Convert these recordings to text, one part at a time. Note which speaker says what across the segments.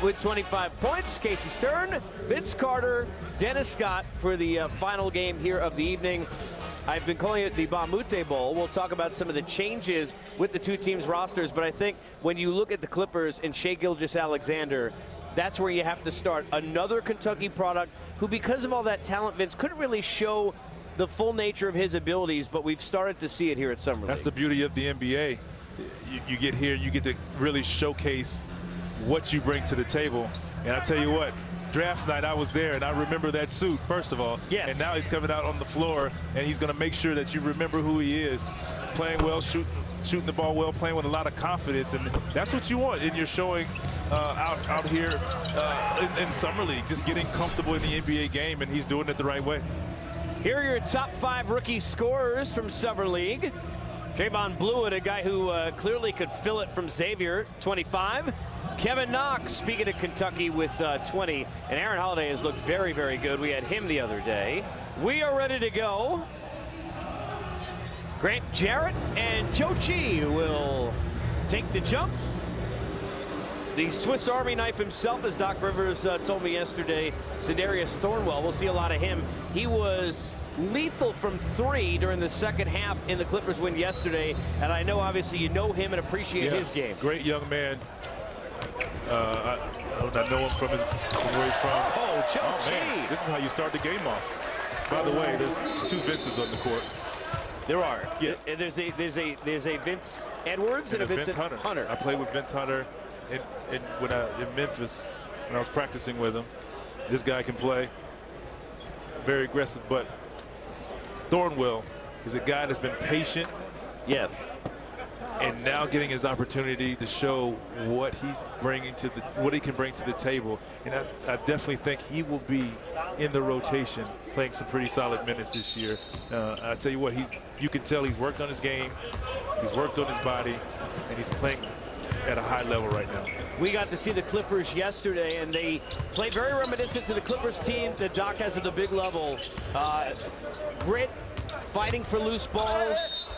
Speaker 1: with 25 points. Casey Stern, Vince Carter, Dennis Scott for the final game here of the evening. I've been calling it the Ba Mute Bowl. We'll talk about some of the changes with the two teams' rosters, but I think when you look at the Clippers and Shai Gilgeous-Alexander, that's where you have to start. Another Kentucky product who, because of all that talent, Vince, couldn't really show the full nature of his abilities, but we've started to see it here at Summer League.
Speaker 2: That's the beauty of the NBA. You get here, you get to really showcase what you bring to the table. And I tell you what, draft night, I was there, and I remember that suit, first of all.
Speaker 1: Yes.
Speaker 2: And now he's coming out on the floor, and he's going to make sure that you remember who he is. Playing well, shooting the ball well, playing with a lot of confidence. And that's what you want in your showing out here in Summer League, just getting comfortable in the NBA game, and he's doing it the right way.
Speaker 1: Here are your top 5 rookie scorers from Summer League. Trayvon Blewett, a guy who clearly could fill it from Xavier, 25. Kevin Knox, speaking of Kentucky, with 20. And Aaron Holiday has looked very, very good. We had him the other day. We are ready to go. Grant Jarrett and Joe Chi will take the jump. The Swiss Army knife himself, as Doc Rivers told me yesterday, Za'Darius Thornwell. We'll see a lot of him. He was lethal from 3 during the second half in the Clippers win yesterday, and I know obviously you know him and appreciate his game.
Speaker 2: Great young man. I know him from where he's from.
Speaker 1: Oh, Joe Chi.
Speaker 2: Man, this is how you start the game off. By the way, there's 2 Vinces on the court.
Speaker 1: There are.
Speaker 2: Yeah.
Speaker 1: There's a Vince Edwards and a Vince Hunter.
Speaker 2: I played with Vince Hunter in Memphis when I was practicing with him. This guy can play. Very aggressive, but Thornwell is a guy that's been patient.
Speaker 1: Yes.
Speaker 2: And now getting his opportunity to show what he's bringing to what he can bring to the table. And I definitely think he will be in the rotation, playing some pretty solid minutes this year. I tell you what, you can tell he's worked on his game, he's worked on his body, and he's playing at a high level right now.
Speaker 1: We got to see the Clippers yesterday, and they played very reminiscent to the Clippers team that Doc has at the big level. Grit, fighting for loose balls,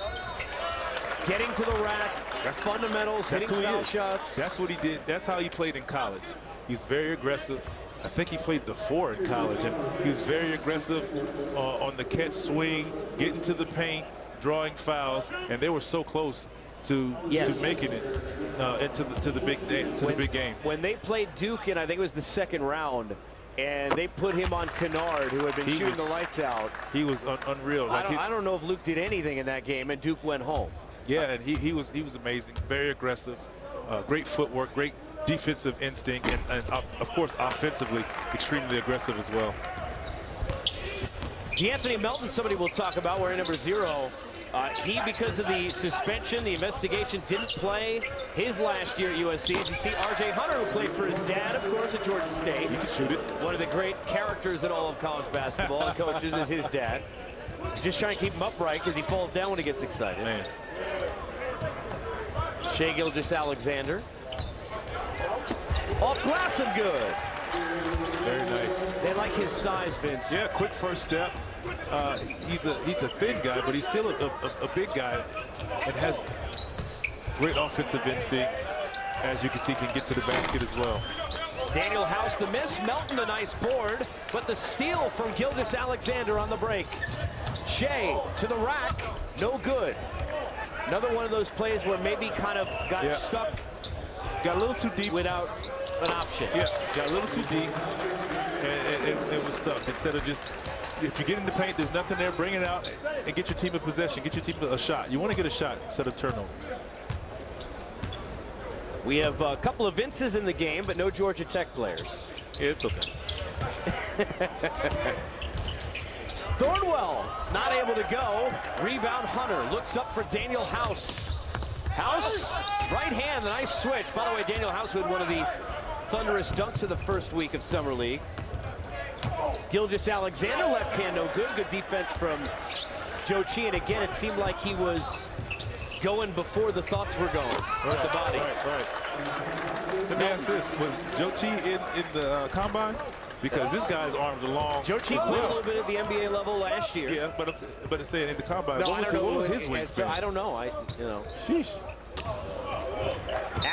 Speaker 1: getting to the rack, fundamentals, hitting foul shots.
Speaker 2: That's what he did. That's how he played in college. He's very aggressive. I think he played the 4 in college, and he was very aggressive on the catch swing, getting to the paint, drawing fouls, and they were so close to making it into the big game.
Speaker 1: When they played Duke in, I think it was the second round, and they put him on Kennard, who had been shooting the lights out.
Speaker 2: He was unreal.
Speaker 1: I don't know if Luke did anything in that game, and Duke went home.
Speaker 2: Yeah, and he was amazing, very aggressive, great footwork, great defensive instinct, and of course offensively extremely aggressive as well.
Speaker 1: DeAnthony Melton, somebody we'll talk about, wearing number 0. He, because of the suspension, the investigation, didn't play his last year at USC. As you see, R.J. Hunter, who played for his dad, of course, at Georgia State.
Speaker 2: He can shoot it. One
Speaker 1: of the great characters in all of college basketball and coaches is his dad. Just trying to keep him upright because he falls down when he gets excited.
Speaker 2: Man.
Speaker 1: Shai Gilgeous-Alexander. Off glass and good.
Speaker 2: Very nice.
Speaker 1: They like his size, Vince.
Speaker 2: Yeah, quick first step. He's a thin guy, but he's still a big guy and has great offensive instinct. As you can see, can get to the basket as well.
Speaker 1: Daniel House the miss, Melton a nice board, but the steal from Gilgeous-Alexander on the break. Shai to the rack, no good. Another one of those plays where maybe kind of got stuck.
Speaker 2: Got a little too deep.
Speaker 1: Without an option.
Speaker 2: Yeah, got a little too deep and it was stuck. Instead of just, if you get in the paint, there's nothing there, bring it out and get your team a possession, get your team a shot. You want to get a shot instead of turnovers.
Speaker 1: We have a couple of Vinces in the game, but no Georgia Tech players.
Speaker 2: It's okay.
Speaker 1: Thornwell not able to go. Rebound Hunter looks up for Daniel House. House, right hand, a nice switch. By the way, Daniel House had one of the thunderous dunks of the first week of Summer League. Gilgeous-Alexander, left hand, no good. Good defense from Joe Chi, and again, it seemed like he was going before the thoughts were going with the body.
Speaker 2: Right. Let me ask this: was Joe Chi in the combine? Because this guy's arms are long.
Speaker 1: Joe Chi played a little bit at the NBA level last year.
Speaker 2: Yeah, but it's saying in the combine.
Speaker 1: No,
Speaker 2: what was his wingspan?
Speaker 1: I don't know. You know.
Speaker 2: Sheesh.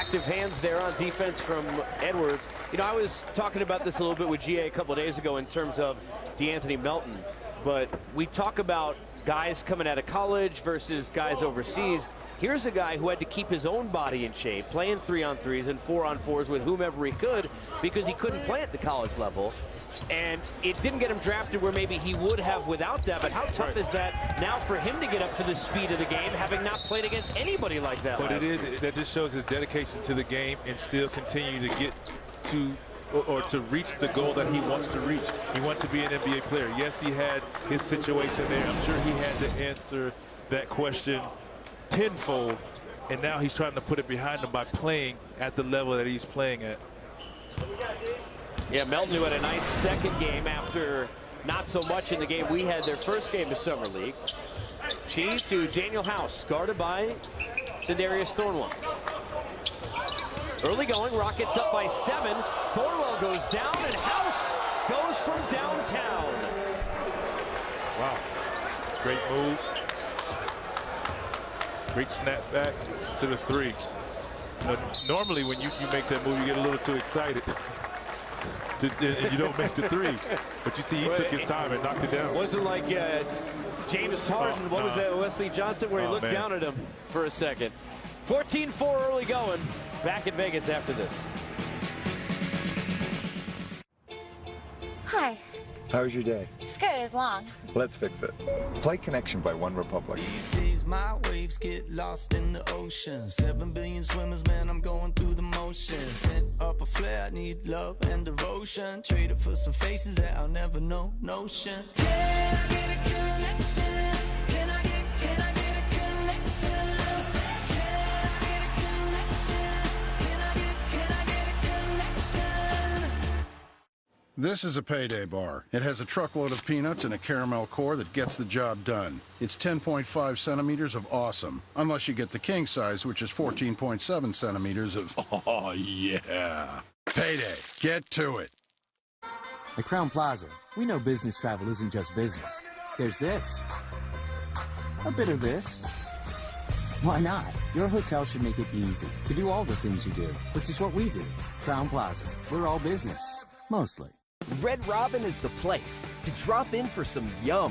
Speaker 1: active hands there on defense from Edwards. You know, I was talking about this a little bit with GA a couple of days ago in terms of DeAnthony Melton, but we talk about guys coming out of college versus guys overseas. Here's a guy who had to keep his own body in shape, playing 3-on-3s and 4-on-4s with whomever he could because he couldn't play at the college level. And it didn't get him drafted where maybe he would have without that, but how tough is that now for him to get up to the speed of the game, having not played against anybody like that?
Speaker 2: But that just shows his dedication to the game and still continue to get to or to reach the goal that he wants to reach. He wants to be an NBA player. Yes, he had his situation there. I'm sure he had to answer that question tenfold, and now he's trying to put it behind him by playing at the level that he's playing at.
Speaker 1: Yeah, Melton, who had a nice second game after not so much in the game we had their first game of Summer League. Chi to Daniel House, guarded by Sindarius Thornwell. Early going, Rockets up by 7. Thornwell goes down, and House goes from downtown.
Speaker 2: Wow, great moves. Great snap back to the 3. Normally when you make that move, you get a little too excited. And you don't make the 3. But you see he took his time and knocked it down.
Speaker 1: Wasn't like James Harden, what was that, Wesley Johnson, where he looked down at him for a second. 14-4 early going. Back in Vegas after this.
Speaker 3: Hi.
Speaker 4: How was your day?
Speaker 3: It's good, it's long.
Speaker 4: Let's fix it. Play Connection by OneRepublic.
Speaker 5: These days my waves get lost in the ocean. 7 billion swimmers, man, I'm going through the motions. Set up a flare, I need love and devotion. Trade it for some faces that I'll never know. Notion. Can I get a connection? Can I get a connection? Can I get a connection? Can I get a connection?
Speaker 6: This is a payday bar. It has a truckload of peanuts and a caramel core that gets the job done. It's 10.5 centimeters of awesome. Unless you get the king size, which is 14.7 centimeters of, oh yeah. Payday. Get to it.
Speaker 7: At Crown Plaza, we know business travel isn't just business. There's this. A bit of this. Why not? Your hotel should make it easy to do all the things you do, which is what we do. Crown Plaza. We're all business. Mostly.
Speaker 8: Red Robin is the place to drop in for some yum,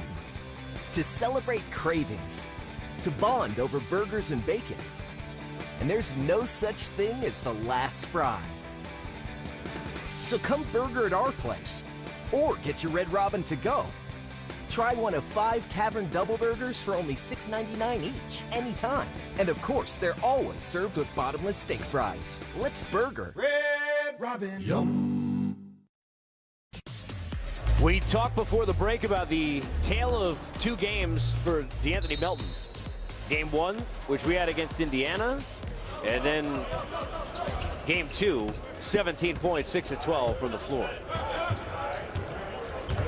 Speaker 8: to celebrate cravings, to bond over burgers and bacon. And there's no such thing as the last fry. So come burger at our place, or get your Red Robin to go. Try one of 5 Tavern Double Burgers for only $6.99 each, anytime. And of course, they're always served with bottomless steak fries. Let's burger.
Speaker 5: Red Robin. Yum.
Speaker 1: We talked before the break about the tale of 2 games for DeAnthony Melton. Game 1, which we had against Indiana, and then game 2, 17 points, 6 of 12 from the floor.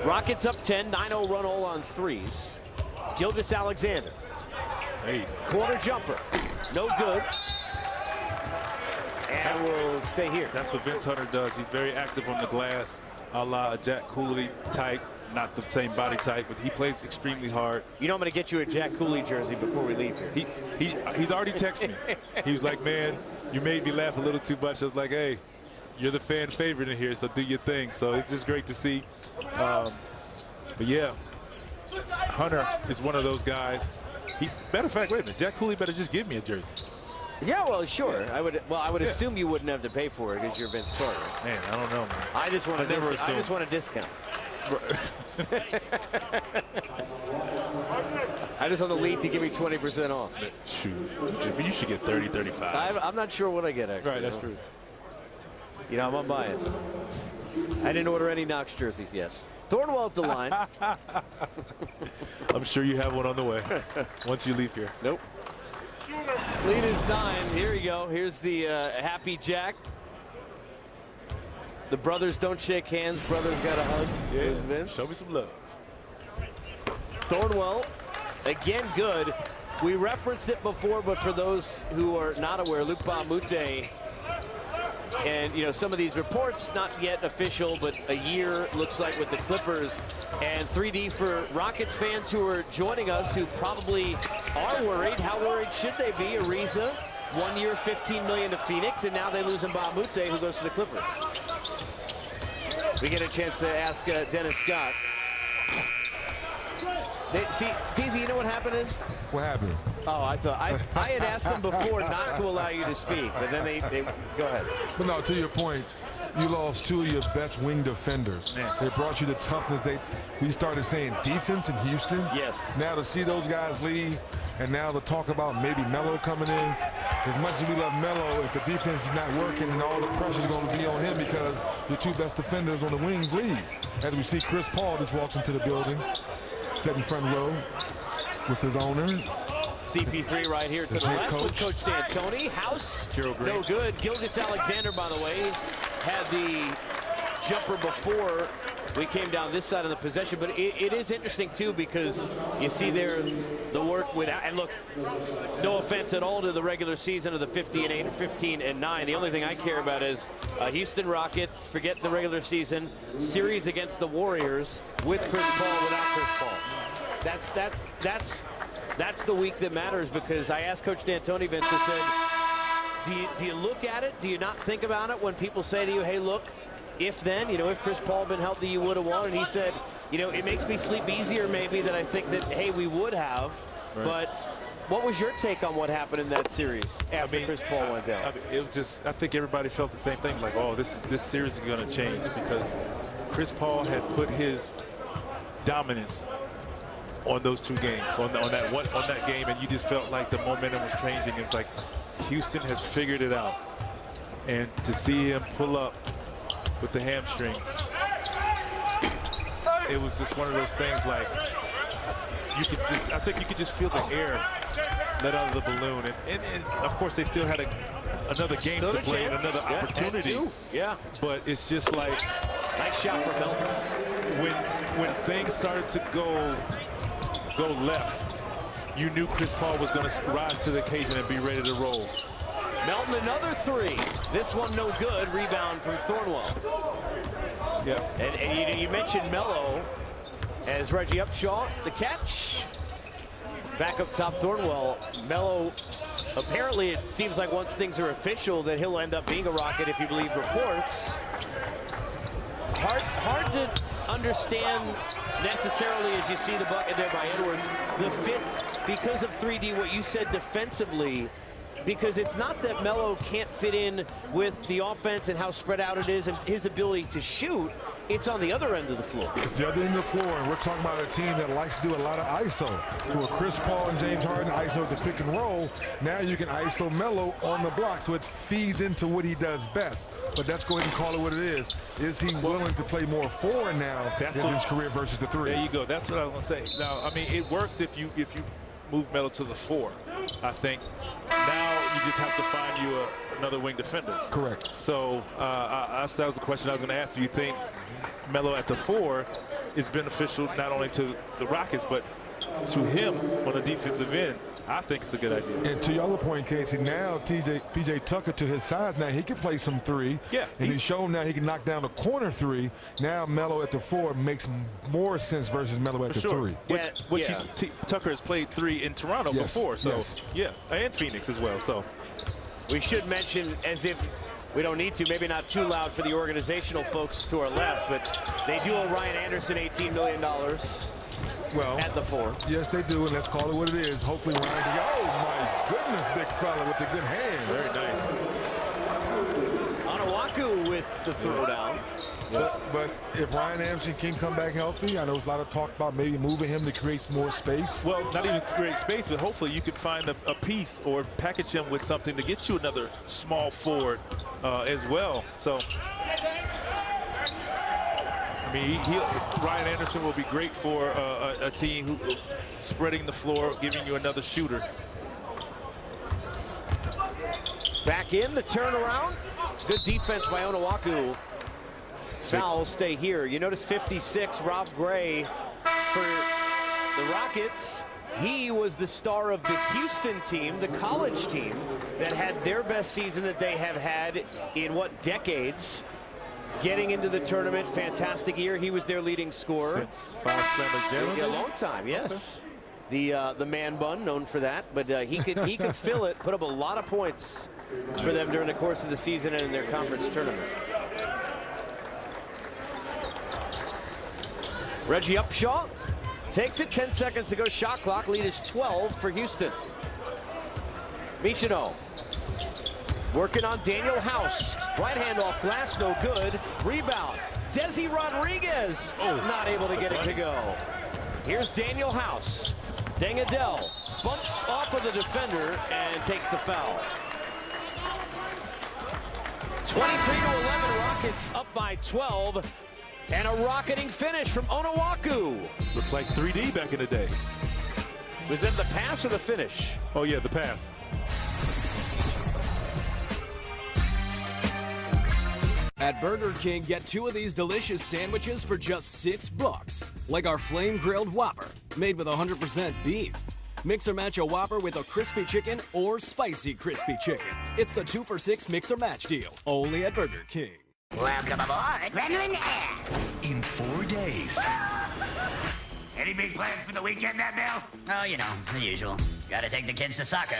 Speaker 1: Rockets up 10, 9-0 run all on 3s. Gilgeous-Alexander.
Speaker 2: Hey.
Speaker 1: Corner jumper, no good. And we'll stay here.
Speaker 2: That's what Vince Hunter does. He's very active on the glass, a la Jack Cooley type. Not the same body type, but he plays extremely hard.
Speaker 1: You know I'm going to get you a Jack Cooley jersey before we leave here.
Speaker 2: He's already texted me. He was like, man, you made me laugh a little too much. I was like, hey, you're the fan favorite in here, so do your thing. So it's just great to see. But yeah, Hunter is one of those guys. Matter of fact, wait a minute, Jack Cooley better just give me a jersey.
Speaker 1: Yeah, well, sure. I would assume you wouldn't have to pay for it because you're Vince Carter.
Speaker 2: Man, I don't know, man.
Speaker 1: I just want a discount. I just want the league to give me 20% off.
Speaker 2: Shoot, but you should get 30, 35.
Speaker 1: I'm not sure what I get, actually.
Speaker 2: Right, that's true.
Speaker 1: You know, I'm unbiased. I didn't order any Knox jerseys yet. Thornwell at the line.
Speaker 2: I'm sure you have one on the way once you leave here.
Speaker 1: Nope. Lead is 9. Here we go. Here's the happy Jack. The brothers don't shake hands. Brothers got a hug.
Speaker 2: Yeah,
Speaker 1: Vince.
Speaker 2: show me some love.
Speaker 1: Thornwell, again good. We referenced it before, but for those who are not aware, Luc Mbah a Moute, and you know some of these reports not yet official, but a year looks like with the Clippers. And 3D for Rockets fans who are joining us, who probably are worried. How worried should they be? Ariza 1 year, $15 million to Phoenix, and now they lose Mbah a Moute, who goes to the Clippers. We get a chance to ask Dennis Scott. See, TZ, you know what happened is?
Speaker 3: What happened?
Speaker 1: Oh, I thought I had asked them before not to allow you to speak, but then they go ahead.
Speaker 3: But no, to your point, you lost two of your best wing defenders.
Speaker 2: Man.
Speaker 3: They brought you the toughness. We started saying defense in Houston.
Speaker 1: Yes.
Speaker 3: Now to see those guys leave, and now to talk about maybe Melo coming in. As much as we love Melo, if the defense is not working, and all the pressure is going to be on him because your two best defenders on the wings leave. As we see Chris Paul just walks into the building, sitting front row with his owner.
Speaker 1: CP3 right here to the left with Coach D'Antoni. House, no good. Gilgeous-Alexander, by the way, had the jumper before we came down this side of the possession. But it is interesting, too, because you see there the work without. And look, no offense at all to the regular season of the 15-8 or 15-9. The only thing I care about is Houston Rockets, forget the regular season, series against the Warriors with Chris Paul, without Chris Paul. That's the week that matters, because I asked Coach D'Antoni, Vince, I said, do you look at it? Do you not think about it when people say to you, hey, look, if then, if Chris Paul had been healthy, you would have won? And he said, it makes me sleep easier maybe that I think that, hey, we would have. Right. But what was your take on what happened in that series after Chris Paul went down?
Speaker 2: It was just, I think everybody felt the same thing, like, oh, this series is going to change, because Chris Paul had put his dominance on those two games, on that game, and you just felt like the momentum was changing. It's like Houston has figured it out, and to see him pull up with the hamstring, it was just one of those things. Like I think you could just feel the air let out of the balloon, and of course they still had another game to play and another opportunity.
Speaker 1: Yeah,
Speaker 2: but it's just like,
Speaker 1: nice shot for Melton.
Speaker 2: When things started to go left, you knew Chris Paul was going to rise to the occasion and be ready to roll.
Speaker 1: Melton, another three. This one no good. Rebound from Thornwell.
Speaker 2: Yeah.
Speaker 1: And you mentioned Melo as Reggie Upshaw, the catch. Back up top, Thornwell. Melo, apparently it seems like once things are official that he'll end up being a Rocket if you believe reports. Hard to understand necessarily, as you see the bucket there by Edwards, the fit because of 3D, what you said defensively, because it's not that Melo can't fit in with the offense and how spread out it is and his ability to shoot. It's on the other end of the floor.
Speaker 3: It's the other end of the floor, and we're talking about a team that likes to do a lot of ISO. To a Chris Paul and James Harden ISO the pick and roll, now you can ISO Melo on the block, so it feeds into what he does best. But let's go ahead and call it what it is. Is he willing to play more forward now in his career versus the three?
Speaker 2: There you go. That's what I was going to say. Now, I mean, it works if you move Melo to the 4. I think now you just have to find you another wing defender.
Speaker 3: Correct.
Speaker 2: So that was the question I was going to ask. Do you think Melo at the 4 is beneficial not only to the Rockets but to him on the defensive end? I think it's a good idea.
Speaker 3: And to your other point, Casey, now PJ Tucker, to his size, now he can play some 3.
Speaker 2: Yeah.
Speaker 3: And he's shown now he can knock down a corner 3. Now Melo at the 4 makes more sense versus Melo at the 3.
Speaker 2: Which Tucker has played 3 in Toronto before. So yeah, and Phoenix as well. So
Speaker 1: we should mention, as if we don't need to, maybe not too loud for the organizational folks to our left, but they do owe Ryan Anderson $18 million.
Speaker 3: Well,
Speaker 1: at the 4.
Speaker 3: Yes, they do, and let's call it what it is. Hopefully Ryan can go. Oh, my goodness, big fella with the good hands.
Speaker 2: Very nice.
Speaker 1: Onuaku with the throwdown.
Speaker 3: But if Ryan Anderson can come back healthy, I know there's a lot of talk about maybe moving him to create some more space.
Speaker 2: Well, not even create space, but hopefully you could find a piece or package him with something to get you another small forward as well. So, I mean, Ryan Anderson will be great for a team who spreading the floor, giving you another shooter.
Speaker 1: Back in the turnaround. Good defense by Onuaku. Fouls stay here. You notice 56, Rob Gray for the Rockets. He was the star of the Houston team, the college team, that had their best season that they have had in what, decades? Getting into the tournament, fantastic year. He was their leading scorer.
Speaker 2: Since Five Slammers Jalen?
Speaker 1: A long time, yes. the man bun, known for that, but he could fill it, put up a lot of points for them during the course of the season and in their conference tournament. Reggie Upshaw takes it, 10 seconds to go, shot clock, lead is 12 for Houston. Michino working on Daniel House, right hand off glass, no good, rebound. Desi Rodriguez, not able to get it to go. Here's Daniel House. Deng Adel bumps off of the defender and takes the foul. 23-11, Rockets up by 12. And a rocketing finish from Onuaku.
Speaker 2: Looks like 3D back in the day.
Speaker 1: Was that the pass or the finish?
Speaker 2: Oh, yeah, the pass.
Speaker 9: At Burger King, get 2 of these delicious sandwiches for just $6. Like our flame grilled Whopper, made with 100% beef. Mix or match a Whopper with a crispy chicken or spicy crispy chicken. It's the 2 for $6 mix or match deal, only at Burger King.
Speaker 10: Welcome aboard, Adrenaline Air.
Speaker 11: In 4 days.
Speaker 10: Any big plans for the weekend, that Bill? Oh, you know, the usual. Gotta take the kids to soccer.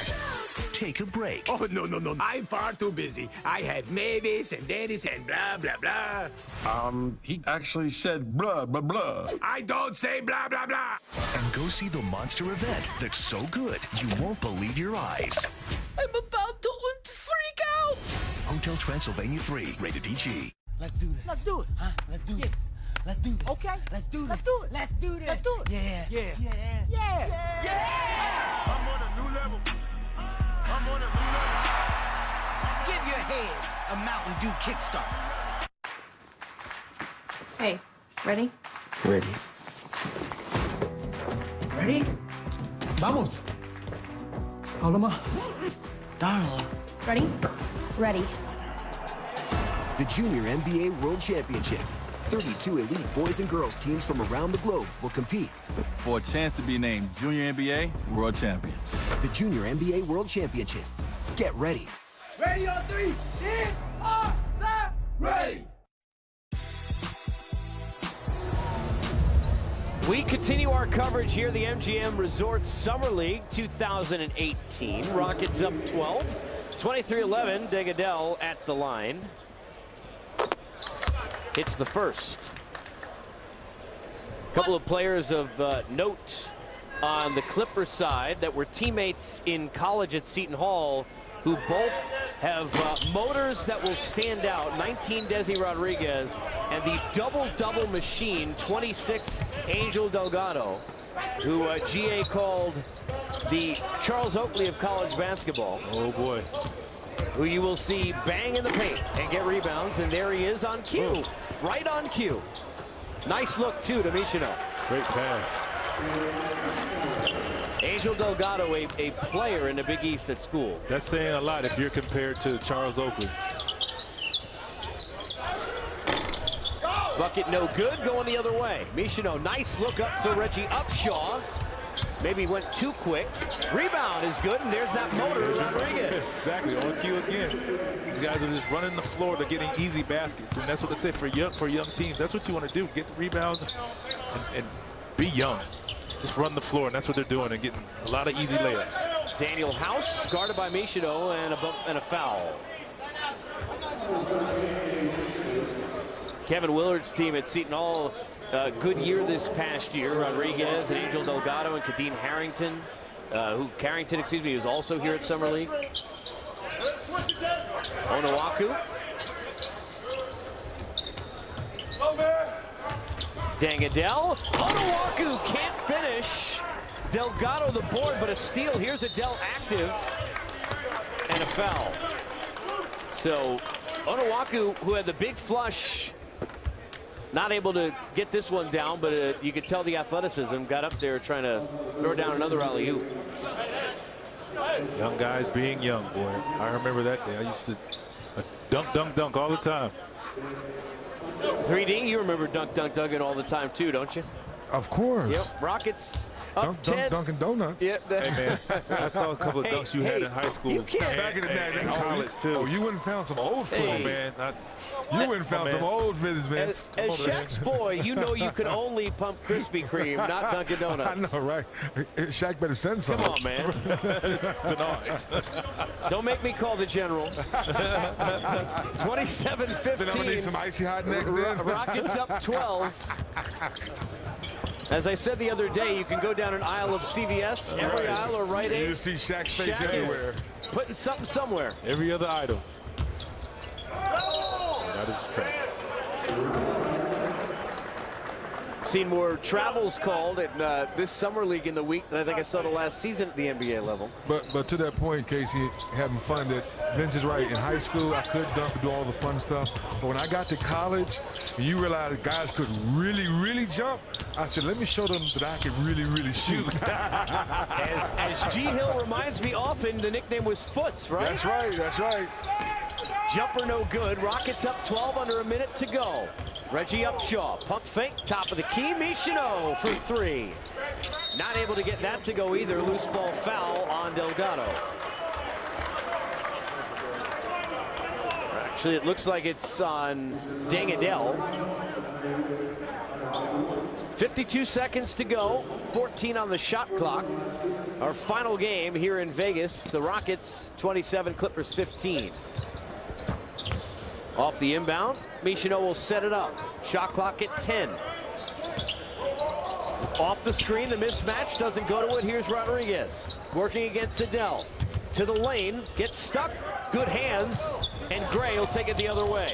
Speaker 11: Take a break.
Speaker 12: Oh, no. I'm far too busy. I have Mavis and Dennis and blah, blah, blah.
Speaker 3: He actually said blah, blah, blah.
Speaker 12: I don't say blah, blah, blah.
Speaker 11: And go see the monster event that's so good you won't believe your eyes.
Speaker 10: I'm about to freak out.
Speaker 11: Hotel Transylvania 3, rated PG.
Speaker 10: Let's do this. Let's do it. Huh? Let's do this. Let's do this. Okay. Let's do this. Let's do it. Let's do this. Let's do it. Yeah. Yeah. Yeah. Yeah. Yeah.
Speaker 12: I'm on a new level.
Speaker 10: Give your head a Mountain Dew kickstart.
Speaker 13: Hey, ready?
Speaker 1: Ready.
Speaker 12: Ready? Vamos. Habla más.
Speaker 1: Darla.
Speaker 13: Ready? Ready.
Speaker 8: The Junior NBA World Championship. 32 elite boys and girls teams from around the globe will compete
Speaker 14: for a chance to be named Junior NBA World Champions.
Speaker 8: The Junior NBA World Championship. Get ready.
Speaker 12: Ready on 3. In, on, set, ready.
Speaker 1: We continue our coverage here, the MGM Resorts Summer League 2018. Rockets up 12. 23-11, Deng Adel at the line. Hits the first. A couple of players of note on the Clippers side that were teammates in college at Seton Hall, who both have motors that will stand out. 19, Desi Rodriguez, and the double-double machine, 26, Angel Delgado, who GA called the Charles Oakley of college basketball.
Speaker 2: Oh, boy.
Speaker 1: Who you will see bang in the paint and get rebounds, and there he is on cue. Right on cue. Nice look, too, to Michino.
Speaker 2: Great pass.
Speaker 1: Angel Delgado, a player in the Big East at school.
Speaker 2: That's saying a lot if you're compared to Charles Oakley.
Speaker 1: Bucket no good, going the other way. Michino, nice look up to Reggie Upshaw. Maybe went too quick. Rebound is good, and there's that motor, Rodriguez.
Speaker 2: Exactly, on cue again. These guys are just running the floor. They're getting easy baskets, and that's what they say for young teams. That's what you want to do, get the rebounds and be young. Just run the floor, and that's what they're doing, and getting a lot of easy layups.
Speaker 1: Daniel House, guarded by Michino, and a bump and a foul. Kevin Willard's team at Seton Hall, good year this past year. Rodriguez and Angel Delgado and Kadeem Harrington, Carrington, excuse me, who's also here at Summer League. Onuaku. Deng Adel. Onuaku can't finish. Delgado the board, but a steal. Here's Adel active. And a foul. So Onuaku, who had the big flush, not able to get this one down, but you could tell the athleticism, got up there trying to throw down another alley-oop.
Speaker 2: Young guys being young, boy. I remember that day. I used to dunk all the time.
Speaker 1: 3D, you remember dunk, dunking all the time too, don't you?
Speaker 3: Of course.
Speaker 1: Yep, Rockets up 10.
Speaker 3: Dunkin' Donuts.
Speaker 1: Yep.
Speaker 2: Hey, man, I saw a couple of dunks you had in high school.
Speaker 1: You can't.
Speaker 3: Back in the day.
Speaker 2: And college, too.
Speaker 3: Oh, you wouldn't have found some old
Speaker 1: Hey.
Speaker 3: footage,
Speaker 2: man.
Speaker 3: You wouldn't have found some old footage, man.
Speaker 1: As Shaq's boy, you know you can only pump Krispy Kreme, not Dunkin'
Speaker 3: I
Speaker 1: Donuts.
Speaker 3: know, right? Shaq better send something.
Speaker 1: Come on, man.
Speaker 2: Tonight.
Speaker 1: Don't make me call the general.
Speaker 3: Then I'm gonna need
Speaker 1: 27-15.
Speaker 3: some icy hot next then.
Speaker 1: Rockets up 12. As I said the other day, you can go down an aisle of CVS, every aisle or Rite Aid.
Speaker 3: You just see Shaq's face
Speaker 1: Shaq
Speaker 3: everywhere.
Speaker 1: is putting something somewhere.
Speaker 2: Every other item. That is track.
Speaker 1: Seen more travels called in this summer league in the week than I think I saw the last season at the NBA level.
Speaker 3: But to that point, Casey, having fun, that Vince is right. In high school, I could dunk and do all the fun stuff. But when I got to college, and you realize guys could really, really jump, I said, let me show them that I can really, really shoot.
Speaker 1: As G. Hill reminds me often, the nickname was Foots, right?
Speaker 3: That's right. That's right.
Speaker 1: Jumper no good. Rockets up 12 under a minute to go. Reggie Upshaw, pump fake, top of the key. Michino for three. Not able to get that to go either. Loose ball foul on Delgado. Actually, it looks like it's on Dangadell. 52 seconds to go. 14 on the shot clock. Our final game here in Vegas. The Rockets 27, Clippers 15. Off the inbound, Michino will set it up. Shot clock at 10. Off the screen, the mismatch doesn't go to it. Here's Rodriguez working against Adele. To the lane, gets stuck. Good hands, and Gray will take it the other way.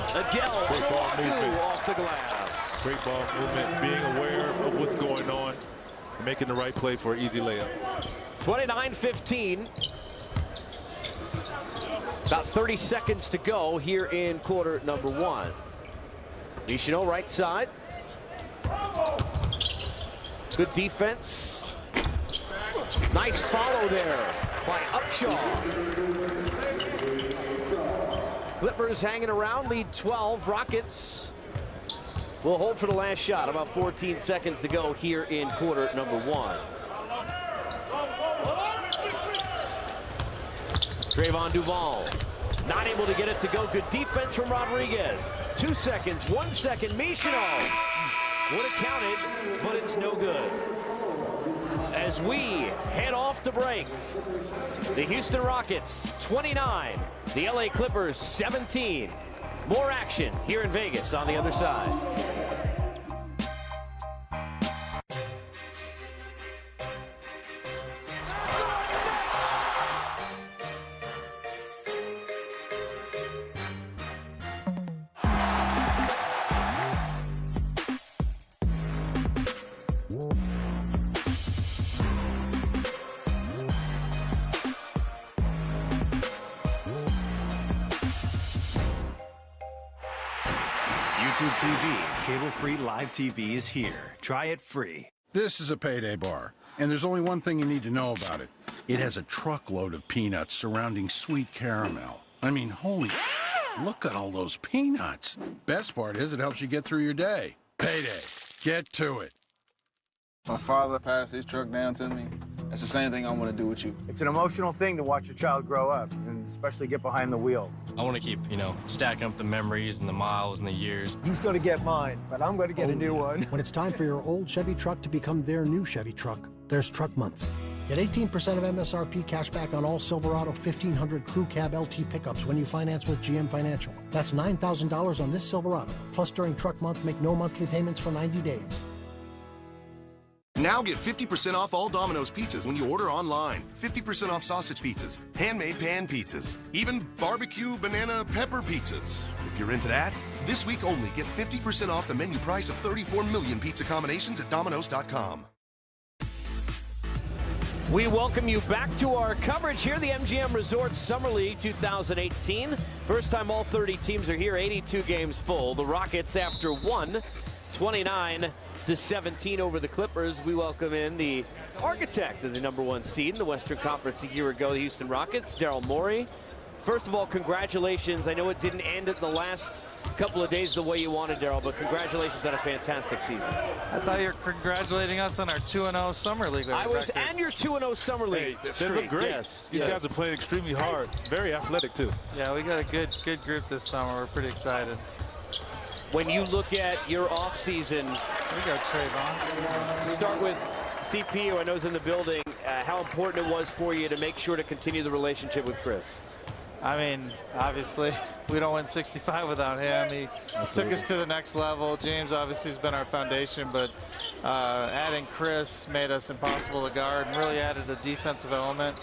Speaker 1: Adele on the walk-through off the glass.
Speaker 2: Great ball movement, being aware of what's going on, and making the right play for an easy layup.
Speaker 1: 29-15. About 30 seconds to go here in quarter number one. Michino right side. Good defense. Nice follow there by Upshaw. Clippers hanging around, lead 12. Rockets will hold for the last shot. About 14 seconds to go here in quarter number one. Trayvon Duval not able to get it to go. Good defense from Rodriguez. 2 seconds, 1 second. Michino would have counted, but it's no good. As we head off to break, the Houston Rockets 29, the LA Clippers 17. More action here in Vegas on the other side.
Speaker 15: YouTube TV, cable-free live TV is here. Try it free.
Speaker 6: This is a Payday bar, and there's only one thing you need to know about it. It has a truckload of peanuts surrounding sweet caramel. I mean, holy, look at all those peanuts. Best part is it helps you get through your day. Payday. Get to it.
Speaker 16: My father passed his truck down to me. That's the same thing I want to do with you.
Speaker 17: It's an emotional thing to watch a child grow up, and especially get behind the wheel.
Speaker 18: I want to keep, stacking up the memories and the miles and the years.
Speaker 17: He's going to get mine, but I'm going to get a new one.
Speaker 19: When it's time for your old Chevy truck to become their new Chevy truck, there's Truck Month. Get 18% of MSRP cash back on all Silverado 1500 Crew Cab LT pickups when you finance with GM Financial. That's $9,000 on this Silverado. Plus, during Truck Month, make no monthly payments for 90 days.
Speaker 20: Now get 50% off all Domino's pizzas when you order online. 50% off sausage pizzas, handmade pan pizzas, even barbecue banana pepper pizzas. If you're into that, this week only get 50% off the menu price of 34 million pizza combinations at Domino's.com.
Speaker 1: We welcome you back to our coverage here, the MGM Resorts Summer League 2018. First time all 30 teams are here, 82 games full. The Rockets, after one, 29-17 over the Clippers. We welcome in the architect of the #1 seed in the Western Conference a year ago, the Houston Rockets, Daryl Morey. First of all, congratulations. I know it didn't end at the last couple of days the way you wanted, Daryl, but congratulations on a fantastic season.
Speaker 21: I thought you were congratulating us on our 2-0 Summer League
Speaker 1: I was,
Speaker 21: record.
Speaker 1: and your 2-0 Summer League.
Speaker 2: Hey, they look great.
Speaker 21: Yes.
Speaker 2: These guys are playing extremely hard. Very athletic, too.
Speaker 21: Yeah, we got a good group this summer. We're pretty excited.
Speaker 1: When you look at your offseason,
Speaker 21: we got Trayvon.
Speaker 1: Start with CP, who I know is in the building. How important it was for you to make sure to continue the relationship with Chris?
Speaker 21: I mean, obviously, we don't win 65 without him. He took us to the next level. James obviously has been our foundation, but adding Chris made us impossible to guard and really added a defensive element.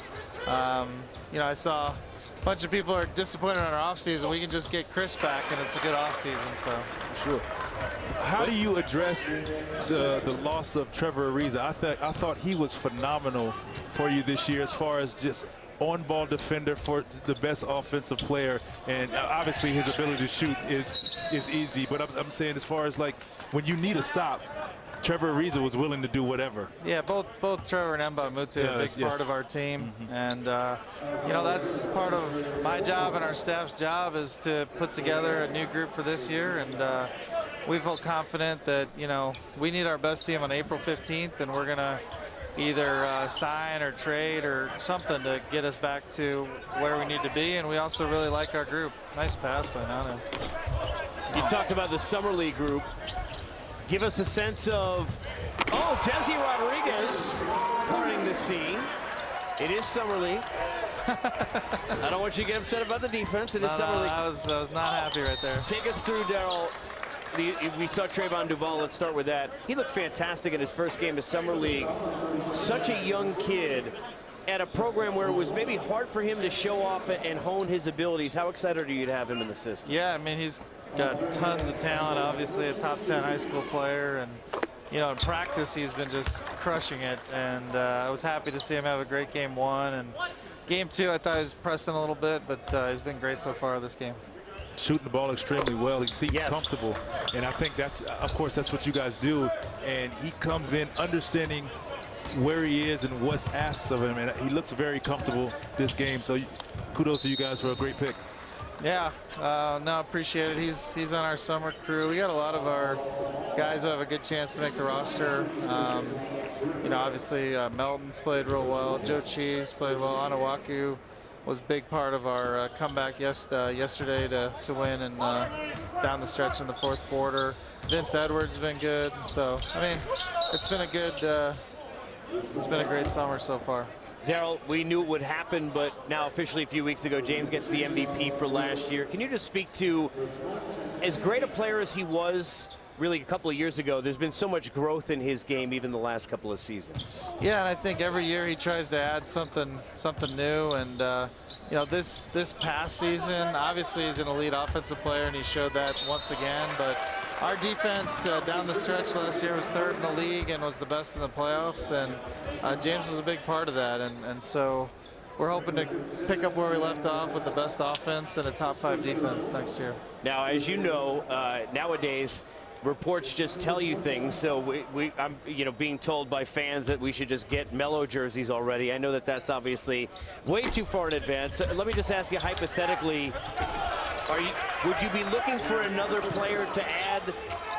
Speaker 21: You know, I saw a bunch of people are disappointed in our offseason. We can just get Chris back, and it's a good offseason. So
Speaker 2: sure. How do you address the loss of Trevor Ariza? I thought he was phenomenal for you this year as far as just on-ball defender for the best offensive player, and obviously his ability to shoot is easy. But I'm saying as far as like when you need a stop, Trevor Ariza was willing to do whatever.
Speaker 21: Yeah, both Trevor and Mbah a Moute are a big part of our team, and you know, that's part of my job and our staff's job is to put together a new group for this year, and we feel confident that, you know, we need our best team on April 15th, and we're gonna either sign or trade or something to get us back to where we need to be. And we also really like our group. Nice pass by Nana.
Speaker 1: You talked about the Summer League group. Give us a sense of, oh, Desi Rodriguez parting the sea. It is Summer League. I don't want you to get upset about the defense. It is Summer League.
Speaker 21: I was not happy right there.
Speaker 1: Take us through, Daryl. We saw Trayvon Duval. Let's start with that. He looked fantastic in his first game of Summer League. Such a young kid at a program where it was maybe hard for him to show off and hone his abilities. How excited are you to have him in the system?
Speaker 21: Yeah, I mean, he's got tons of talent, obviously a top 10 high school player. And, you know, in practice, he's been just crushing it. And I was happy to see him have a great game one. And game two, I thought he was pressing a little bit, but he's been great so far this game.
Speaker 2: Shooting the ball extremely well. He seems comfortable. And I think that's, of course, that's what you guys do. And he comes in understanding where he is and what's asked of him. And he looks very comfortable this game. So kudos to you guys for a great pick.
Speaker 21: Yeah, no, appreciate it. He's on our summer crew. We got a lot of our guys who have a good chance to make the roster. You know, obviously Melton's played real well. Joe Cheese played well. Anawaku was a big part of our comeback yesterday to win and down the stretch in the fourth quarter. Vince Edwards has been good. So, I mean, it's been a good, it's been a great summer so far.
Speaker 1: Daryl, we knew it would happen, but now officially a few weeks ago, James gets the MVP for last year. Can you just speak to, as great a player as he was really a couple of years ago, there's been so much growth in his game even the last couple of seasons.
Speaker 21: Yeah, and I think every year he tries to add something new. And you know, this past season, obviously he's an elite offensive player, and he showed that once again. But our defense down the stretch last year was third in the league and was the best in the playoffs. And James was a big part of that. And so we're hoping to pick up where we left off with the best offense and a top 5 defense next year.
Speaker 1: Now, as you know, nowadays, reports just tell you things. So I'm, you know, being told by fans that we should just get Melo jerseys already. I know that that's obviously way too far in advance. Let me just ask you hypothetically, would you be looking for another player to add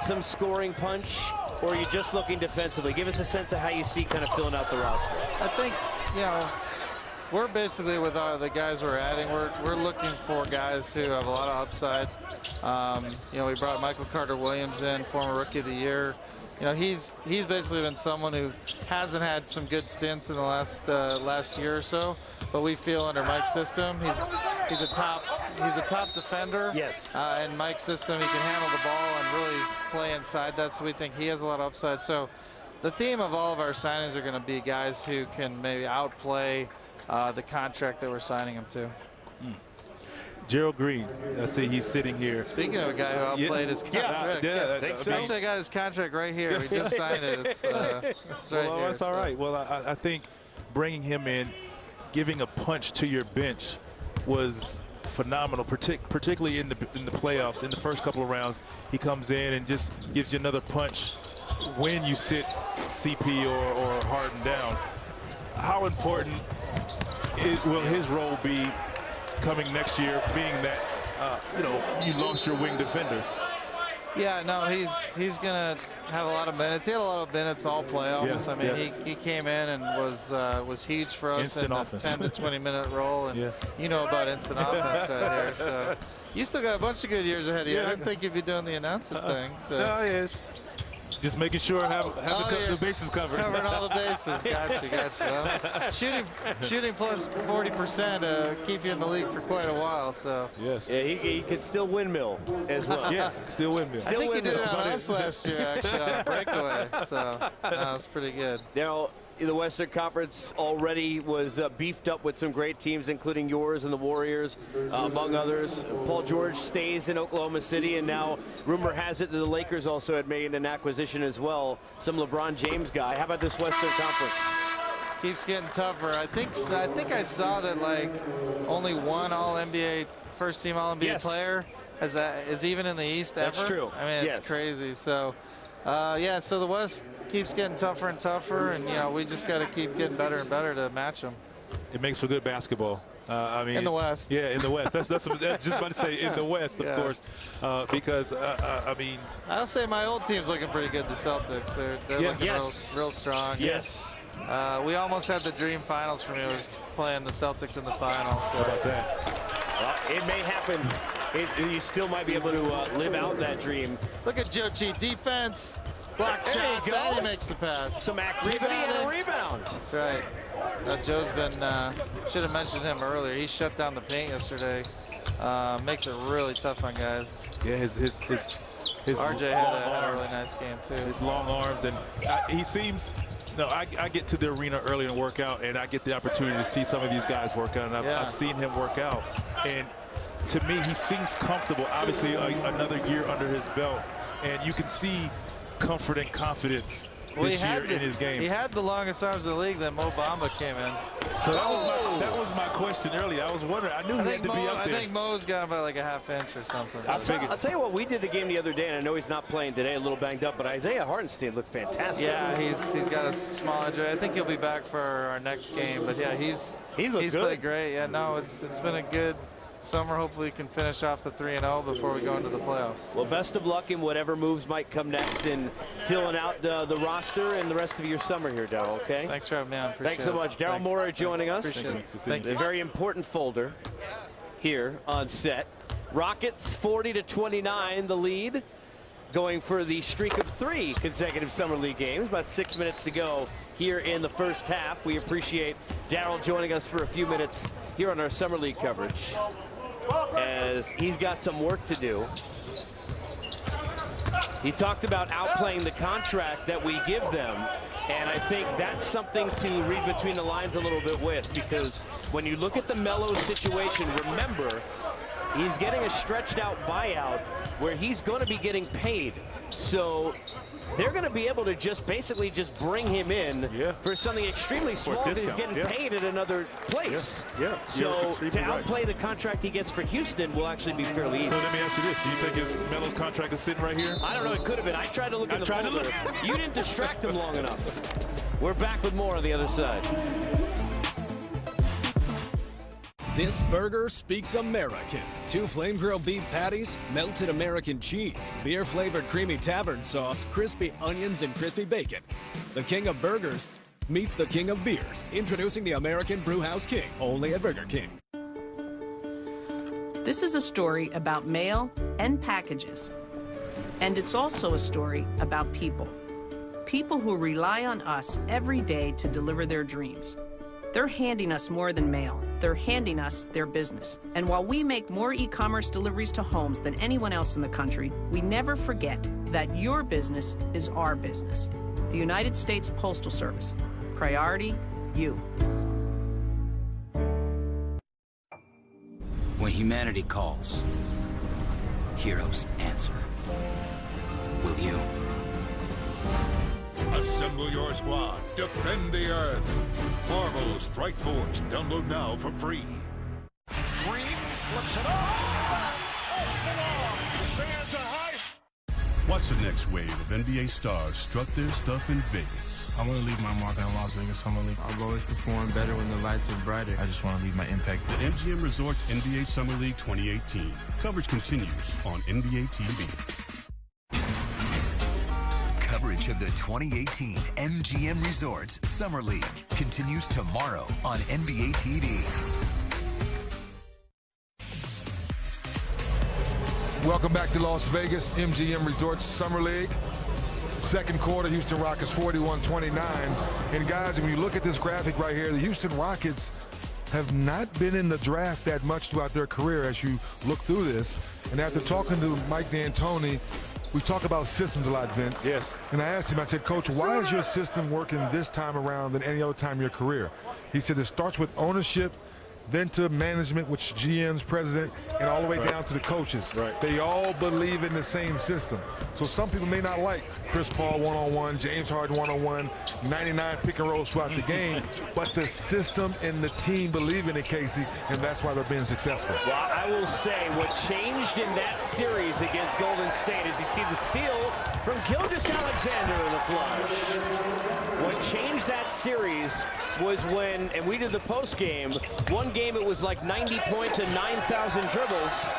Speaker 1: some scoring punch, or are you just looking defensively? Give us a sense of how you see kind of filling out the roster.
Speaker 21: I think, you know, we're basically with the guys we're adding, we're looking for guys who have a lot of upside. You know, we brought Michael Carter-Williams in, former Rookie of the Year. You know, he's basically been someone who hasn't had some good stints in the last year or so, but we feel under Mike's system, he's a top defender.
Speaker 1: Yes.
Speaker 21: In Mike's system, he can handle the ball and really play inside that, so we think he has a lot of upside. So the theme of all of our signings are going to be guys who can maybe outplay the contract that we're signing him to.
Speaker 2: Gerald Green, I see he's sitting here.
Speaker 21: Speaking of a guy who outplayed his contract,
Speaker 2: I
Speaker 21: think so. Actually, I got his contract right here. We just signed it. It's right
Speaker 2: well,
Speaker 21: here.
Speaker 2: That's all right. Well, I think bringing him in, giving a punch to your bench was phenomenal, particularly in the playoffs. In the first couple of rounds, he comes in and just gives you another punch when you sit CP or Harden down. How important will his role be coming next year, being that you lost your wing defenders.
Speaker 21: Yeah, no, he's gonna have a lot of minutes. He had a lot of minutes all playoffs.
Speaker 2: Yeah,
Speaker 21: I mean, he came in and was huge for us
Speaker 2: Instant
Speaker 21: in
Speaker 2: offense.
Speaker 21: a 10 to 20 minute role, and you know about instant offense right here. So you still got a bunch of good years ahead of you. I didn't think you'd be doing the announcing thing. So.
Speaker 2: No, yeah. Just making sure have the bases covered.
Speaker 21: Covering all the bases. Gotcha. Well, shooting plus 40% keep you in the league for quite a while. So
Speaker 2: yes.
Speaker 1: Yeah, he could still windmill as well.
Speaker 2: Yeah, still windmill.
Speaker 21: I think he did it on us last year, actually, on a breakaway. So that's pretty good.
Speaker 1: Now, the Western Conference already was beefed up with some great teams, including yours and the Warriors, among others. Paul George stays in Oklahoma City, and now rumor has it that the Lakers also had made an acquisition as well, some LeBron James guy. How about this Western Conference?
Speaker 21: Keeps getting tougher. I think I saw that like only one All-NBA, first-team All-NBA player is even in the East ever.
Speaker 1: That's true.
Speaker 21: I mean, it's crazy. So, yeah, so the West keeps getting tougher and tougher, and we just got to keep getting better and better to match them.
Speaker 2: It makes for good basketball. I mean,
Speaker 21: in the West.
Speaker 2: Yeah, in the West. That's what I was just about to say. In the West, of course, because I mean,
Speaker 21: I'll say my old team's looking pretty good. The Celtics, they're looking real strong.
Speaker 1: Yes.
Speaker 21: We almost had the dream finals for me. Was playing the Celtics in the finals. So.
Speaker 2: How about that?
Speaker 1: Well, it may happen. You still might be able to live out that dream.
Speaker 21: Look at Joe Cheat. Defense. Block shots, and he makes the pass.
Speaker 1: Some activity and a rebound.
Speaker 21: That's right. Joe's been, should have mentioned him earlier. He shut down the paint yesterday. Makes it really tough on guys.
Speaker 2: Yeah, his
Speaker 21: RJ had a really nice game too.
Speaker 2: His long arms, and he seems, I get to the arena early and work out, and I get the opportunity to see some of these guys work out, and I've seen him work out. And to me, he seems comfortable. Obviously, another year under his belt, and you can see comfort and confidence this year in his game.
Speaker 21: He had the longest arms in the league. Then Mo Bamba came in.
Speaker 2: So that was my question earlier. I was wondering. I knew he had to be up there.
Speaker 21: I think Mo's got about like a half inch or something.
Speaker 1: I'll tell you what, we did the game the other day, and I know he's not playing today, a little banged up, but Isaiah Hartenstein looked fantastic.
Speaker 21: Yeah, he's got a small injury. I think he'll be back for our next game. But yeah, he's played great. Yeah, no, it's been a good summer. Hopefully we can finish off the 3-0 before we go into the playoffs.
Speaker 1: Well, best of luck in whatever moves might come next in filling out the roster and the rest of your summer here, Daryl, okay?
Speaker 21: Thanks for having me on.
Speaker 1: Thanks so much. Daryl Morey joining us.
Speaker 21: Thank you.
Speaker 1: A very important folder here on set. Rockets 40-29, the lead, going for the streak of 3 consecutive Summer League games. About 6 minutes to go here in the first half. We appreciate Daryl joining us for a few minutes here on our Summer League coverage, as he's got some work to do. He talked about outplaying the contract that we give them, and I think that's something to read between the lines a little bit with, because when you look at the Melo situation, remember, he's getting a stretched out buyout where he's going to be getting paid. So they're going to be able to basically bring him in for something extremely small because he's getting paid at another place. So to outplay the contract he gets for Houston will actually be fairly easy.
Speaker 2: So let me ask you this. Do you think Melo's contract is sitting right here?
Speaker 1: I don't know. It could have been. I tried to look in the folder. You didn't distract him long enough. We're back with more on the other side.
Speaker 9: This burger speaks American. 2 flame-grilled beef patties, melted American cheese, beer-flavored creamy tavern sauce, crispy onions, and crispy bacon. The king of burgers meets the king of beers. Introducing the American Brewhouse King, only at Burger King.
Speaker 4: This is a story about mail and packages. And it's also a story about people. People who rely on us every day to deliver their dreams. They're handing us more than mail. They're handing us their business. And while we make more e-commerce deliveries to homes than anyone else in the country, we never forget that your business is our business. The United States Postal Service. Priority, you.
Speaker 22: When humanity calls, heroes answer. Will you?
Speaker 23: Assemble your squad. Defend the Earth. Marvel Strike Force. Download now for free.
Speaker 24: Green flips it off. Fans are hype.
Speaker 25: Watch the next wave of NBA stars strut their stuff in Vegas.
Speaker 5: I want to leave my mark on Las Vegas Summer League.
Speaker 7: I've always performed better when the lights are brighter.
Speaker 5: I just want to leave my impact.
Speaker 10: The MGM Resorts NBA Summer League 2018. Coverage continues on NBA TV.
Speaker 11: Coverage of the 2018 MGM Resorts Summer League continues tomorrow on NBA TV.
Speaker 3: Welcome back to Las Vegas, MGM Resorts Summer League. Second quarter, Houston Rockets 41-29. And guys, when you look at this graphic right here, the Houston Rockets have not been in the draft that much throughout their career as you look through this. And after talking to Mike D'Antoni, we talk about systems a lot, Vince.
Speaker 2: Yes.
Speaker 3: And I asked him, I said, Coach, why is your system working this time around than any other time in your career? He said it starts with ownership, then to management, which GM's president, and all the way down to the coaches.
Speaker 2: Right.
Speaker 3: They all believe in the same system. So some people may not like Chris Paul one-on-one, James Harden one-on-one, 99 pick and rolls throughout the game, but the system and the team believe in it, Casey, and that's why they're being successful.
Speaker 1: Well, I will say what changed in that series against Golden State is you see the steal from Gilgeous-Alexander in the flush. What changed that series was when, and we did the post game, one game it was like 90 points and 9,000 dribbles,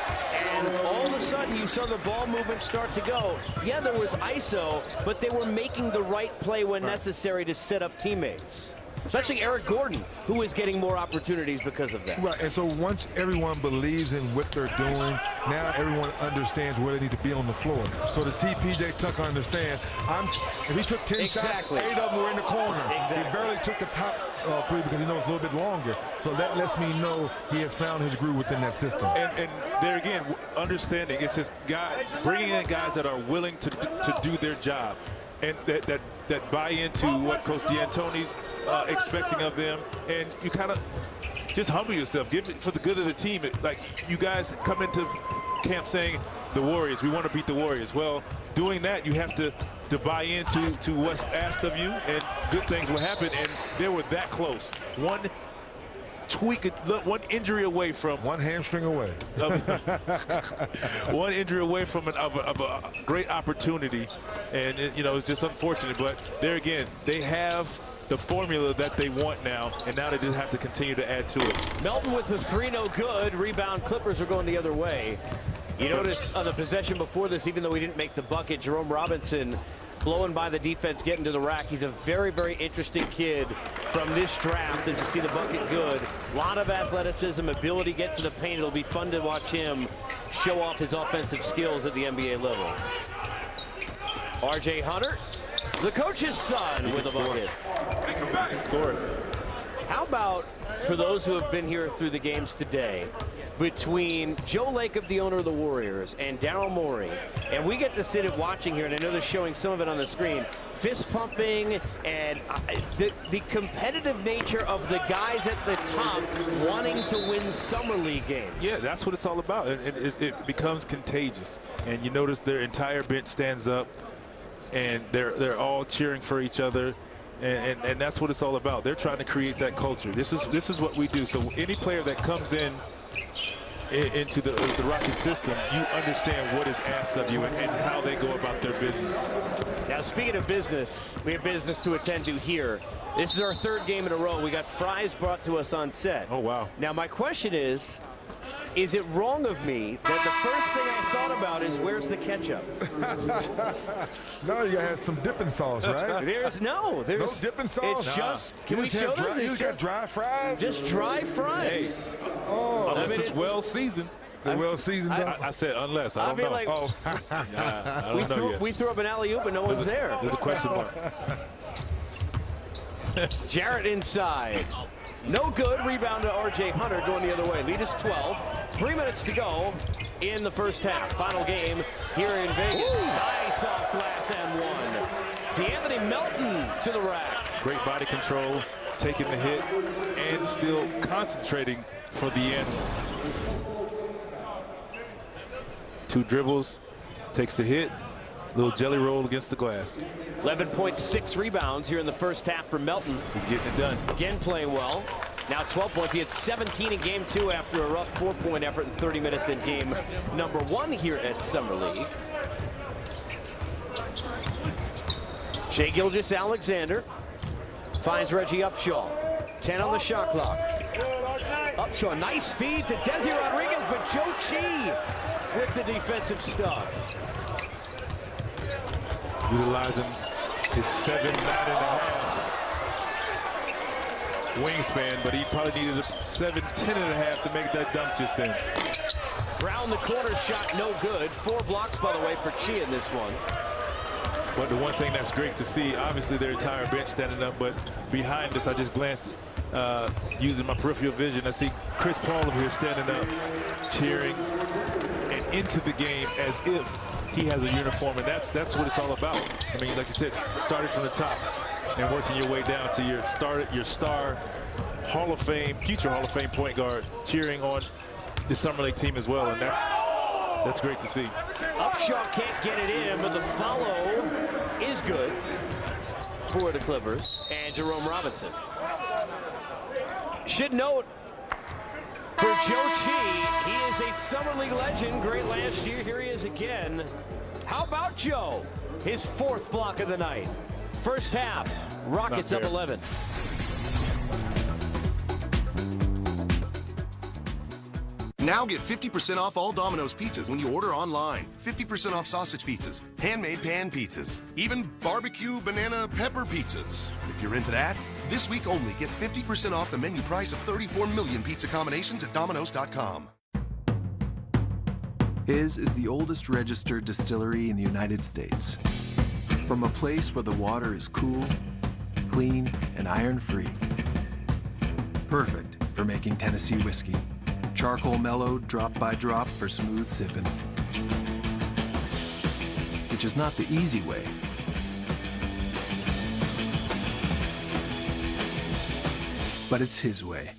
Speaker 1: and all of a sudden you saw the ball movement start to go. Yeah, there was ISO, but they were making the right play when necessary to set up teammates. Especially Eric Gordon, who is getting more opportunities because of that.
Speaker 3: Right, and so once everyone believes in what they're doing, now everyone understands where they need to be on the floor. So to see P.J. Tucker understand, if he took 10 shots, 8 of them were in the corner. Exactly. He barely took the top 3 because he knows it's a little bit longer. So that lets me know he has found his groove within that system.
Speaker 2: And there again, understanding, it's his guy, bringing in guys that are willing to do their job. And that buy into what Coach D'Antoni's expecting of them, and you kind of just humble yourself, give it for the good of the team. Like, you guys come into camp saying the Warriors, we want to beat the Warriors. Well, doing that, you have to buy into what's asked of you, and good things will happen. And they were that close. One injury away from
Speaker 3: one hamstring away.
Speaker 2: One injury away from a great opportunity, and it's just unfortunate. But there again, they have the formula that they want now, and now they just have to continue to add to it.
Speaker 1: Melton with the 3, no good. Rebound, Clippers are going the other way. You notice on the possession before this, even though he didn't make the bucket, Jerome Robinson blowing by the defense, getting to the rack. He's a very, very interesting kid from this draft. As you see the bucket good. A lot of athleticism, ability to get to the paint. It'll be fun to watch him show off his offensive skills at the NBA level. R.J. Hunter, the coach's son, with a bucket.
Speaker 2: He can score it.
Speaker 1: How about, for those who have been here through the games today, between Joe Lacob, the owner of the Warriors, and Daryl Morey, and we get to sit and watching here, and I know they're showing some of it on the screen, fist pumping, and the competitive nature of the guys at the top wanting to win Summer League games.
Speaker 2: Yeah, that's what it's all about. It becomes contagious, and you notice their entire bench stands up, and they're all cheering for each other. And that's what it's all about. They're trying to create that culture. This is what we do. So any player that comes into the Rocket system, you understand what is asked of you and how they go about their business.
Speaker 1: Now, speaking of business, we have business to attend to here. This is our 3rd game in a row. We got fries brought to us on set.
Speaker 2: Oh, wow.
Speaker 1: Now, my question is it wrong of me that the first thing I thought about is where's the ketchup?
Speaker 3: No, you gotta have some dipping sauce, right?
Speaker 1: There's no
Speaker 3: dipping sauce.
Speaker 1: It's just, can we show this?
Speaker 3: You got dry fries?
Speaker 1: Just dry fries.
Speaker 2: Hey. Unless it's well seasoned.
Speaker 3: Well seasoned.
Speaker 2: I said unless. I don't know.
Speaker 1: Like,
Speaker 2: I don't know yet.
Speaker 1: We threw up an alley-oop and no one's there.
Speaker 2: There's a question mark.
Speaker 1: Jarrett inside. No good. Rebound to R.J. Hunter going the other way. Lead is 12. 3 minutes to go in the first half. Final game here in Vegas. Nice off glass and one. DeAnthony Melton to the rack.
Speaker 2: Great body control, taking the hit, and still concentrating for the end. 2 dribbles, takes the hit, little jelly roll against the glass.
Speaker 1: 11.6 rebounds here in the first half for Melton.
Speaker 2: He's getting it done.
Speaker 1: Again playing well. Now 12 points. He had 17 in game 2 after a rough 4-point effort in 30 minutes in game number 1 here at Summer League. Shai Gilgeous-Alexander Finds Reggie Upshaw. 10 on the shot clock. Upshaw, nice feed to Desi Rodriguez, but Joe Chi with the defensive stuff.
Speaker 2: Utilizing his 7'9.5" wingspan, but he probably needed a 7'10.5" to make that dunk just then.
Speaker 1: Round the corner shot, no good. 4 blocks, by the way, for Chi in this one.
Speaker 2: But the one thing that's great to see, obviously their entire bench standing up, but behind us, I just glanced, using my peripheral vision, I see Chris Paul over here standing up, cheering, and into the game as if he has a uniform, and that's what it's all about. I mean, like you said, starting from the top and working your way down to your star Hall of Fame, future Hall of Fame point guard, cheering on the Summer League team as well, and that's great to see.
Speaker 1: Upshaw can't get it in, but the follow is good for the Clippers and Jerome Robinson. Should note for Joe Chi, he is a Summer League legend, great last year. Here he is again. How about Joe? His 4th block of the night. First half, Rockets up 11.
Speaker 20: Now get 50% off all Domino's pizzas when you order online. 50% off sausage pizzas, handmade pan pizzas, even barbecue banana pepper pizzas. If you're into that, this week only get 50% off the menu price of 34 million pizza combinations at Domino's.com.
Speaker 8: His is the oldest registered distillery in the United States. From a place where the water is cool, clean, and iron-free. Perfect for making Tennessee whiskey. Charcoal mellowed drop by drop for smooth sipping. Which is not the easy way. But it's his way.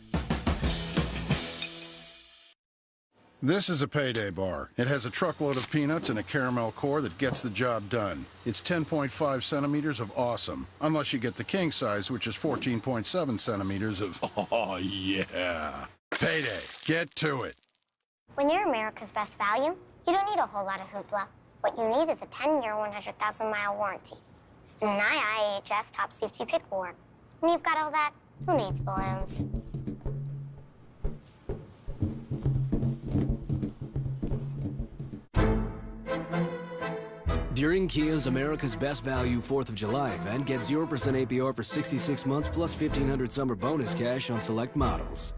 Speaker 6: This is a payday bar. It has a truckload of peanuts and a caramel core that gets the job done. It's 10.5 centimeters of awesome. Unless you get the king size, which is 14.7 centimeters of oh yeah. Payday. Get to it.
Speaker 12: When you're America's best value, you don't need a whole lot of hoopla. What you need is a 10-year, 100,000-mile warranty. And an IIHS top safety pick award. When you've got all that, who needs balloons?
Speaker 9: During Kia's America's Best Value 4th of July event, get 0% APR for 66 months plus $1,500 summer bonus cash on select models.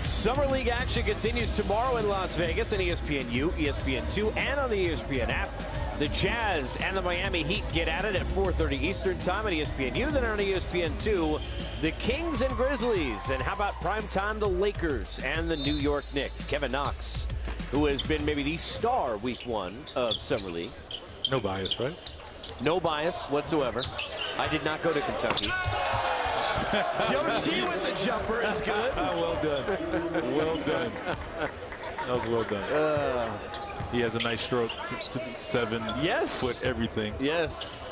Speaker 1: Summer League action continues tomorrow in Las Vegas on ESPNU, ESPN2, and on the ESPN app. The Jazz and the Miami Heat get at it at 4:30 Eastern Time on ESPNU. Then on ESPN2, the Kings and Grizzlies. And how about primetime, the Lakers and the New York Knicks? Kevin Knox, who has been maybe the star week 1 of Summer League.
Speaker 2: No bias, right?
Speaker 1: No bias whatsoever. I did not go to Kentucky. Joe Chi with the jumper is good.
Speaker 2: Well done. Well done. That was well done. He has a nice stroke to be 7 foot everything.
Speaker 1: Yes.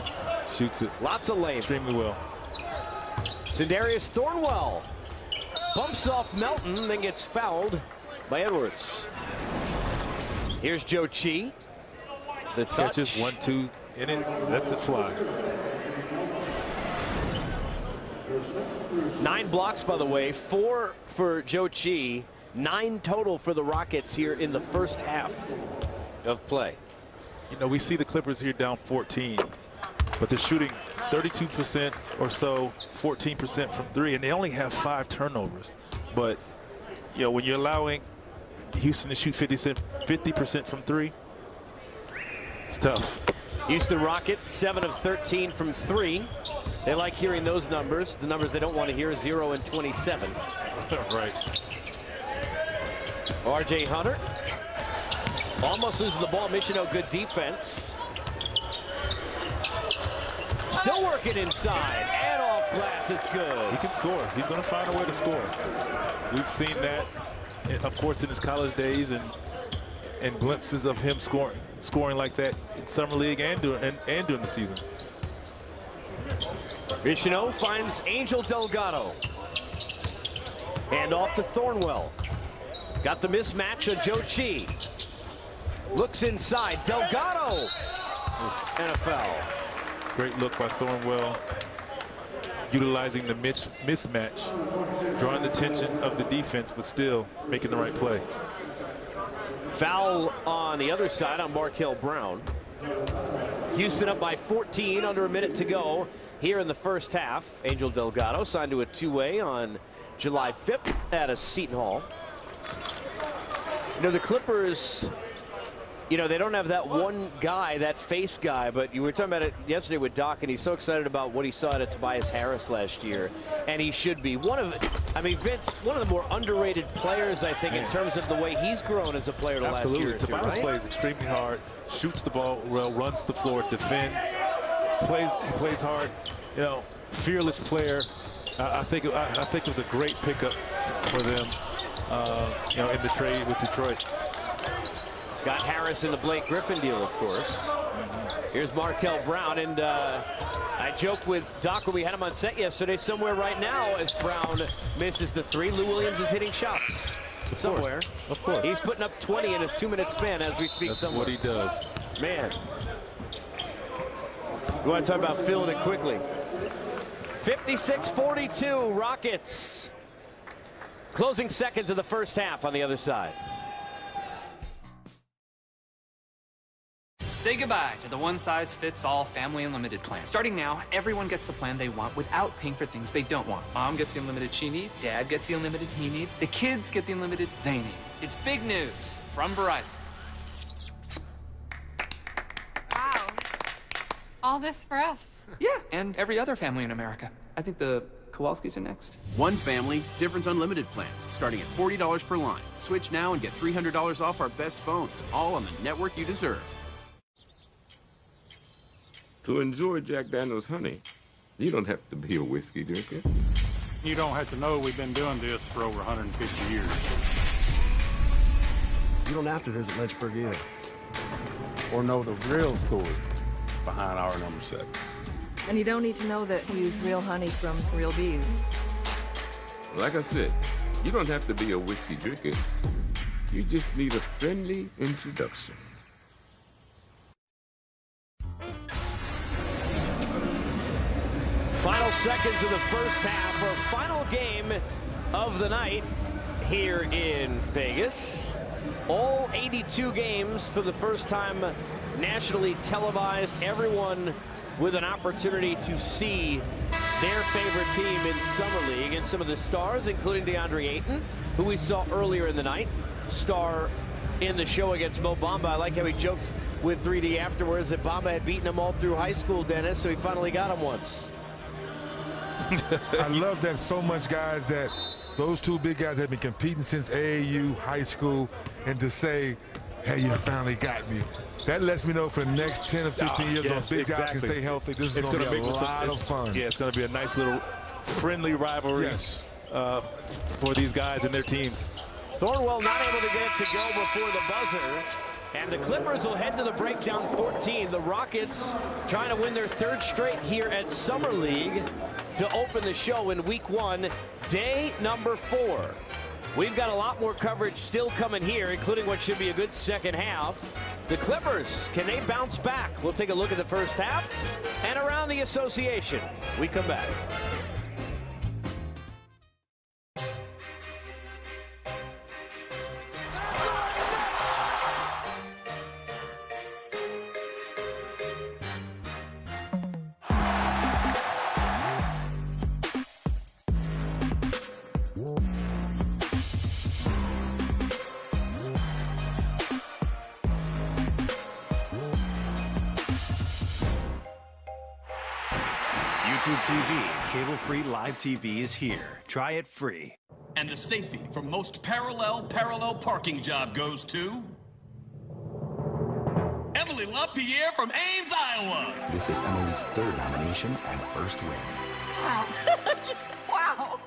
Speaker 2: Shoots it.
Speaker 1: Lots of length.
Speaker 2: Extremely well.
Speaker 1: Sindarius Thornwell bumps off Melton, then gets fouled by Edwards. Here's Joe Chi. The touch.
Speaker 2: Catches 1-2 in it. That's a fly.
Speaker 1: 9 blocks, by the way. 4 for Joe Chi. 9 total for the Rockets here in the first half of play.
Speaker 2: You know, we see the Clippers here down 14, but they're shooting 32% or so, 14% from 3, and they only have 5 turnovers. But, you know, when you're allowing Houston to shoot 50% from 3, it's tough.
Speaker 1: Houston Rockets, 7 of 13 from 3. They like hearing those numbers. The numbers they don't want to hear is 0 and 27.
Speaker 2: Right.
Speaker 1: R.J. Hunter almost losing the ball. Michino, good defense. Still working inside and off glass. It's good.
Speaker 2: He can score. He's going to find a way to score. We've seen that, of course, in his college days and glimpses of him scoring like that in Summer League and during the season.
Speaker 1: Michino finds Angel Delgado. Hand off to Thornwell. Got the mismatch of Joe Chi. Looks inside. Delgado And a foul.
Speaker 2: Great look by Thornwell, utilizing the mismatch, drawing the attention of the defense, but still making the right play.
Speaker 1: Foul on the other side on Markel Brown. Houston up by 14, under a minute to go here in the first half. Angel Delgado signed to a two-way on July 5th at Seton Hall. You know, the Clippers, you know, they don't have that one guy, that face guy, but you were talking about it yesterday with Doc, and he's so excited about what he saw at Tobias Harris last year, and he should be. Vince, one of the more underrated players, I think, in terms of the way he's grown as a player the last year or two,
Speaker 2: Tobias
Speaker 1: right?
Speaker 2: plays extremely hard, shoots the ball well, runs the floor, defends, plays hard, you know, fearless player. I think it was a great pickup for them, you know, in the trade with Detroit.
Speaker 1: Got Harris in the Blake Griffin deal, of course. Here's Markel Brown, and I joked with Doc when we had him on set yesterday, somewhere right now as Brown misses the three, Lou Williams is hitting shots somewhere.
Speaker 2: Of course.
Speaker 1: He's putting up 20 in a 2-minute span as we speak.
Speaker 2: That's
Speaker 1: somewhere.
Speaker 2: what he does.
Speaker 1: Man. We want to talk about filling it quickly. 56-42, Rockets. Closing seconds of the first half on the other side.
Speaker 13: Say goodbye to the one-size-fits-all Family Unlimited plan. Starting now, everyone gets the plan they want without paying for things they don't want. Mom gets the unlimited she needs, Dad gets the unlimited he needs, the kids get the unlimited they need. It's big news from Verizon.
Speaker 14: Wow. All this for us.
Speaker 13: Yeah, and every other family in America. I think the Kowalskis are next.
Speaker 15: One family, different unlimited plans, starting at $40 per line. Switch now and get $300 off our best phones, all on the network you deserve.
Speaker 16: To enjoy Jack Daniel's honey, you don't have to be a whiskey drinker.
Speaker 25: You don't have to know we've been doing this for over 150 years.
Speaker 26: You don't have to visit Lynchburg either, or know the real story behind our number 7.
Speaker 27: And you don't need to know that we use real honey from real bees.
Speaker 16: Like I said, you don't have to be a whiskey drinker. You just need a friendly introduction.
Speaker 1: Final seconds of the first half, our final game of the night here in Vegas. All 82 games for the first time nationally televised. Everyone with an opportunity to see their favorite team in Summer League, and some of the stars, including DeAndre Ayton, who we saw earlier in the night, star in the show against Mo Bamba. I like how he joked with 3D afterwards that Bamba had beaten him all through high school, Dennis, so he finally got him once.
Speaker 3: I love that so much, guys, that those two big guys have been competing since AAU, high school, and to say, hey, you finally got me. That lets me know for the next 10 or 15 years, those big guys can stay healthy. This is going to be a lot of fun.
Speaker 2: Yeah, it's going to be a nice little friendly rivalry for these guys and their teams.
Speaker 1: Thornwell not able to get it to go before the buzzer. And the Clippers will head to the break down 14. The Rockets trying to win their third straight here at Summer League to open the show in week 1, day number 4. We've got a lot more coverage still coming here, including what should be a good second half. The Clippers, can they bounce back? We'll take a look at the first half and around the association. We come back.
Speaker 28: YouTube TV, cable-free live TV is here. Try it free.
Speaker 29: And the safety for most parallel parking job goes to Emily LaPierre from Ames, Iowa.
Speaker 30: This is Emily's 3rd nomination and first win.
Speaker 31: Wow. Just wow.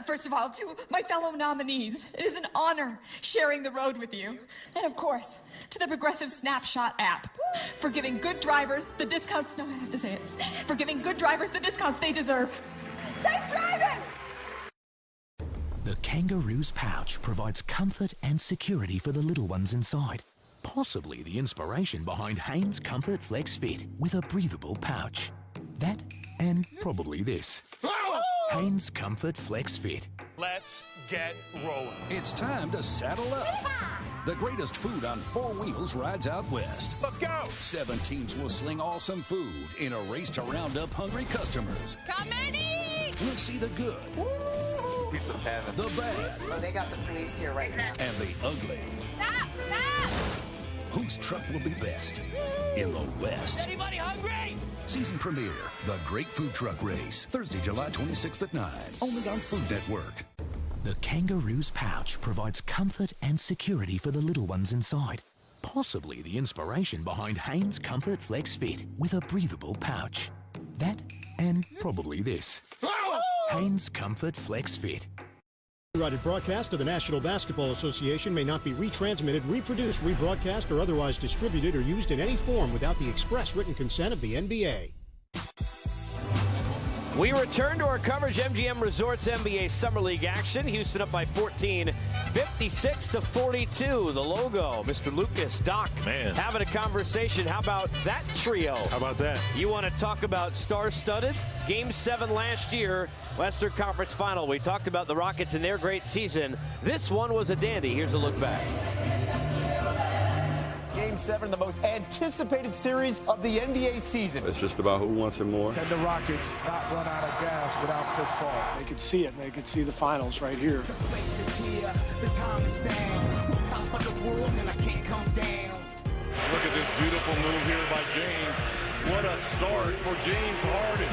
Speaker 31: First of all, to my fellow nominees, it is an honor sharing the road with you. And of course, to the Progressive Snapshot app for giving good drivers the discounts, no, I have to say it, for giving good drivers the discounts they deserve. Safe driving!
Speaker 32: The Kangaroo's pouch provides comfort and security for the little ones inside.
Speaker 4: Possibly the inspiration behind Hanes Comfort Flex Fit with a breathable pouch. That and probably this. Hanes Comfort Flex Fit.
Speaker 5: Let's get rolling.
Speaker 7: It's time to saddle up. The greatest food on 4 wheels rides out west.
Speaker 5: Let's go!
Speaker 7: 7 teams will sling awesome food in a race to round up hungry customers.
Speaker 31: Come and eat!
Speaker 7: We'll see the good,
Speaker 5: Piece of heaven.
Speaker 7: the bad,
Speaker 10: Oh, they got the police here right now.
Speaker 7: and the ugly.
Speaker 31: Stop! Stop!
Speaker 7: Whose truck will be best in the West?
Speaker 31: Anybody hungry?
Speaker 7: Season premiere, The Great Food Truck Race, Thursday, July 26th at 9, only on Food Network.
Speaker 4: The Kangaroo's pouch provides comfort and security for the little ones inside. Possibly the inspiration behind Hanes Comfort Flex Fit with a breathable pouch. That and probably this. Hanes Comfort Flex Fit.
Speaker 17: Copyrighted broadcast of the National Basketball Association may not be retransmitted, reproduced, rebroadcast, or otherwise distributed or used in any form without the express written consent of the NBA.
Speaker 1: We return to our coverage. MGM Resorts NBA Summer League action. Houston up by 14, 56-42. The logo, Mr. Lucas, Doc, having a conversation. How about that trio?
Speaker 2: How about that?
Speaker 1: You want to talk about star-studded? Game 7 last year, Western Conference Final. We talked about the Rockets and their great season. This one was a dandy. Here's a look back.
Speaker 18: Game 7, the most anticipated series of the NBA season.
Speaker 16: It's just about who wants it more.
Speaker 26: Can the Rockets not run out of gas without Chris Paul? They could see it. They could see the finals right here.
Speaker 10: The time is now. On top of the world, and I can't come down.
Speaker 5: Look at this beautiful move here by James. What a start for James Harden.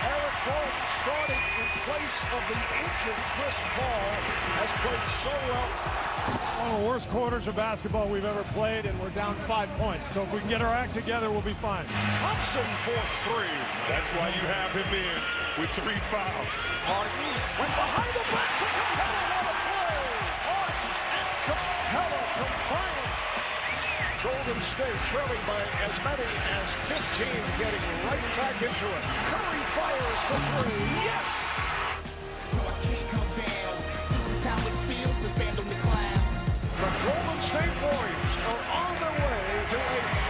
Speaker 26: Eric Gordon starting in place of the injured Chris Paul has played so well. One of the worst quarters of basketball we've ever played, and we're down 5 points. So if we can get our act together, we'll be fine.
Speaker 5: Thompson for 3. That's why you have him in with 3 fouls.
Speaker 26: Harden went behind the back to Capella on the play. Harden and Capella combining. Golden State trailing by as many as 15, getting right back into it. Curry fires for 3. Yes!
Speaker 10: No, I can't come down. This is how it feels to stand on the cloud.
Speaker 26: The Golden State Warriors are on their way to a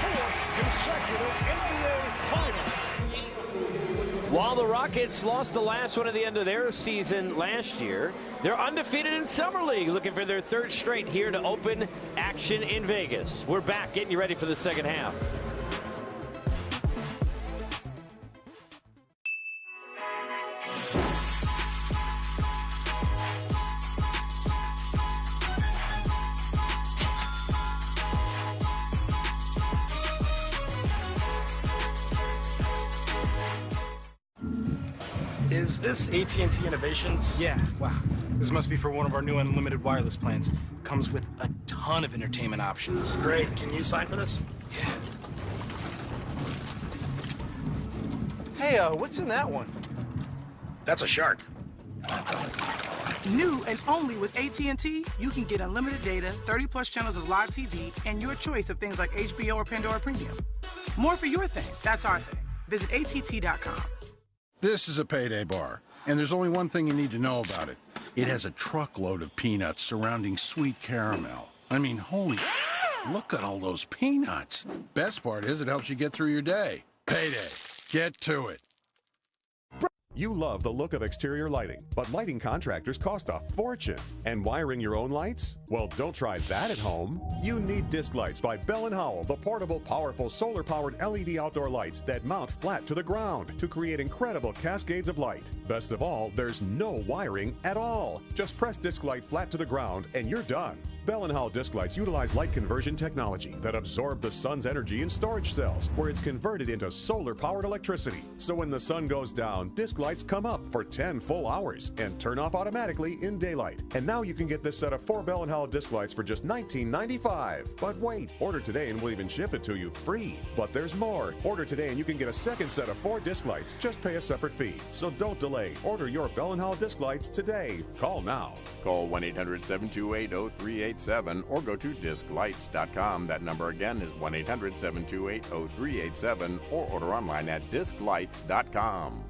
Speaker 26: 4th consecutive NBA final.
Speaker 1: While the Rockets lost the last one at the end of their season last year, they're undefeated in Summer League, looking for their 3rd straight here to open action in Vegas. We're back, getting you ready for the second half.
Speaker 19: Is this AT&T Innovations? Yeah, wow. This must be for one of our new unlimited wireless plans. Comes with a ton of entertainment options. Great, can you sign for this? Yeah. Hey, what's in that one? That's a shark.
Speaker 21: New and only with AT&T, you can get unlimited data, 30+ channels of live TV, and your choice of things like HBO or Pandora Premium. More for your thing. That's our thing. Visit att.com.
Speaker 6: This is a payday bar, and there's only one thing you need to know about it. It has a truckload of peanuts surrounding sweet caramel. I mean, holy, look at all those peanuts. Best part is it helps you get through your day. Payday. Get to it.
Speaker 22: You love the look of exterior lighting, but lighting contractors cost a fortune. And wiring your own lights? Well, don't try that at home. You need Disc Lights by Bell & Howell, the portable, powerful, solar-powered LED outdoor lights that mount flat to the ground to create incredible cascades of light. Best of all, there's no wiring at all. Just press Disc Light flat to the ground and you're done. Bell & Howell Disc Lights utilize light conversion technology that absorb the sun's energy in storage cells, where it's converted into solar-powered electricity. So when the sun goes down, Disc Lights come up for 10 full hours and turn off automatically in daylight. And now you can get this set of 4 Bell & Howell Disc Lights for just $19.95. But wait, order today and we'll even ship it to you free. But there's more. Order today and you can get a second set of 4 Disc Lights. Just pay a separate fee. So don't delay. Order your Bell & Howell Disc Lights today. Call now.
Speaker 23: Call 1-800-728-0387 or go to disclights.com. That number again is 1-800-728-0387 or order online at disclights.com.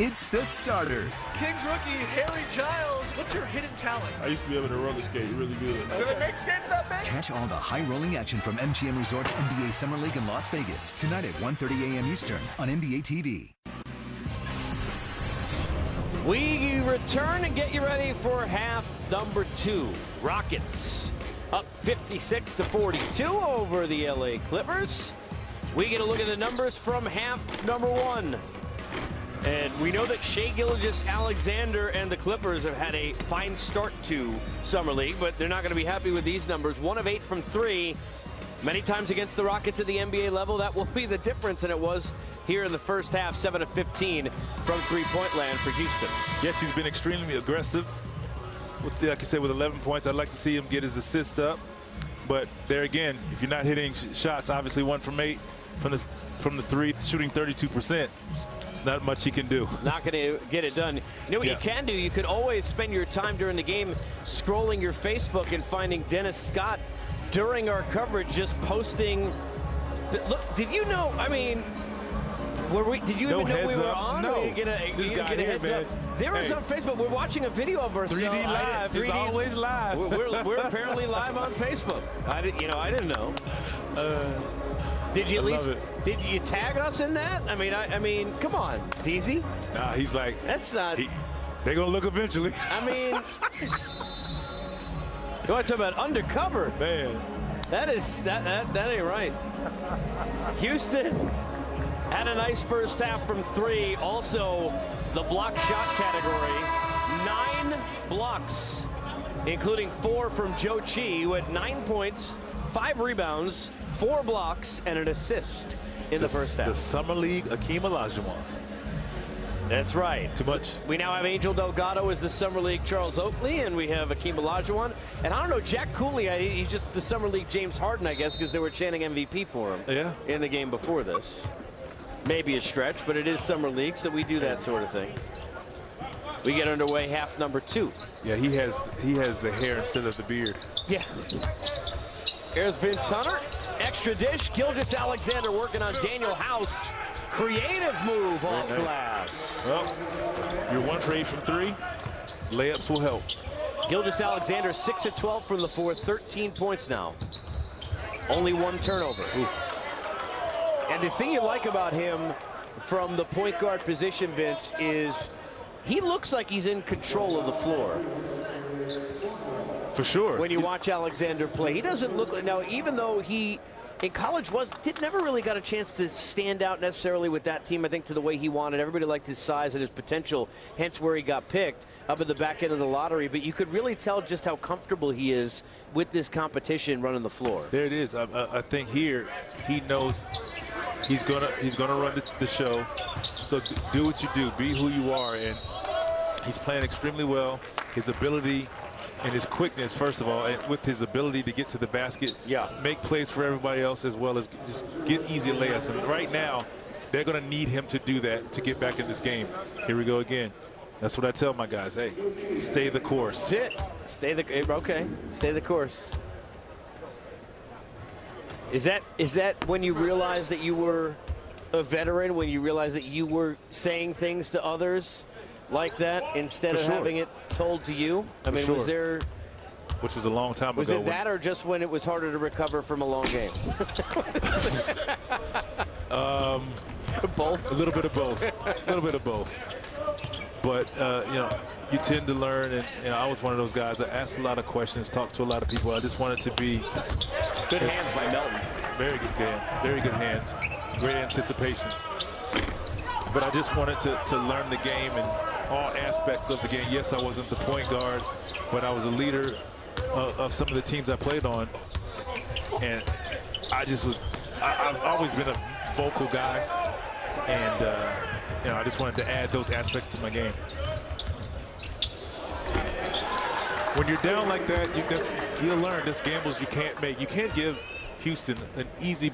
Speaker 8: It's the starters.
Speaker 9: Kings rookie Harry Giles. What's your hidden talent?
Speaker 11: I used to be able to roller skate really good.
Speaker 9: Do they make skates that big?
Speaker 8: Catch all the high-rolling action from MGM Resorts NBA Summer League in Las Vegas tonight at 1:30 a.m. Eastern on NBA TV.
Speaker 1: We return and get you ready for half number 2. Rockets up 56-42 over the LA Clippers. We get a look at the numbers from half number 1. And we know that Shai Gilgeous-Alexander and the Clippers have had a fine start to Summer League, but they're not going to be happy with these numbers. 1 of 8 from 3. Many times against the Rockets at the NBA level, that will be the difference, and it was here in the first half, 7 of 15 from three-point land for Houston.
Speaker 2: Yes, he's been extremely aggressive. With, like I said, with 11 points, I'd like to see him get his assist up. But there again, if you're not hitting shots, obviously 1 from 8 from the 3, shooting 32%. There's not much he can do.
Speaker 1: Not going to get it done. You know what you can do? You could always spend your time during the game scrolling your Facebook and finding Dennis Scott during our coverage just posting. Look, did you know? I mean, did you even know we were on?
Speaker 2: No.
Speaker 1: You get a heads up. There was on Facebook. We're watching a video of ourselves.
Speaker 2: 3D live is always live.
Speaker 1: We're apparently live on Facebook. I didn't know. Did you at least? Did you tag us in that? I mean, come on, DZ.
Speaker 2: Nah, he's like.
Speaker 1: That's not.
Speaker 2: They're gonna look eventually.
Speaker 1: I mean, you want to talk about undercover?
Speaker 2: Man,
Speaker 1: that ain't right. Houston had a nice first half from 3. Also, the block shot category, 9 blocks, including 4 from Joe Chi, who had 9 points, 5 rebounds, 4 blocks, and an assist in the first half.
Speaker 2: The Summer League Akeem Olajuwon.
Speaker 1: That's right.
Speaker 2: Too much.
Speaker 1: So we now have Angel Delgado as the Summer League Charles Oakley, and we have Akeem Olajuwon. And I don't know, Jack Cooley, he's just the Summer League James Harden, I guess, because they were chanting MVP for him in the game before this. Maybe a stretch, but it is Summer League, so we do that sort of thing. We get underway half number 2.
Speaker 2: Yeah, he has the hair instead of the beard.
Speaker 1: Yeah. Here's Vince Hunter. Extra dish. Gilgeous-Alexander working on Daniel House. Creative move off glass.
Speaker 2: Well, you're 1 for 8 from 3. Layups will help.
Speaker 1: Gilgeous-Alexander 6 of 12 from the 4, 13 points now. Only 1 turnover. Ooh. And the thing you like about him from the point guard position, Vince, is he looks like he's in control of the floor.
Speaker 2: For sure.
Speaker 1: When you watch Alexander play, he doesn't look like, now even though he in college never really got a chance to stand out necessarily with that team, I think, to the way he wanted. Everybody liked his size and his potential, hence where he got picked up at the back end of the lottery. But you could really tell just how comfortable he is with this competition running the floor.
Speaker 2: There it is. I think here he knows he's gonna run the show. So do what you do, be who you are, and he's playing extremely well. His ability and his quickness, first of all, and with his ability to get to the basket, make plays for everybody else, as well as just get easy layups. And right now, they're going to need him to do that to get back in this game. Here we go again. That's what I tell my guys. Hey, stay the course.
Speaker 1: Stay the course. Is that when you realized that you were a veteran, when you realized that you were saying things to others like that instead of having it told to you? I mean, was there...
Speaker 2: Which was a long time ago.
Speaker 1: Was it that, or just when it was harder to recover from a long game? Both?
Speaker 2: A little bit of both. A little bit of both. But, you know, you tend to learn, and I was one of those guys. I asked a lot of questions, talked to a lot of people. I just wanted to be...
Speaker 1: Good hands by Melton.
Speaker 2: Very good hand. Very good hands. Great anticipation. But I just wanted to learn the game and all aspects of the game. Yes, I wasn't the point guard, but I was a leader of some of the teams I played on. And I just was, I've always been a vocal guy. And, you know, I just wanted to add those aspects to my game. When you're down like that, you'll learn there's gambles you can't make. You can't give Houston an easy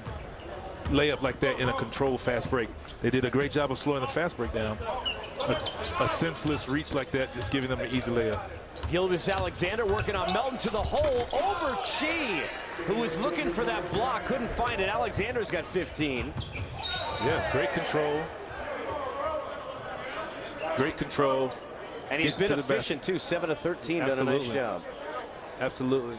Speaker 2: layup like that in a controlled fast break. They did a great job of slowing the fast break down. A senseless reach like that, just giving them an easy layup.
Speaker 1: Gilgeous-Alexander working on Melton to the hole over Chi, who was looking for that block, couldn't find it. Alexander's got 15.
Speaker 2: Yeah, great control. great control.
Speaker 1: And he's been efficient, too. 7 of 13, done a nice job.
Speaker 2: Absolutely.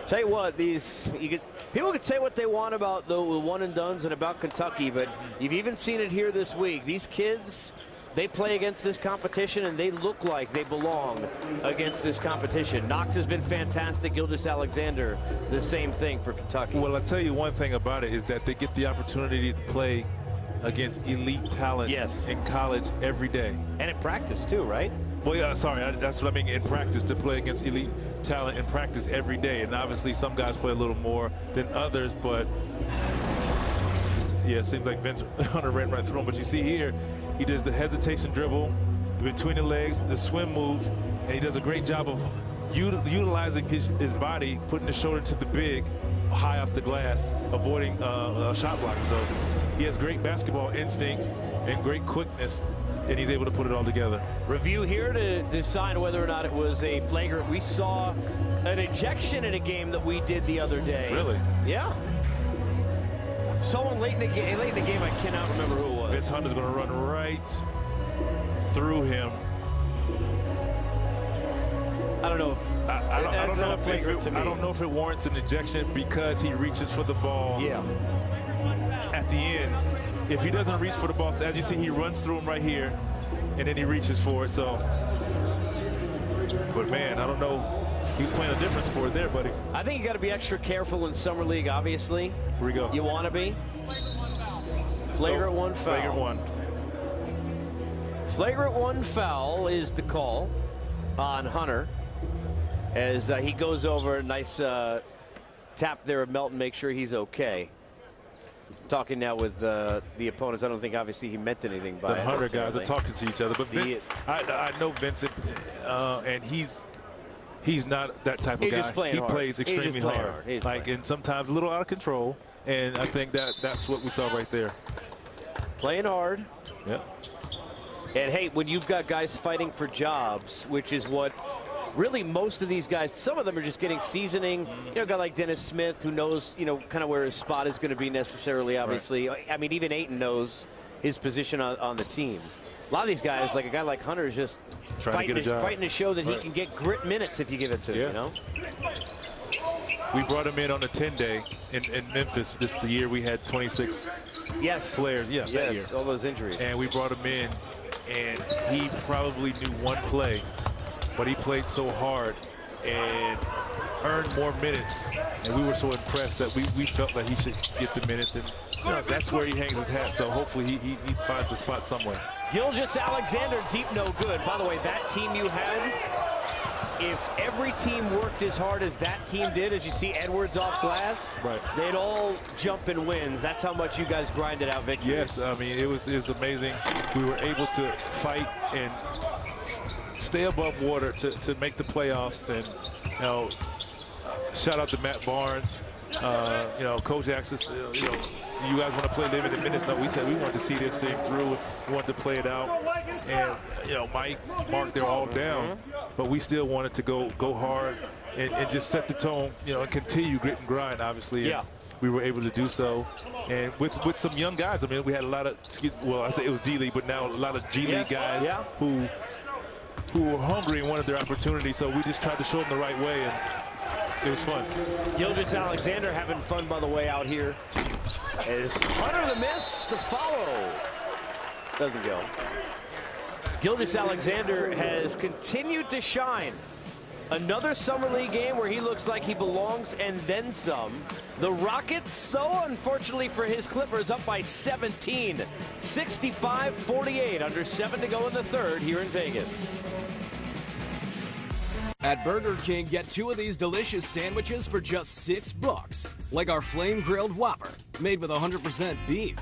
Speaker 1: Tell you what, people could say what they want about the one-and-dones and about Kentucky, but you've even seen it here this week. These kids, they play against this competition, and they look like they belong against this competition. Knox has been fantastic. Gilgeous-Alexander, the same thing for Kentucky.
Speaker 2: Well, I'll tell you one thing about it is that they get the opportunity to play against elite talent in college every day.
Speaker 1: And in practice, too, right?
Speaker 2: Well, yeah, sorry, that's what I mean in practice, to play against elite talent in practice every day. And obviously some guys play a little more than others, but yeah, it seems like Vince Hunter ran right through him. But you see here, he does the hesitation dribble, between the legs, the swim move, and he does a great job of utilizing his body, putting his shoulder to the big, high off the glass, avoiding a shot blocker. So he has great basketball instincts and great quickness, and he's able to put it all together.
Speaker 1: Review here to decide whether or not it was a flagrant. We saw an ejection in a game that we did the other day.
Speaker 2: Really?
Speaker 1: Yeah. Someone late in the game, I cannot remember who it was.
Speaker 2: Vince Hunter's going to run right through him.
Speaker 1: I don't know if
Speaker 2: I don't know if it warrants an ejection because he reaches for the ball.
Speaker 1: Yeah.
Speaker 2: At the end, if he doesn't reach for the ball, so as you see, he runs through him right here, and then he reaches for it. So, but man, I don't know. He's playing a different sport there, buddy.
Speaker 1: I think you got to be extra careful in summer league. Obviously,
Speaker 2: here we go.
Speaker 1: You want to be. Flagrant one foul.
Speaker 2: Flagrant one.
Speaker 1: Flagrant one foul is the call on Hunter as he goes over. Nice tap there of Melton, make sure he's okay. Talking now with the opponents. I don't think obviously he meant anything by
Speaker 2: the
Speaker 1: it.
Speaker 2: Hunter guys are talking to each other, but I know Vincent, and he's not that type of guy. He plays extremely hard. And sometimes a little out of control, and I think that's what we saw right there.
Speaker 1: Playing hard.
Speaker 2: Yep.
Speaker 1: And hey, when you've got guys fighting for jobs, which is what really most of these guys, some of them are just getting seasoning. You know, a guy like Dennis Smith who knows, kind of where his spot is going to be necessarily, obviously. Right. I mean, even Ayton knows his position on the team. A lot of these guys, like a guy like Hunter, is just fighting to show that he can get grit minutes if you give it to him,
Speaker 2: We brought him in on a 10-day in Memphis just the year we had 26 players. Yeah, that year.
Speaker 1: All those injuries.
Speaker 2: And we brought him in, and he probably knew one play, but he played so hard and earned more minutes. And we were so impressed that we felt that he should get the minutes. And that's where he hangs his hat. So hopefully he finds a spot somewhere.
Speaker 1: Gilgeous-Alexander, deep no good. By the way, that team you had, if every team worked as hard as that team did, as you see Edwards off glass, they'd all jump and wins. That's how much you guys grinded out victories.
Speaker 2: Yes, I mean, it was amazing. We were able to fight and stay above water to make the playoffs. And, shout out to Matt Barnes. Coach asked us, do you guys want to play limited minutes? No, we said we wanted to see this thing through. We wanted to play it out. And, Mike, Mark, they're all down. But we still wanted to go hard and just set the tone, and continue grit and grind, obviously. And we were able to do so. And with some young guys, I mean, we had a lot of, I say it was D-League, but now a lot of G-League guys who were hungry and wanted their opportunity. So we just tried to show them the right way. And it was fun.
Speaker 1: Gilgeous-Alexander having fun, by the way, out here. As Hunter the miss, the follow. Doesn't go. Gilgeous-Alexander has continued to shine. Another Summer League game where he looks like he belongs and then some. The Rockets, though, unfortunately for his Clippers, up by 17. 65-48, under 7 to go in the third here in Vegas.
Speaker 3: At Burger King, get 2 of these delicious sandwiches for just $6. Like our Flame Grilled Whopper, made with 100% beef.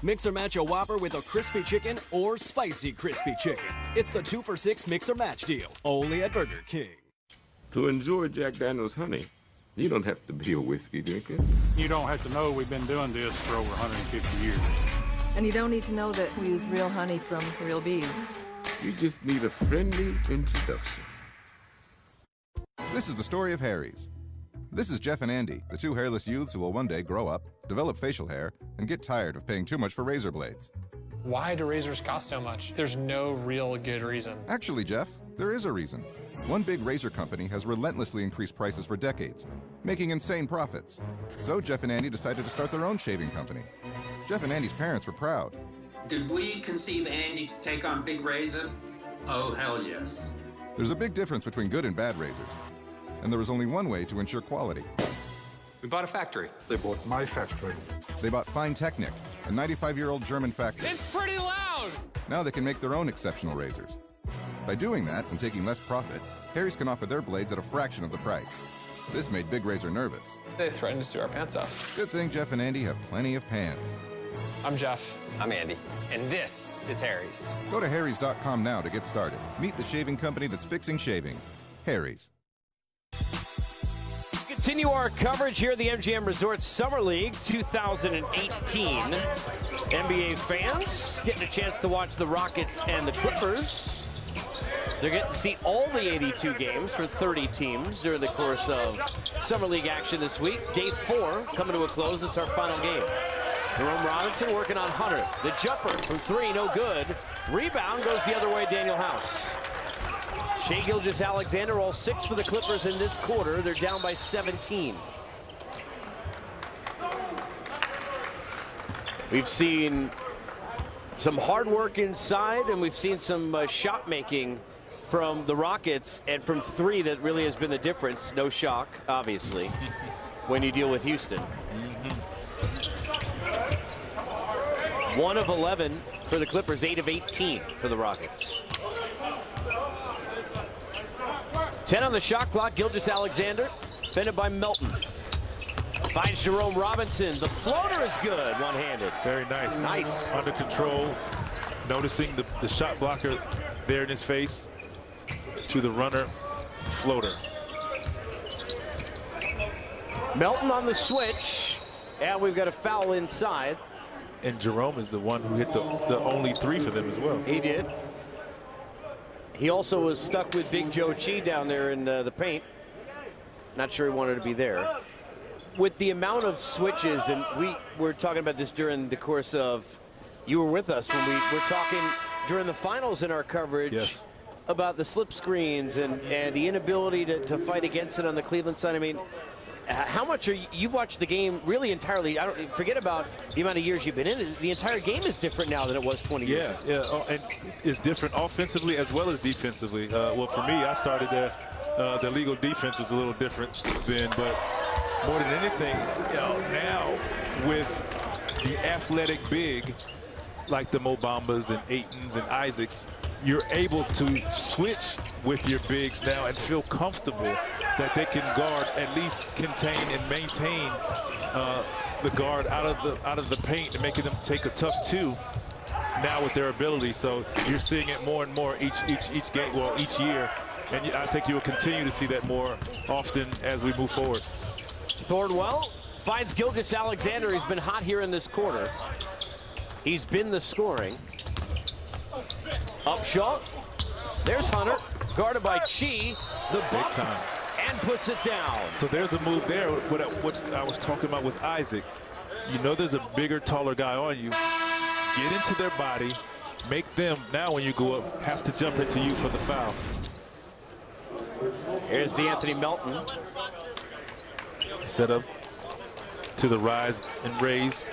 Speaker 3: Mix or match a Whopper with a crispy chicken or spicy crispy chicken. It's the 2 for $6 mix or match deal, only at Burger King.
Speaker 16: To enjoy Jack Daniel's honey, you don't have to be a whiskey drinker.
Speaker 11: You don't have to know we've been doing this for over 150 years.
Speaker 12: And you don't need to know that we use real honey from real bees.
Speaker 16: You just need a friendly introduction.
Speaker 13: This is the story of Harry's. This is Jeff and Andy, the 2 hairless youths who will one day grow up, develop facial hair, and get tired of paying too much for razor blades.
Speaker 7: Why do razors cost so much? There's no real good reason.
Speaker 13: Actually, Jeff, there is a reason. One big razor company has relentlessly increased prices for decades, making insane profits. So Jeff and Andy decided to start their own shaving company. Jeff and Andy's parents were proud.
Speaker 14: Did we conceive Andy to take on Big Razor? Oh, hell yes.
Speaker 13: There's a big difference between good and bad razors. And there was only one way to ensure quality.
Speaker 14: We bought a factory.
Speaker 22: They bought my factory.
Speaker 13: They bought Feintechnik, a 95-year-old German factory.
Speaker 7: It's pretty loud!
Speaker 13: Now they can make their own exceptional razors. By doing that and taking less profit, Harry's can offer their blades at a fraction of the price. This made Big Razor nervous.
Speaker 7: They threatened to sue our pants off.
Speaker 13: Good thing Jeff and Andy have plenty of pants.
Speaker 7: I'm Jeff.
Speaker 15: I'm Andy. And this is Harry's.
Speaker 13: Go to harrys.com now to get started. Meet the shaving company that's fixing shaving. Harry's.
Speaker 1: Continue our coverage here at the MGM Resorts Summer League 2018. NBA fans getting a chance to watch the Rockets and the Clippers. They're getting to see all the 82 games for 30 teams during the course of Summer League action this week. Day 4 coming to a close. This is our final game. Jerome Robinson working on Hunter. The jumper from 3, no good. Rebound goes the other way, Daniel House. Shai Gilgeous-Alexander, all 6 for the Clippers in this quarter. They're down by 17. We've seen some hard work inside, and we've seen some shot making from the Rockets, and from 3 that really has been the difference. No shock, obviously, when you deal with Houston. 1 of 11 for the Clippers, 8 of 18 for the Rockets. 10 on the shot clock. Gilgeous-Alexander, defended by Melton. Finds Jerome Robinson. The floater is good, one-handed.
Speaker 2: Very nice.
Speaker 1: Nice.
Speaker 2: Under control. Noticing the shot blocker there in his face. To the runner, floater.
Speaker 1: Melton on the switch. And we've got a foul inside.
Speaker 2: And Jerome is the one who hit the only 3 for them as well.
Speaker 1: He did. He also was stuck with Big Joe Chi down there in the paint. Not sure he wanted to be there. With the amount of switches, and we were talking about this during the course of, you were with us when we were talking during the finals in our coverage.
Speaker 2: Yes.
Speaker 1: About the slip screens and the inability to fight against it on the Cleveland side. I mean, how much are you've watched the game really entirely? I don't forget about the amount of years you've been in it. The entire game is different now than it was 20 years ago.
Speaker 2: Yeah, and it's different offensively as well as defensively. Well, for me, I started there. The legal defense was a little different then, but more than anything, now with the athletic big like the Mo Bambas and Aytons and Isaacs, you're able to switch with your bigs now and feel comfortable that they can guard, at least contain and maintain the guard out of the paint and making them take a tough 2 now with their ability. So you're seeing it more and more each game, well, each year, and I think you will continue to see that more often as we move forward.
Speaker 1: Thornwell finds Gilgeous-Alexander. He's been hot here in this quarter. He's been the scoring. Upshaw. There's Hunter, guarded by Chi. The big
Speaker 2: time.
Speaker 1: And puts it down.
Speaker 2: So there's a move there, what I was talking about with Isaac. You know there's a bigger, taller guy on you. Get into their body. Make them, now when you go up, have to jump into you for the foul.
Speaker 1: Here's DeAnthony Melton.
Speaker 2: Set up to the rise and raise.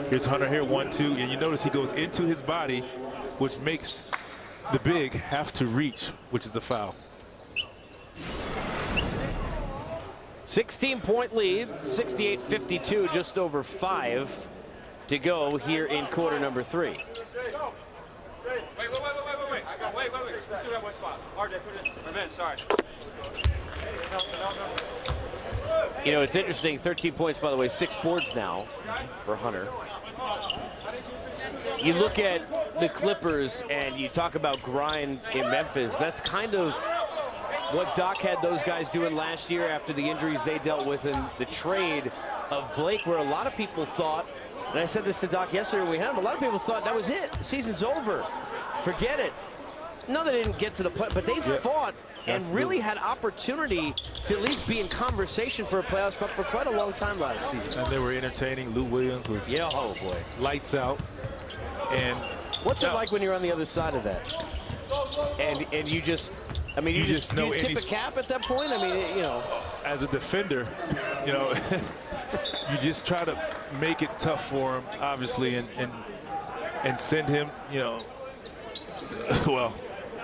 Speaker 2: Here's Hunter here, 1-2, and you notice he goes into his body, which makes the big have to reach, which is the foul.
Speaker 1: 16-point lead, 68-52, just over 5 to go here in quarter number 3.
Speaker 20: Wait. Let's do that one spot. RJ, put it in. Man, sorry.
Speaker 1: You know, it's interesting, 13 points, by the way, 6 boards now for Hunter. You look at the Clippers and you talk about grind in Memphis. That's kind of what Doc had those guys doing last year after the injuries they dealt with in the trade of Blake, where a lot of people thought, and I said this to Doc yesterday when we had him, a lot of people thought that was it. The season's over. Forget it. No, they didn't get to the play, but they fought and really had opportunity to at least be in conversation for a playoff spot for quite a long time last season.
Speaker 2: And they were entertaining. Lou Williams was
Speaker 1: oh boy,
Speaker 2: lights out. And
Speaker 1: what's it like when you're on the other side of that? And you just, I mean, you just know, tip a cap at that point? I mean, you know.
Speaker 2: As a defender, you know, you just try to make it tough for him, obviously, and send him, you know, well,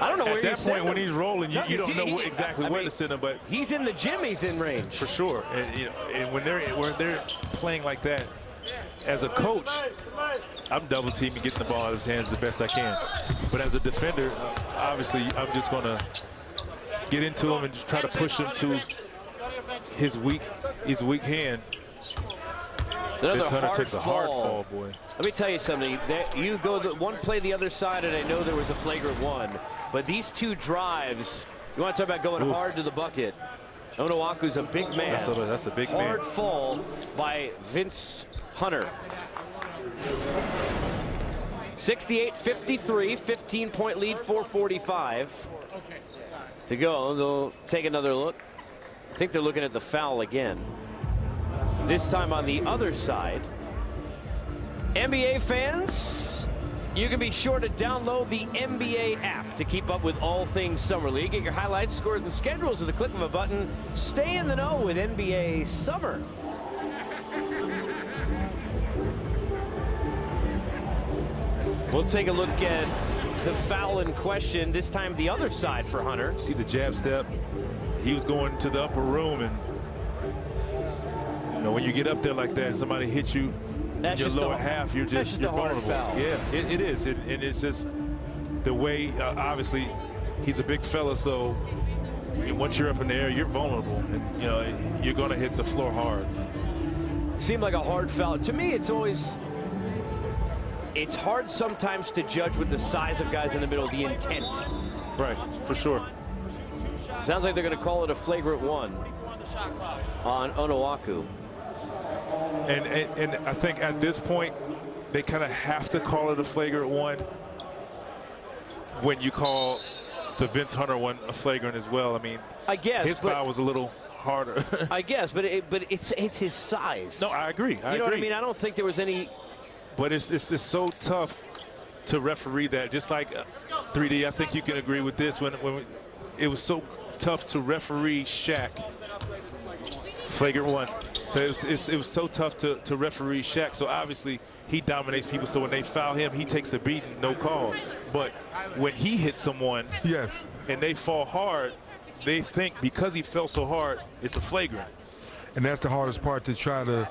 Speaker 1: I don't know where
Speaker 2: at that point when he's rolling, you don't know exactly where to send him, but
Speaker 1: he's in the gym, he's in range
Speaker 2: for sure. And you know, and when they're playing like that, as a coach, I'm double teaming, getting the ball out of his hands the best I can. But as a defender, obviously, I'm just going to get into him and just try to push him to his weak hand. Vince Hunter takes a hard fall, boy.
Speaker 1: Let me tell you something. You go one play the other side, and I know there was a flagrant one. But these two drives, you want to talk about going hard to the bucket. Onuaku's a big man.
Speaker 2: That's a big man.
Speaker 1: Hard fall by Vince Hunter. 68-53, 15-point lead, 4:45 to go. They'll take another look. I think they're looking at the foul again. This time on the other side. NBA fans, you can be sure to download the NBA app to keep up with all things Summer League. Get your highlights, scores, and schedules with the click of a button. Stay in the know with NBA Summer. We'll take a look at the foul in question, this time the other side for Hunter.
Speaker 2: See the jab step? He was going to the upper room, and you know, when you get up there like that, somebody hits you in your lower half, you're vulnerable. Yeah, it is, and it's just the way. Obviously, he's a big fella, so once you're up in the air, you're vulnerable, and you know you're going to hit the floor hard.
Speaker 1: Seemed like a hard foul. To me, it's hard sometimes to judge with the size of guys in the middle, the intent.
Speaker 2: Right, for sure.
Speaker 1: Sounds like they're going to call it a flagrant one on Onuaku.
Speaker 2: And I think at this point, they kind of have to call it a flagrant one when you call the Vince Hunter one a flagrant as well. I mean,
Speaker 1: I guess
Speaker 2: his foul was a little harder.
Speaker 1: I guess, but it's his size.
Speaker 2: No, I agree.
Speaker 1: You know what I mean? I don't think there was any.
Speaker 2: But it's so tough to referee that. Just like 3D, I think you can agree with this. When it was so tough to referee Shaq. Flagrant one. So it was so tough to referee Shaq. So obviously he dominates people. So when they foul him, he takes a beating, no call. But when he hits someone,
Speaker 4: yes,
Speaker 2: and they fall hard, they think because he fell so hard, it's a flagrant.
Speaker 4: And that's the hardest part, to try to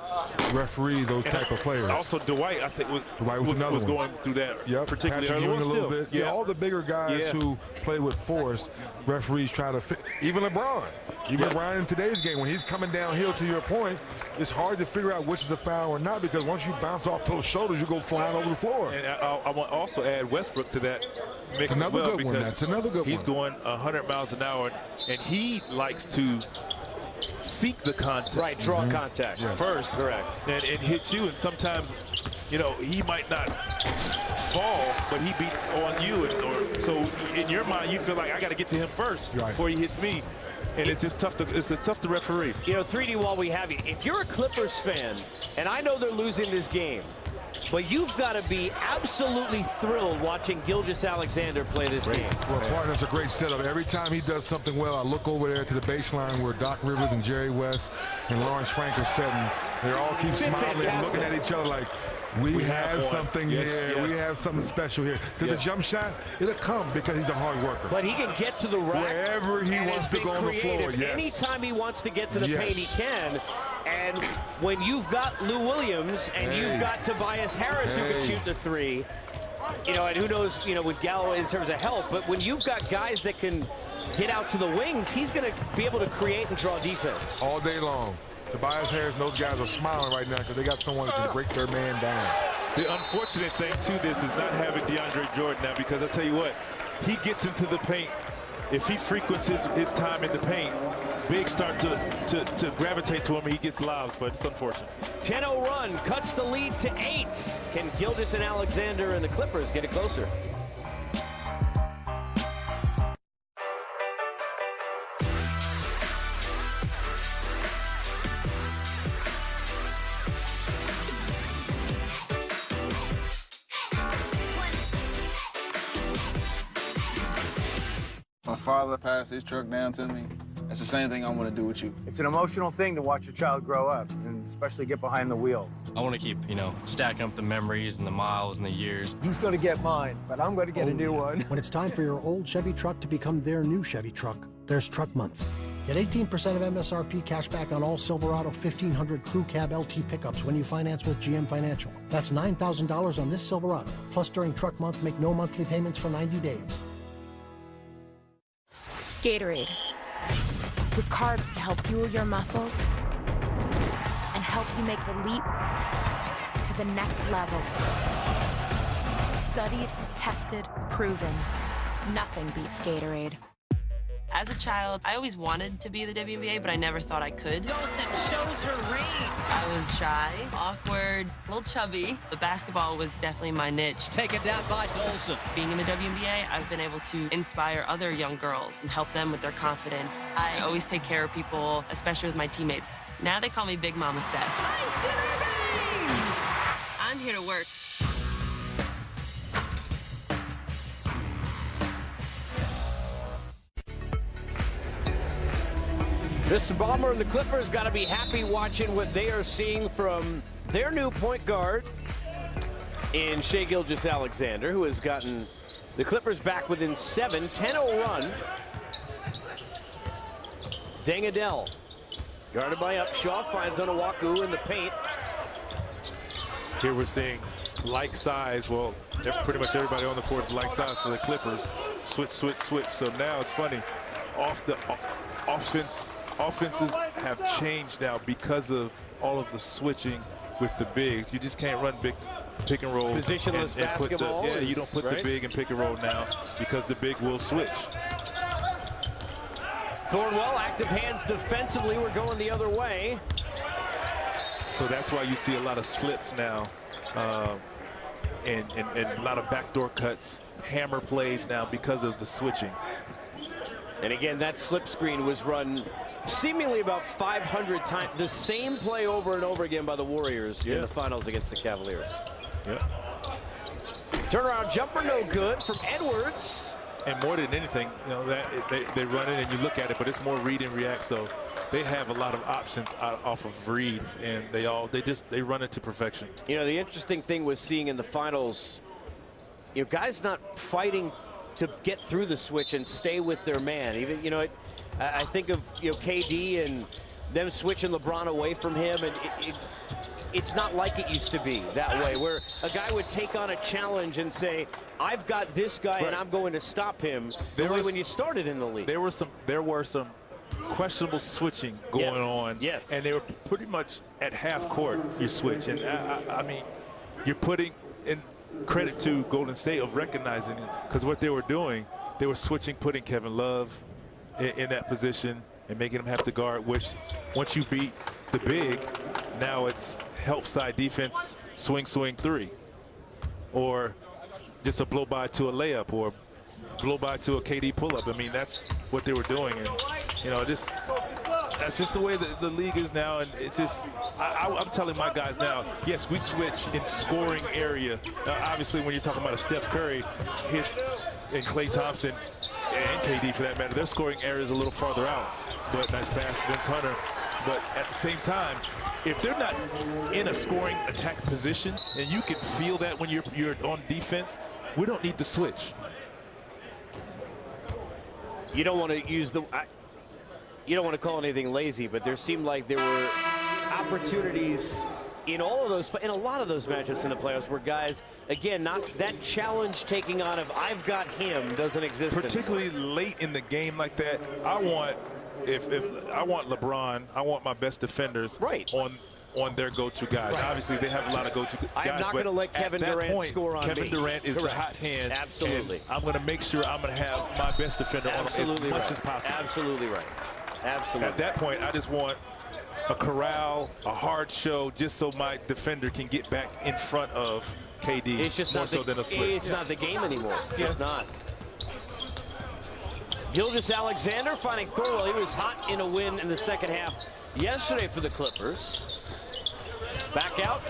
Speaker 4: referee those type of players.
Speaker 2: Also, Dwight, I think, was going through that particularly
Speaker 4: Patrick
Speaker 2: early
Speaker 4: Ewing a little bit.
Speaker 2: Yeah,
Speaker 4: all the bigger guys who play with force, referees try to fit. Even LeBron. LeBron in today's game, when he's coming downhill, to your point, it's hard to figure out which is a foul or not, because once you bounce off those shoulders, you go flying over the floor.
Speaker 2: And I want to also add Westbrook to that mix
Speaker 4: another
Speaker 2: as well,
Speaker 4: good one. That's another good one.
Speaker 2: He's going 100 miles an hour, and he likes to seek the contact.
Speaker 1: Right, draw contact
Speaker 2: first.
Speaker 1: Correct.
Speaker 2: And hit you, and sometimes, you know, he might not fall, but he beats on you. So in your mind, you feel like, I got to get to him first before he hits me. And it's just tough to referee.
Speaker 1: You know, 3D, while we have you, if you're a Clippers fan, and I know they're losing this game, but you've got to be absolutely thrilled watching Gilgeous-Alexander play this game.
Speaker 4: Well, partner, that's a great setup. Every time he does something well, I look over there to the baseline where Doc Rivers and Jerry West and Lawrence Frank are setting. They all keep smiling and looking at each other like, we have something here. We have something special here. Because the jump shot, it'll come because he's a hard worker.
Speaker 1: But he can get to the rack
Speaker 4: wherever he wants to go on the floor. Yes.
Speaker 1: Anytime he wants to get to the paint, he can. And when you've got Lou Williams and you've got Tobias Harris who can shoot the three, you know, and who knows, you know, with Galloway in terms of health, but when you've got guys that can get out to the wings, he's going to be able to create and draw defense.
Speaker 4: All day long. Tobias Harris and those guys are smiling right now because they got someone that can break their man down.
Speaker 2: The unfortunate thing to this is not having DeAndre Jordan now, because I'll tell you what, he gets into the paint. If he frequents his time in the paint, bigs start to gravitate to him, and he gets lobs, but it's unfortunate.
Speaker 1: 10-0 run, cuts the lead to 8. Can Gilgeous-Alexander and the Clippers get it closer?
Speaker 5: father passed his truck down to me, that's the same thing I want to do with you.
Speaker 10: It's an emotional thing to watch your child grow up, and especially get behind the wheel.
Speaker 15: I want to keep, stacking up the memories and the miles and the years.
Speaker 10: He's going to get mine, but I'm going to get a new one.
Speaker 17: When it's time for your old Chevy truck to become their new Chevy truck, there's Truck Month. Get 18% of MSRP cash back on all Silverado 1500 Crew Cab LT pickups when you finance with GM Financial. That's $9,000 on this Silverado. Plus, during Truck Month, make no monthly payments for 90 days.
Speaker 18: Gatorade. With carbs to help fuel your muscles and help you make the leap to the next level. Studied, tested, proven. Nothing beats Gatorade.
Speaker 24: As a child, I always wanted to be the WNBA, but I never thought I could.
Speaker 25: Dawson shows her range.
Speaker 24: I was shy, awkward, a little chubby. The basketball was definitely my niche.
Speaker 25: Taken down by Dawson.
Speaker 24: Being in the WNBA, I've been able to inspire other young girls and help them with their confidence. I always take care of people, especially with my teammates. Now they call me Big Mama Steph. I'm here to work.
Speaker 1: Mr. Ballmer and the Clippers got to be happy watching what they are seeing from their new point guard in Shai Gilgeous-Alexander, who has gotten the Clippers back within 7, 10-0 run. Deng Adele, guarded by Upshaw, finds Onuaku in the paint.
Speaker 2: Here we're seeing like size. Well, pretty much everybody on the court is like size for the Clippers. Switch, switch, switch. So now it's funny. Off the offenses have changed now because of all of the switching with the bigs. You just can't run big pick and roll.
Speaker 1: Positionless
Speaker 2: and
Speaker 1: basketball.
Speaker 2: you don't put the big in pick and roll now because the big will switch.
Speaker 1: Thornwell, active hands defensively. We're going the other way.
Speaker 2: So that's why you see a lot of slips now and a lot of backdoor cuts, hammer plays now because of the switching.
Speaker 1: And again, that slip screen was run seemingly about 500 times. The same play over and over again by the Warriors in the finals against the Cavaliers. Turnaround jumper, no good from Edwards.
Speaker 2: And more than anything, that they run it and you look at it, but it's more read and react. So they have a lot of options off of reads, and they run it to perfection.
Speaker 1: The interesting thing was seeing in the finals, guys not fighting to get through the switch and stay with their man. Even I think of KD and them switching LeBron away from him, and it's not like it used to be that way, where a guy would take on a challenge and say, I've got this guy and I'm going to stop him. When you started in the league,
Speaker 2: there were some questionable switching going on.
Speaker 1: Yes.
Speaker 2: And they were pretty much at half court you switch, and I mean, you're putting in credit to Golden State of recognizing it, because what they were doing, they were switching, putting Kevin Love in that position and making him have to guard, which once you beat the big, now it's help side defense, swing three, or just a blow by to a layup, or blow by to a KD pull-up. I mean, that's what they were doing, and that's just the way the league is now. And it's just, I'm telling my guys now, yes, we switch in scoring area. Obviously, when you're talking about a Steph Curry, and Klay Thompson, and KD for that matter, their scoring area is a little farther out. But nice pass, Vince Hunter. But at the same time, if they're not in a scoring attack position, and you can feel that when you're on defense, we don't need to switch.
Speaker 1: You don't want to use you don't want to call anything lazy, but there seemed like there were opportunities in a lot of those matchups in the playoffs where guys, again, not that challenge taking on of I've got him doesn't exist.
Speaker 2: Particularly late in the game like that, I want LeBron, I want my best defenders on their go-to guys.
Speaker 1: Right.
Speaker 2: Obviously, they have a lot of go-to guys.
Speaker 1: I'm not going to let Kevin Durant score on me.
Speaker 2: Kevin Durant is the hot hand.
Speaker 1: Absolutely.
Speaker 2: I'm going to make sure I'm going to have my best defender on as much as possible.
Speaker 1: Absolutely right. Absolutely.
Speaker 2: At that point, I just want a corral, a hard show, just so my defender can get back in front of KD.
Speaker 1: It's just
Speaker 2: more
Speaker 1: not
Speaker 2: so than a switch.
Speaker 1: It's not the game anymore. It's not. Gilgeous-Alexander finding Thornwell. He was hot in a win in the second half yesterday for the Clippers. Back out.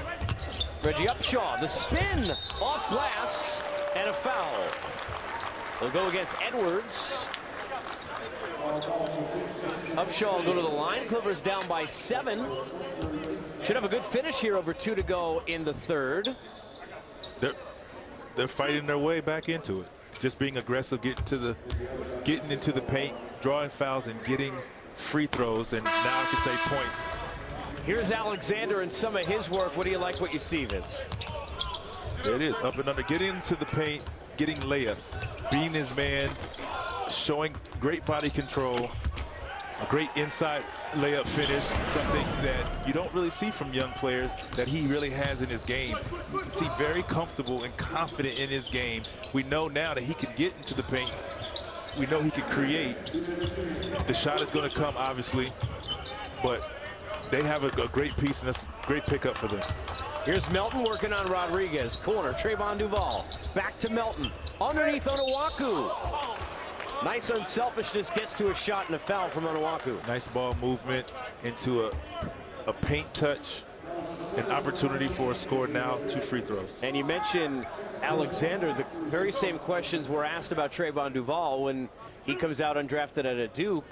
Speaker 1: Reggie Upshaw. The spin off glass and a foul. They'll go against Edwards. Upshaw will go to the line. Clippers down by 7. Should have a good finish here, over 2 to go in the third.
Speaker 2: They're fighting their way back into it. Just being aggressive, getting into the paint, drawing fouls, and getting free throws, and now I can say points.
Speaker 1: Here's Alexander and some of his work. What do you like what you see, Vince?
Speaker 2: There it is, up and under, getting into the paint, getting layups, being his man, showing great body control, a great inside layup finish, something that you don't really see from young players that he really has in his game. You can see very comfortable and confident in his game. We know now that he can get into the paint. We know he can create. The shot is going to come, obviously, but they have a great piece, and that's a great pickup for them.
Speaker 1: Here's Melton working on Rodriguez. Corner, Trayvon Duval. Back to Melton. Underneath Onuaku. Nice unselfishness, gets to a shot and a foul from Onuaku.
Speaker 2: Nice ball movement into a paint touch. An opportunity for a score now, 2 free throws.
Speaker 1: And you mentioned Alexander. The very same questions were asked about Trayvon Duval when he comes out undrafted at a Duke,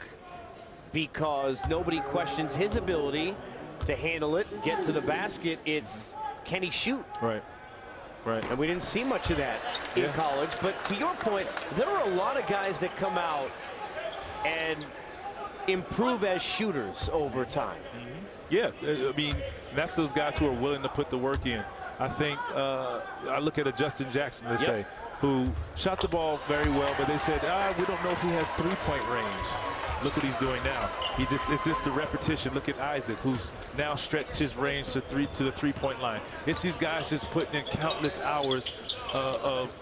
Speaker 1: because nobody questions his ability to handle it, get to the basket. It's, can he shoot?
Speaker 2: Right. Right.
Speaker 1: And we didn't see much of that in college. But to your point, there are a lot of guys that come out and improve as shooters over time.
Speaker 2: Yeah, I mean, that's those guys who are willing to put the work in. I think I look at a Justin Jackson, let's say, who shot the ball very well, but they said, we don't know if he has three-point range. Look what he's doing now. It's just the repetition. Look at Isaac, who's now stretched his range to the three-point line. It's these guys just putting in countless hours of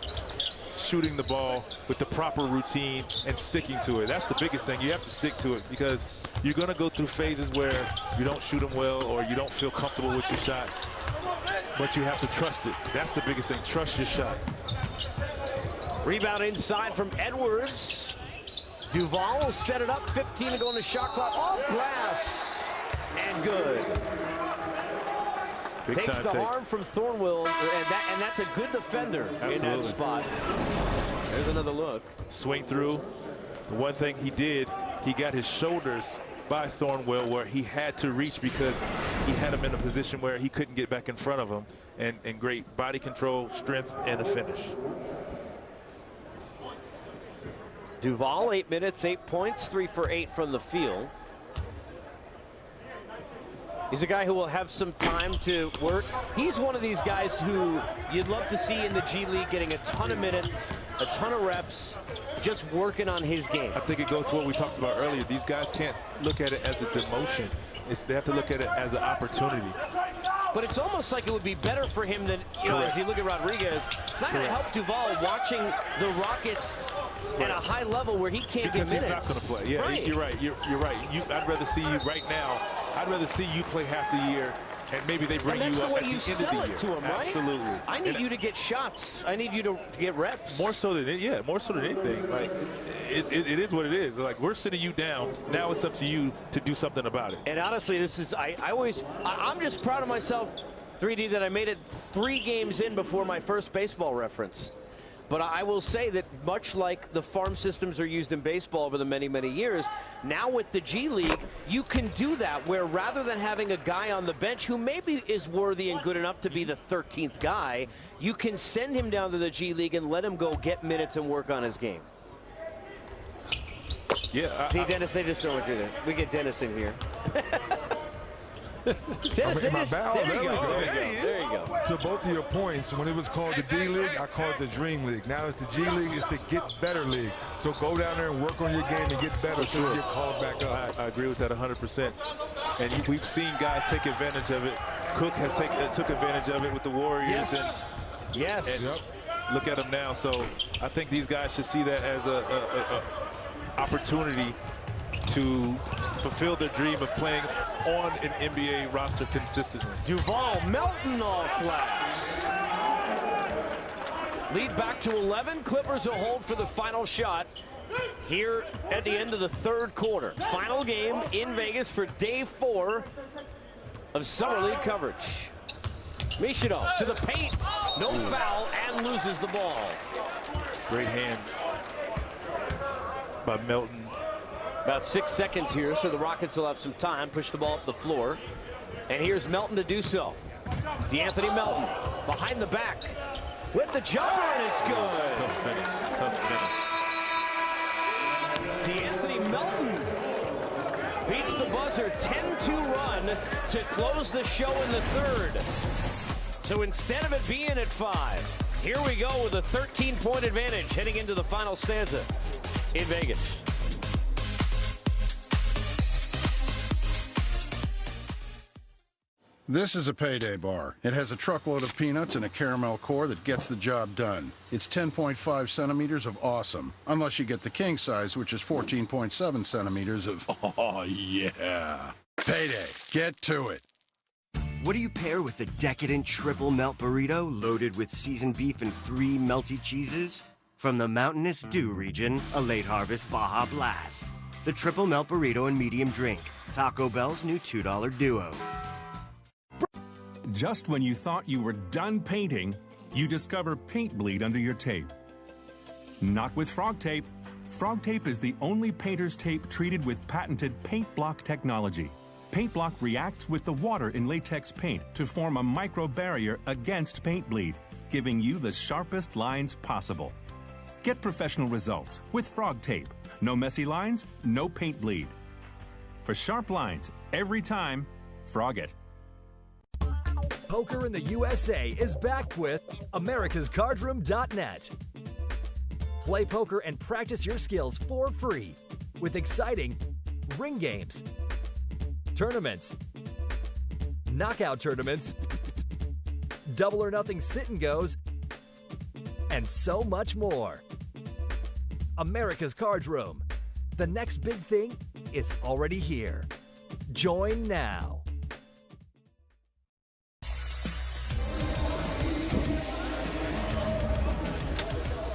Speaker 2: shooting the ball with the proper routine and sticking to it. That's the biggest thing. You have to stick to it, because you're going to go through phases where you don't shoot them well or you don't feel comfortable with your shot, but you have to trust it. That's the biggest thing. Trust your shot.
Speaker 1: Rebound inside from Edwards. Duval will set it up. 15 to go in the shot clock. Off glass. And good. Takes the harm from Thornwell, and that's a good defender in that spot. There's another look.
Speaker 2: Swing through. The one thing he did, he got his shoulders by Thornwell where he had to reach, because he had him in a position where he couldn't get back in front of him. And great body control, strength, and a finish.
Speaker 1: Duval, 8 minutes, 8 points, 3 for 8 from the field. He's a guy who will have some time to work. He's one of these guys who you'd love to see in the G League, getting a ton of minutes, a ton of reps, just working on his game.
Speaker 2: I think it goes to what we talked about earlier. These guys can't look at it as a demotion. They have to look at it as an opportunity.
Speaker 1: But it's almost like it would be better for him than, you know, as you look at Rodriguez, it's not going to help Duval watching the Rockets at a high level where he can't get minutes.
Speaker 2: Because he's not going to play. Yeah,
Speaker 1: right.
Speaker 2: You're right. You're right. I'd rather see you right now. I'd rather see you play half the year, and maybe they bring you up at the end of the year.
Speaker 1: That's the way you sell it to him, right?
Speaker 2: Absolutely.
Speaker 1: I need you to get shots. I need you to get reps.
Speaker 2: More so than anything. Like, it is what it is. Like, we're sitting you down. Now it's up to you to do something about it.
Speaker 1: And honestly, this is I'm just proud of myself, 3D, that I made it 3 games in before my first baseball reference. But I will say that much like the farm systems are used in baseball over the many, many years, now with the G League, you can do that, where rather than having a guy on the bench who maybe is worthy and good enough to be the 13th guy, you can send him down to the G League and let him go get minutes and work on his game.
Speaker 2: Yeah.
Speaker 1: See, Dennis, they just don't do that. We get Dennis in here. Dennis,
Speaker 4: there you go.
Speaker 1: There you go.
Speaker 4: To both of your points, when it was called the D League, I called it the Dream League. Now it's the G League. It's the Get Better League. So go down there and work on your game and get better so you get called back up.
Speaker 2: I agree with that 100%. And we've seen guys take advantage of it. Cook has took advantage of it with the Warriors.
Speaker 1: Yes.
Speaker 2: And look at him now. So I think these guys should see that as a opportunity to fulfill their dream of playing on an NBA roster consistently.
Speaker 1: Duval, Melton off glass. Lead back to 11. Clippers will hold for the final shot here at the end of the third quarter. Final game in Vegas for day 4 of Summer League coverage. Michino to the paint, no foul, and loses the ball.
Speaker 2: Great hands by Melton.
Speaker 1: About 6 seconds here, so the Rockets will have some time. Push the ball up the floor. And here's Melton to do so. DeAnthony Melton behind the back with the jumper, and it's good.
Speaker 2: Tough finish. Tough finish.
Speaker 1: DeAnthony Melton beats the buzzer. 10-2 run to close the show in the third. So instead of it being at 5, here we go with a 13-point advantage heading into the final stanza in Vegas.
Speaker 6: This is a payday bar. It has a truckload of peanuts and a caramel core that gets the job done. It's 10.5 centimeters of awesome. Unless you get the king size, which is 14.7 centimeters of, oh yeah. Payday. Get to it.
Speaker 9: What do you pair with the decadent triple melt burrito loaded with seasoned beef and 3 melty cheeses? From the mountainous Dew region, a late harvest Baja Blast. The triple melt burrito and medium drink. Taco Bell's new $2 duo.
Speaker 19: Just when you thought you were done painting, you discover paint bleed under your tape. Not with Frog Tape. Frog Tape is the only painter's tape treated with patented paint block technology. Paint block reacts with the water in latex paint to form a micro barrier against paint bleed, giving you the sharpest lines possible. Get professional results with Frog Tape. No messy lines, no paint bleed. For sharp lines, every time, Frog it.
Speaker 21: Poker in the USA is back with americascardroom.net. Play poker and practice your skills for free with exciting ring games, tournaments, knockout tournaments, double or nothing sit and goes, and so much more. America's Card Room. The next big thing is already here. Join now.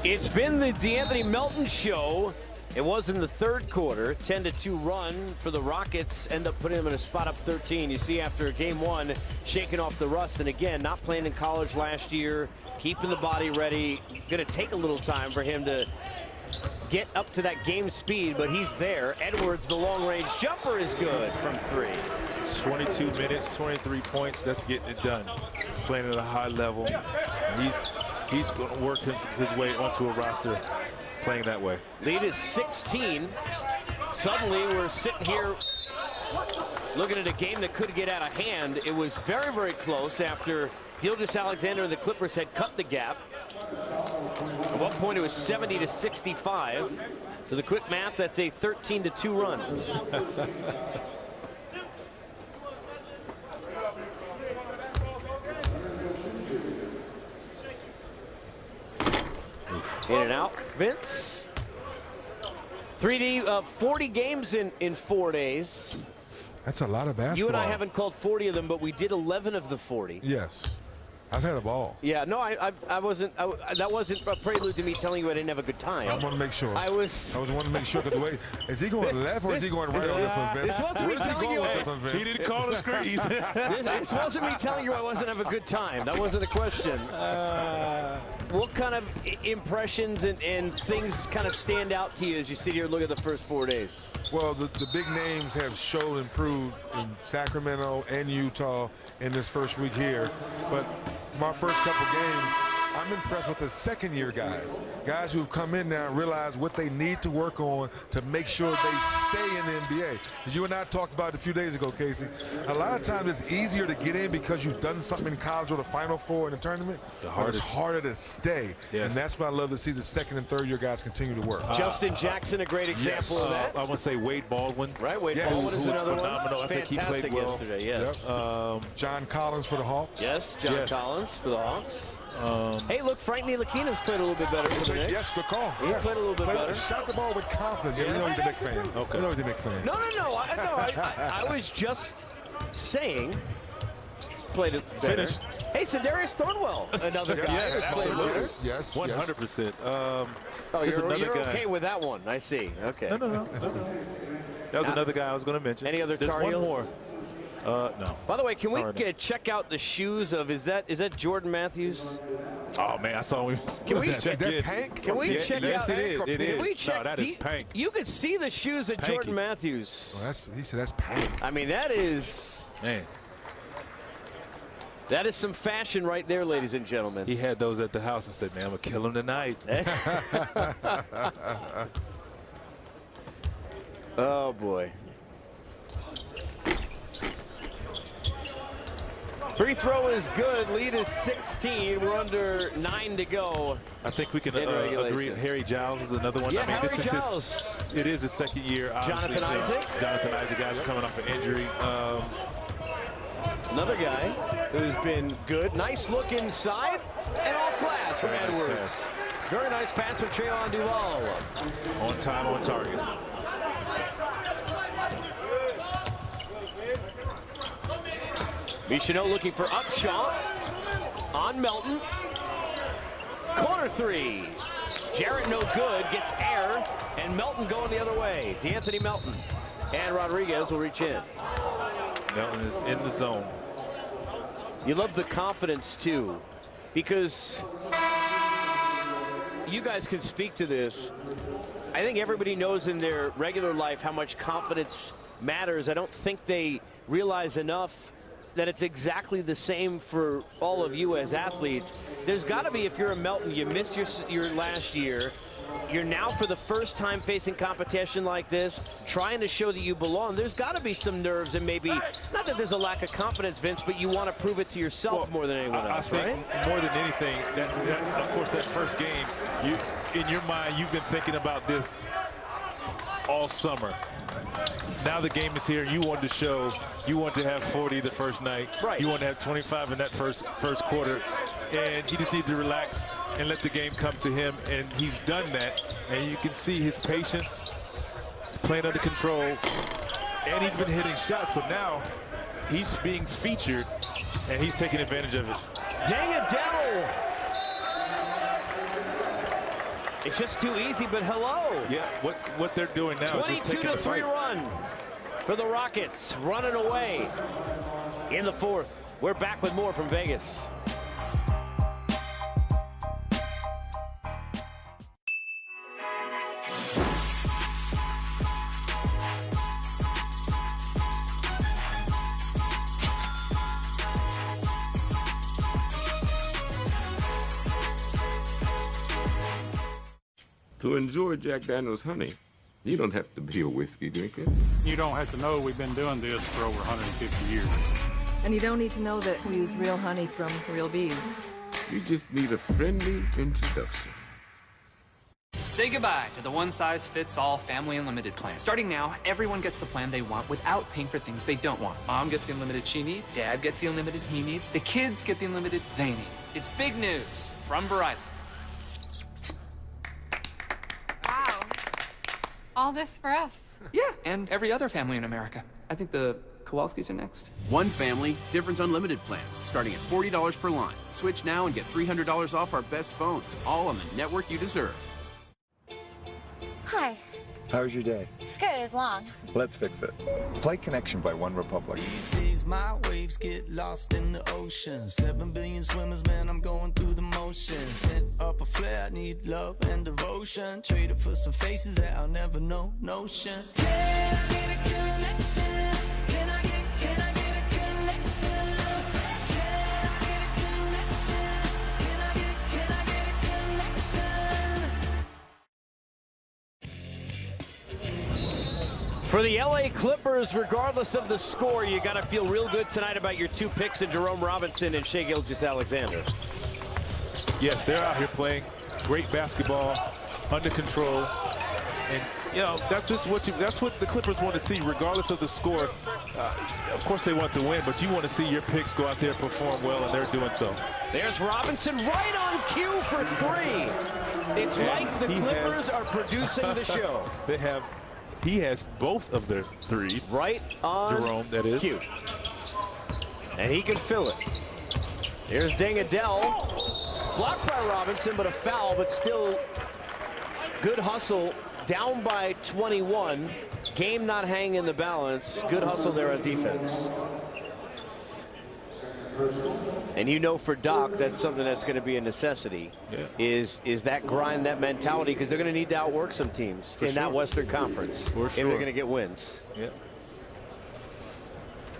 Speaker 1: It's been the DeAnthony Melton show. It was in the third quarter. 10-2 run for the Rockets. End up putting them in a spot up 13. You see after game one, shaking off the rust. And again, not playing in college last year, keeping the body ready. Going to take a little time for him to get up to that game speed, but he's there. Edwards, the long-range jumper is good from 3.
Speaker 2: 22 minutes, 23 points. That's getting it done. He's playing at a high level. He's going to work his way onto a roster playing that way.
Speaker 1: Lead is 16. Suddenly, we're sitting here looking at a game that could get out of hand. It was very, very close after Gilgeous-Alexander and the Clippers had cut the gap. At one point, it was 70-65. So the quick math, that's a 13-2 run. In and out, Vince. 3D, 40 games in 4 days.
Speaker 4: That's a lot of basketball.
Speaker 1: You and I haven't called 40 of them, but we did 11 of the 40.
Speaker 4: Yes. I've had a ball.
Speaker 1: Yeah, no, I wasn't. That wasn't a prelude to me telling you I didn't have a good time.
Speaker 4: I want to make sure.
Speaker 1: I was
Speaker 4: wanting to make sure that the way is he going left or is he going right on this one, Vince?
Speaker 1: This wasn't me telling you.
Speaker 2: He didn't call the screen.
Speaker 1: This wasn't me telling you I wasn't having a good time. That wasn't a question. What kind of impressions and things kind of stand out to you as you sit here and look at the first 4 days?
Speaker 4: Well, the big names have showed improved in Sacramento and Utah in this first week here. But my first couple games, I'm impressed with the second-year guys who've come in now and realize what they need to work on to make sure they stay in the NBA. As you and I talked about a few days ago, Casey, a lot of times it's easier to get in because you've done something in college or the Final Four in the tournament, but it's harder to stay.
Speaker 2: Yes.
Speaker 4: And that's why I love to see the second and third-year guys continue to work.
Speaker 1: Justin Jackson, a great example of that.
Speaker 2: I want to say Wade Baldwin.
Speaker 1: Right, Wade Baldwin is another
Speaker 2: phenomenal.
Speaker 1: one.
Speaker 2: I think he played well
Speaker 1: yesterday, yes.
Speaker 4: Yep. John Collins for the Hawks.
Speaker 1: Yes, John Collins for the Hawks. Hey, look, Frank Ntilikina's played a little bit better for the Knicks.
Speaker 4: Yes, good call.
Speaker 1: He played a little bit better.
Speaker 4: Shot the ball with confidence. Yeah, we know he's a big fan.
Speaker 2: Okay.
Speaker 4: We know he's a big fan.
Speaker 1: No. I was just saying, played it better.
Speaker 2: Finish.
Speaker 1: Hey, Sedarius Thornwell, another guy.
Speaker 4: Yes,
Speaker 2: 100%.
Speaker 1: You're okay with that one, I see. Okay.
Speaker 2: No. That was another guy I was going to mention.
Speaker 1: Any other Tar
Speaker 2: one
Speaker 1: Heels?
Speaker 2: more. No.
Speaker 1: By the way, can we check out the shoes of, is that Jordan Matthews?
Speaker 2: Oh, man, I saw him.
Speaker 1: Can we
Speaker 4: Is that Pank?
Speaker 1: Can we check
Speaker 2: yes,
Speaker 1: out?
Speaker 2: it is. It is.
Speaker 1: Can we check?
Speaker 2: No, that is Pank.
Speaker 1: You could see the shoes of
Speaker 2: Panky.
Speaker 1: Jordan Matthews.
Speaker 4: Oh, he said that's Pank.
Speaker 1: I mean, that is.
Speaker 2: Man.
Speaker 1: That is some fashion right there, ladies and gentlemen.
Speaker 2: He had those at the house and said, man, I'm going to kill him tonight.
Speaker 1: Oh, boy. Free throw is good. Lead is 16. We're under 9 to go.
Speaker 2: I think we can
Speaker 1: in
Speaker 2: agree. Harry Giles is another one.
Speaker 1: Yeah,
Speaker 2: I mean,
Speaker 1: Harry
Speaker 2: this is
Speaker 1: Giles.
Speaker 2: it is his second year.
Speaker 1: Jonathan Isaac.
Speaker 2: Jonathan Isaac, guys, coming off an injury.
Speaker 1: Another guy who's been good. Nice look inside and off glass from Edwards.
Speaker 2: Pass.
Speaker 1: Very nice pass from Treylon Duval.
Speaker 2: On time, on target.
Speaker 1: Michonneau looking for Upshaw on Melton. Corner three. Jarrett no good, gets air, and Melton going the other way. D'Anthony Melton. And Rodriguez will reach in.
Speaker 2: Melton is in the zone.
Speaker 1: You love the confidence, too, because you guys can speak to this. I think everybody knows in their regular life how much confidence matters. I don't think they realize enough that it's exactly the same for all of you as athletes. There's got to be, if you're a Melton, you missed your last year. You're now for the first time facing competition like this, trying to show that you belong. There's got to be some nerves and maybe, not that there's a lack of confidence, Vince, but you want to prove it to yourself more than anyone else,
Speaker 2: I think
Speaker 1: right?
Speaker 2: more than anything, that, of course, that first game, in your mind, you've been thinking about this all summer. Now the game is here. You want to show, you want to have 40 the first night.
Speaker 1: Right.
Speaker 2: You want to have 25 in that first quarter. And he just needs to relax and let the game come to him. And he's done that. And you can see his patience, playing under control. And he's been hitting shots. So now he's being featured, and he's taking advantage of it.
Speaker 1: Dang it, Dell! It's just too easy, but hello.
Speaker 2: Yeah, what they're doing now is just taking the fight.
Speaker 1: 22-3 run for the Rockets, running away in the fourth. We're back with more from Vegas.
Speaker 16: To enjoy Jack Daniel's honey, you don't have to be a whiskey drinker.
Speaker 3: You don't have to know we've been doing this for over 150 years.
Speaker 8: And you don't need to know that we use real honey from real bees.
Speaker 16: You just need a friendly introduction.
Speaker 11: Say goodbye to the one-size-fits-all family unlimited plan. Starting now, everyone gets the plan they want without paying for things they don't want. Mom gets the unlimited she needs, Dad gets the unlimited he needs, the kids get the unlimited they need. It's big news from Verizon.
Speaker 12: Wow. All this for us.
Speaker 11: Yeah, and every other family in America. I think the Kowalskis are next.
Speaker 23: One family, different unlimited plans, starting at $40 per line. Switch now and get $300 off our best phones, all on the network you deserve.
Speaker 26: Hi.
Speaker 10: How was your day?
Speaker 26: It's good, it's long.
Speaker 10: Let's fix it. Play Connection by One Republic.
Speaker 27: These days my waves get lost in the ocean. 7 billion swimmers, man, I'm going through the motions. Set up a flare, I need love and devotion. Trade it for some faces that I'll never know. Notion. Can I get a connection? Can I get a connection? Can I get a connection? Can I get a connection?
Speaker 1: For the LA Clippers, regardless of the score, you got to feel real good tonight about your two picks in Jerome Robinson and Shai Gilgeous-Alexander.
Speaker 2: Yes, they're out here playing great basketball, under control, and you know that's what the Clippers want to see, regardless of the score. Of course, they want to win, but you want to see your picks go out there and perform well, and they're doing so.
Speaker 1: There's Robinson right on cue for three. It's like the Clippers are producing the show.
Speaker 2: He has both of their threes.
Speaker 1: Right on
Speaker 2: Jerome, that is.
Speaker 1: cue. And he can fill it. Here's Deng-Adel. Blocked by Robinson, but a foul, but still good hustle. Down by 21. Game not hanging in the balance. Good hustle there on defense. And you know for Doc, that's something that's going to be a necessity, is that grind, that mentality, because they're going to need to outwork some teams in that Western Conference if they're going to get wins.
Speaker 2: Yeah.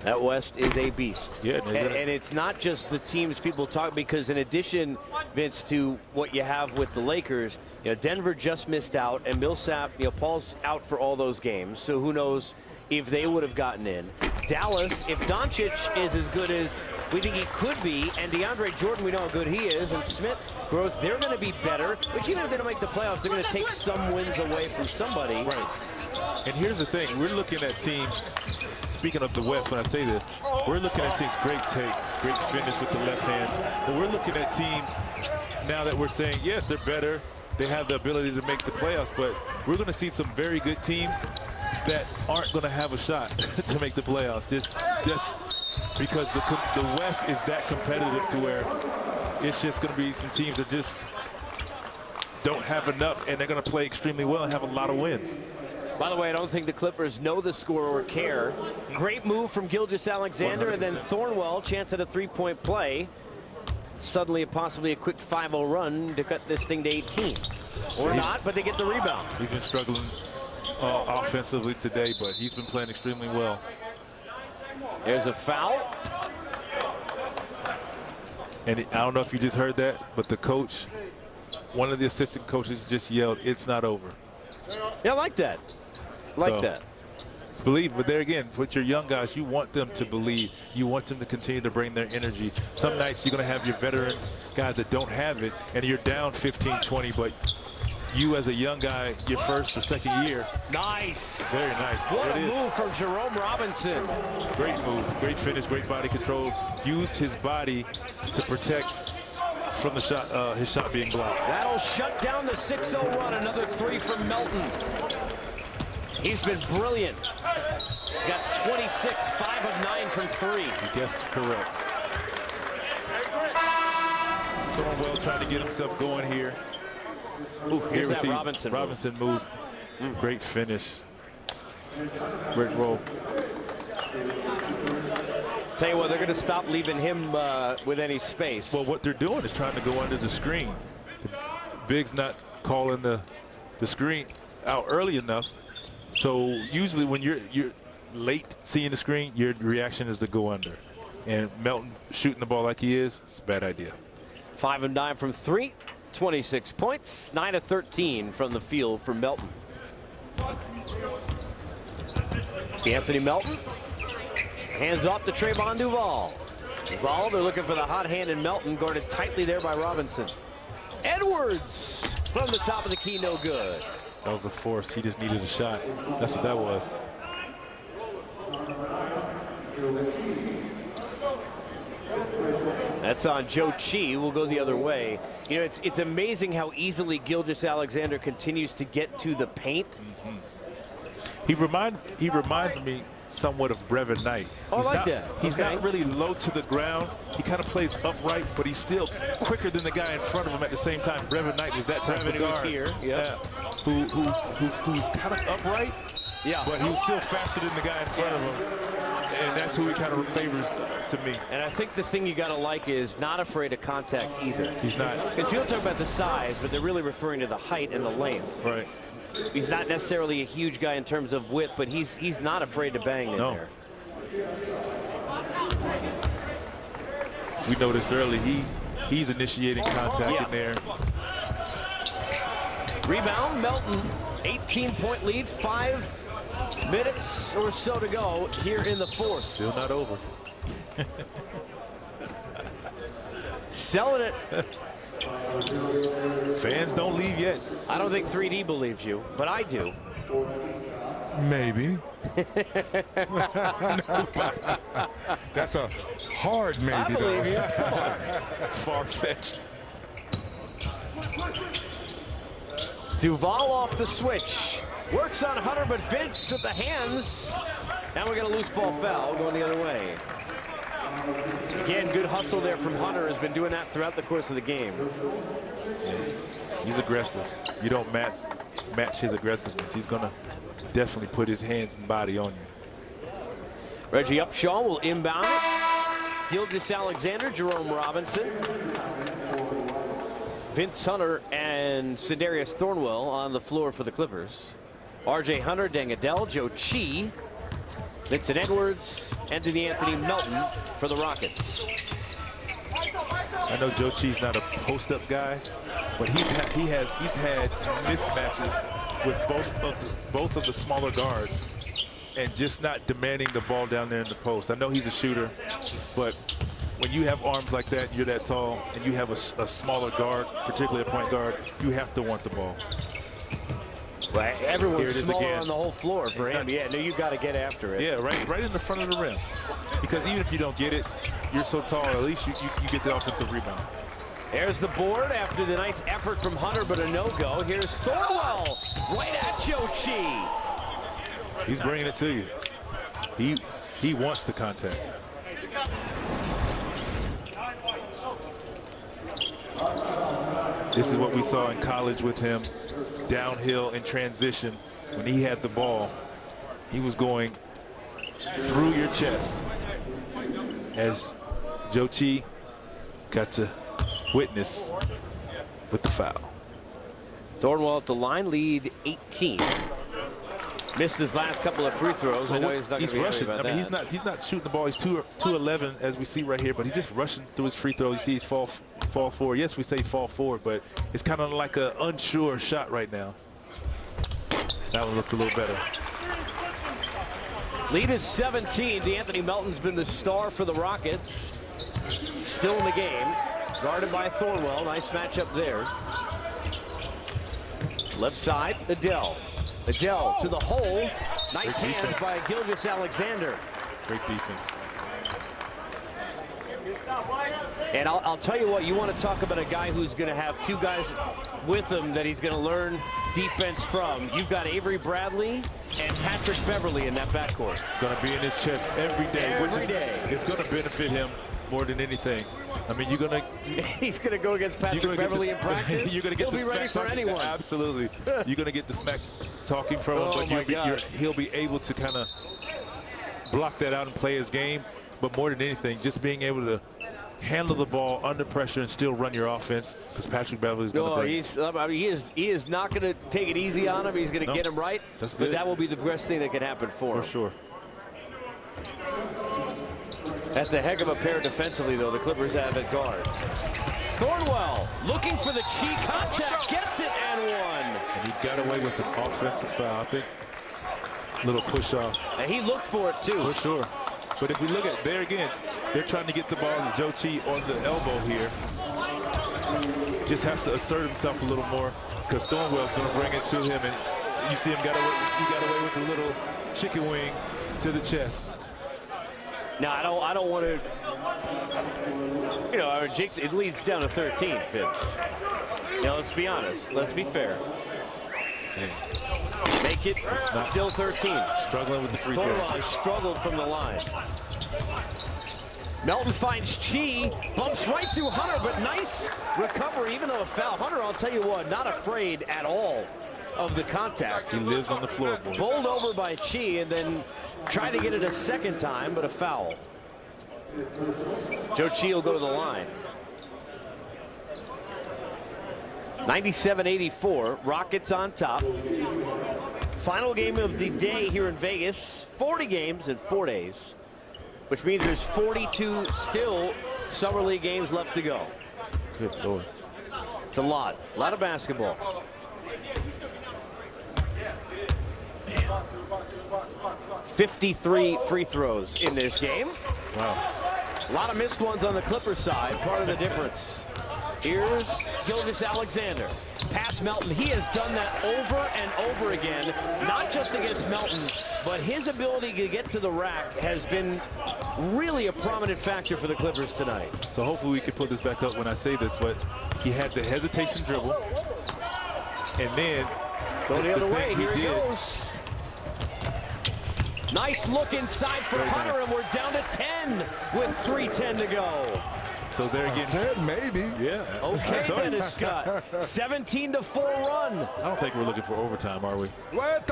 Speaker 1: That West is a beast.
Speaker 2: Yeah,
Speaker 1: and it's not just the teams people talk, because in addition, Vince, to what you have with the Lakers, Denver just missed out, and Millsap, Paul's out for all those games, so who knows if they would have gotten in. Dallas, if Doncic is as good as we think he could be, and DeAndre Jordan, we know how good he is, and Smith grows, they're going to be better. But even if they don't make the playoffs, they're going to take some wins away from somebody.
Speaker 2: Right. And here's the thing. We're looking at teams, speaking of the West when I say this, we're looking at teams, great take, great finish with the left hand. But we're looking at teams now that we're saying, yes, they're better. They have the ability to make the playoffs, but we're going to see some very good teams that aren't going to have a shot to make the playoffs, just because the West is that competitive to where it's just going to be some teams that just don't have enough, and they're going to play extremely well and have a lot of wins.
Speaker 1: By the way, I don't think the Clippers know the score or care. Great move from Gilgeous-Alexander, and then Thornwell, chance at a three-point play. Suddenly, possibly a quick 5-0 run to cut this thing to 18. Or not, but they get the rebound.
Speaker 2: He's been struggling offensively today, but he's been playing extremely well.
Speaker 1: There's a foul.
Speaker 2: And I don't know if you just heard that, but the coach, one of the assistant coaches just yelled, "It's not over."
Speaker 1: Yeah, I like that. That.
Speaker 2: Believe, but there again, with your young guys, you want them to believe. You want them to continue to bring their energy. Some nights you're going to have your veteran guys that don't have it, and you're down 15-20, but you as a young guy, your first or second year.
Speaker 1: Nice.
Speaker 2: Very nice.
Speaker 1: What a move from Jerome Robinson.
Speaker 2: Great move, great finish, great body control. Used his body to protect from the shot, his shot being blocked.
Speaker 1: That'll shut down the 6-0 run. Another three from Melton. He's been brilliant. He's got 26, 5 of 9 from 3.
Speaker 2: I guess correct. Thornwell trying to get himself going here.
Speaker 1: Ooh, here's that
Speaker 2: Robinson move. Great finish. Great roll.
Speaker 1: Tell you what, they're going to stop leaving him with any space.
Speaker 2: Well, what they're doing is trying to go under the screen. Big's not calling the screen out early enough. So usually when you're late seeing the screen, your reaction is to go under. And Melton shooting the ball like he is, it's a bad idea.
Speaker 1: 5 of 9 from 3, 26 points, 9 of 13 from the field for Melton. Anthony Melton hands off to Trayvon Duval. Duval, they're looking for the hot hand in Melton, guarded tightly there by Robinson. Edwards from the top of the key, no good.
Speaker 2: That was a force. He just needed a shot. That's what that was.
Speaker 1: That's on Joe Chi. We'll go the other way. You know, it's amazing how easily Gilgeous-Alexander continues to get to the paint.
Speaker 2: He reminds me somewhat of Brevin Knight.
Speaker 1: Oh, I like that.
Speaker 2: He's not really low to the ground. He kind of plays upright, but he's still quicker than the guy in front of him at the same time. Brevin Knight was that type of guard.
Speaker 1: Here,
Speaker 2: who's kind of upright, but he was still faster than the guy in front of him. And that's who he kind of favors to me.
Speaker 1: And I think the thing you got to like is not afraid of contact either.
Speaker 2: He's not.
Speaker 1: Because people talk about the size, but they're really referring to the height and the length.
Speaker 2: Right.
Speaker 1: He's not necessarily a huge guy in terms of width, but he's not afraid to bang in there.
Speaker 2: We noticed early he's initiating contact in there.
Speaker 1: Rebound, Melton, 18-point lead, 5 minutes or so to go here in the fourth.
Speaker 2: Still not over.
Speaker 1: Selling it.
Speaker 2: Fans don't leave yet.
Speaker 1: I don't think 3D believes you, but I do.
Speaker 4: Maybe. That's a hard maybe.
Speaker 1: I believe you.
Speaker 2: Far-fetched.
Speaker 1: Duval off the switch. Works on Hunter, but Vince with the hands. And we're going to loose ball foul going the other way. Again, good hustle there from Hunter. Has been doing that throughout the course of the game.
Speaker 2: Yeah, he's aggressive. You don't match his aggressiveness. He's going to definitely put his hands and body on you.
Speaker 1: Reggie Upshaw will inbound it. Gilgeous-Alexander, Jerome Robinson, Vince Hunter, and Sindarius Thornwell on the floor for the Clippers. R.J. Hunter, Deng Adel, Joe Chi, Vincent Edwards, and Anthony Melton for the Rockets.
Speaker 2: I know Joe Chi's not a post-up guy, but he's had mismatches with both of the smaller guards, and just not demanding the ball down there in the post. I know he's a shooter, but when you have arms like that, you're that tall, and you have a smaller guard, particularly a point guard, you have to want the ball.
Speaker 1: Right, everyone's smaller on the whole floor for him. Yeah, no, you got to get after it.
Speaker 2: Yeah, right in the front of the rim. Because even if you don't get it, you're so tall, at least you get the offensive rebound.
Speaker 1: There's the board after the nice effort from Hunter, but a no-go. Here's Thornwell right at Joe Chi.
Speaker 2: He's bringing it to you. He wants the contact. This is what we saw in college with him, downhill in transition. When he had the ball, he was going through your chest, as Joe Chi got to witness with the foul.
Speaker 1: Thornwell at the line, lead 18. Missed his last couple of free throws. I know he's not going to be
Speaker 2: rushing.
Speaker 1: happy about that.
Speaker 2: He's not shooting the ball. He's 2-11 as we see right here, but he's just rushing through his free throws. You see he's fall forward. Yes, we say fall forward, but it's kind of like an unsure shot right now. That one looks a little better.
Speaker 1: Lead is 17. Anthony Melton's been the star for the Rockets. Still in the game. Guarded by Thornwell. Nice matchup there. Left side, Adele. Adele to the hole. Nice hands by Gilgeous-Alexander.
Speaker 2: Great defense.
Speaker 1: And I'll tell you what, you want to talk about a guy who's going to have two guys with him that he's going to learn defense from. You've got Avery Bradley and Patrick Beverly in that backcourt.
Speaker 2: Going to be in his chest every day. It's going to benefit him more than anything. I mean,
Speaker 1: he's going to go against Patrick Beverly in practice.
Speaker 2: You're going to get
Speaker 1: He'll be ready for anyone.
Speaker 2: Absolutely. You're going to get the smack talking from him, but he'll be able to kind of block that out and play his game. But more than anything, just being able to handle the ball under pressure and still run your offense, because Patrick Beverly is going to bring
Speaker 1: he is not going to take it easy on him. He's going to get him right.
Speaker 2: That's good.
Speaker 1: But that will be the best thing that can happen for him.
Speaker 2: For sure.
Speaker 1: That's a heck of a pair defensively, though. The Clippers have at guard. Thornwell looking for the Chi contact, gets it and one.
Speaker 2: And he got away with an offensive foul. I think a little push off.
Speaker 1: And he looked for it too.
Speaker 2: For sure. But if we look at there again, they're trying to get the ball to Joe Chi on the elbow here. Just has to assert himself a little more, because Thornwell's going to bring it to him, and you see him he got away with a little chicken wing to the chest.
Speaker 1: No, I don't want to. You know, our Jakes, it leads down to 13, Vince. Now let's be honest. Let's be fair.
Speaker 2: Yeah.
Speaker 1: Make it still 13.
Speaker 2: Struggling with the free throw.
Speaker 1: Thornwell struggled from the line. Melton finds Chi, bumps right through Hunter, but nice recovery, even though a foul. Hunter, I'll tell you what, not afraid at all of the contact.
Speaker 2: He lives on the floor, boy.
Speaker 1: Bowled over by Chi, and then tried to get it a second time, but a foul. Joe Chi will go to the line. 97-84, Rockets on top. Final game of the day here in Vegas. 40 games in 4 days, which means there's 42 still Summer League games left to go.
Speaker 2: Good Lord.
Speaker 1: It's a lot of basketball. 53 free throws in this game.
Speaker 2: Wow.
Speaker 1: A lot of missed ones on the Clippers side, part of the difference. Here's Gilgeous-Alexander. Pass Melton. He has done that over and over again, not just against Melton, but his ability to get to the rack has been really a prominent factor for the Clippers tonight.
Speaker 2: So hopefully we can put this back up when I say this, but he had the hesitation dribble, and then
Speaker 1: go the other way. Here he goes. Nice look inside for Hunter, and we're down to 10 with 3:10 to go.
Speaker 2: So they're getting.
Speaker 4: I said maybe.
Speaker 2: Yeah.
Speaker 1: Okay, Dennis Scott. 17-4 run.
Speaker 2: I don't think we're looking for overtime, are we?
Speaker 4: What?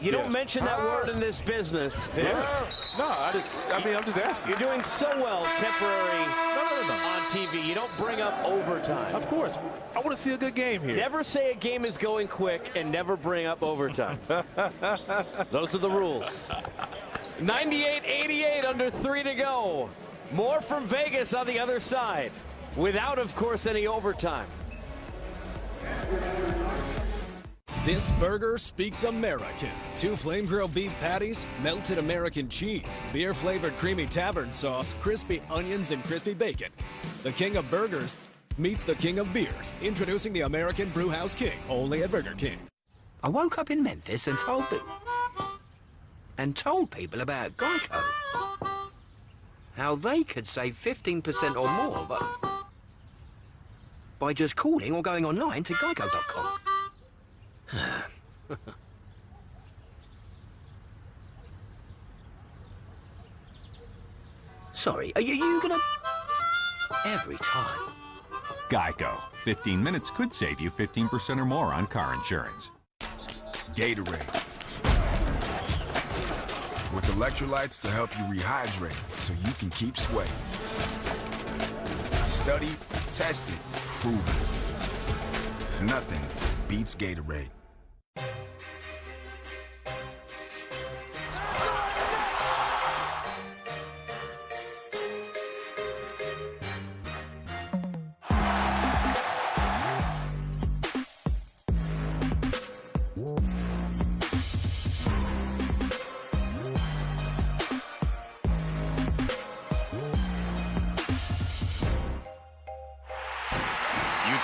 Speaker 1: You don't mention that word in this business, Vince.
Speaker 2: No, I mean, I'm just asking.
Speaker 1: You're doing so well temporary on TV. You don't bring up overtime.
Speaker 2: Of course. I want to see a good game here.
Speaker 1: Never say a game is going quick and never bring up overtime. Those are the rules. 98-88, under 3 to go. More from Vegas on the other side, without, of course, any overtime.
Speaker 5: This burger speaks American. 2 flame-grilled beef patties, melted American cheese, beer-flavored creamy tavern sauce, crispy onions, and crispy bacon. The king of burgers meets the king of beers. Introducing the American Brewhouse King, only at Burger King.
Speaker 7: I woke up in Memphis and told people about Geico. How they could save 15% or more, but by just calling or going online to geico.com. Sorry, are you gonna... Every time.
Speaker 19: Geico. 15 minutes could save you 15% or more on car insurance.
Speaker 13: Gatorade. With electrolytes to help you rehydrate so you can keep sweating. Studied, tested, proven. Nothing beats Gatorade.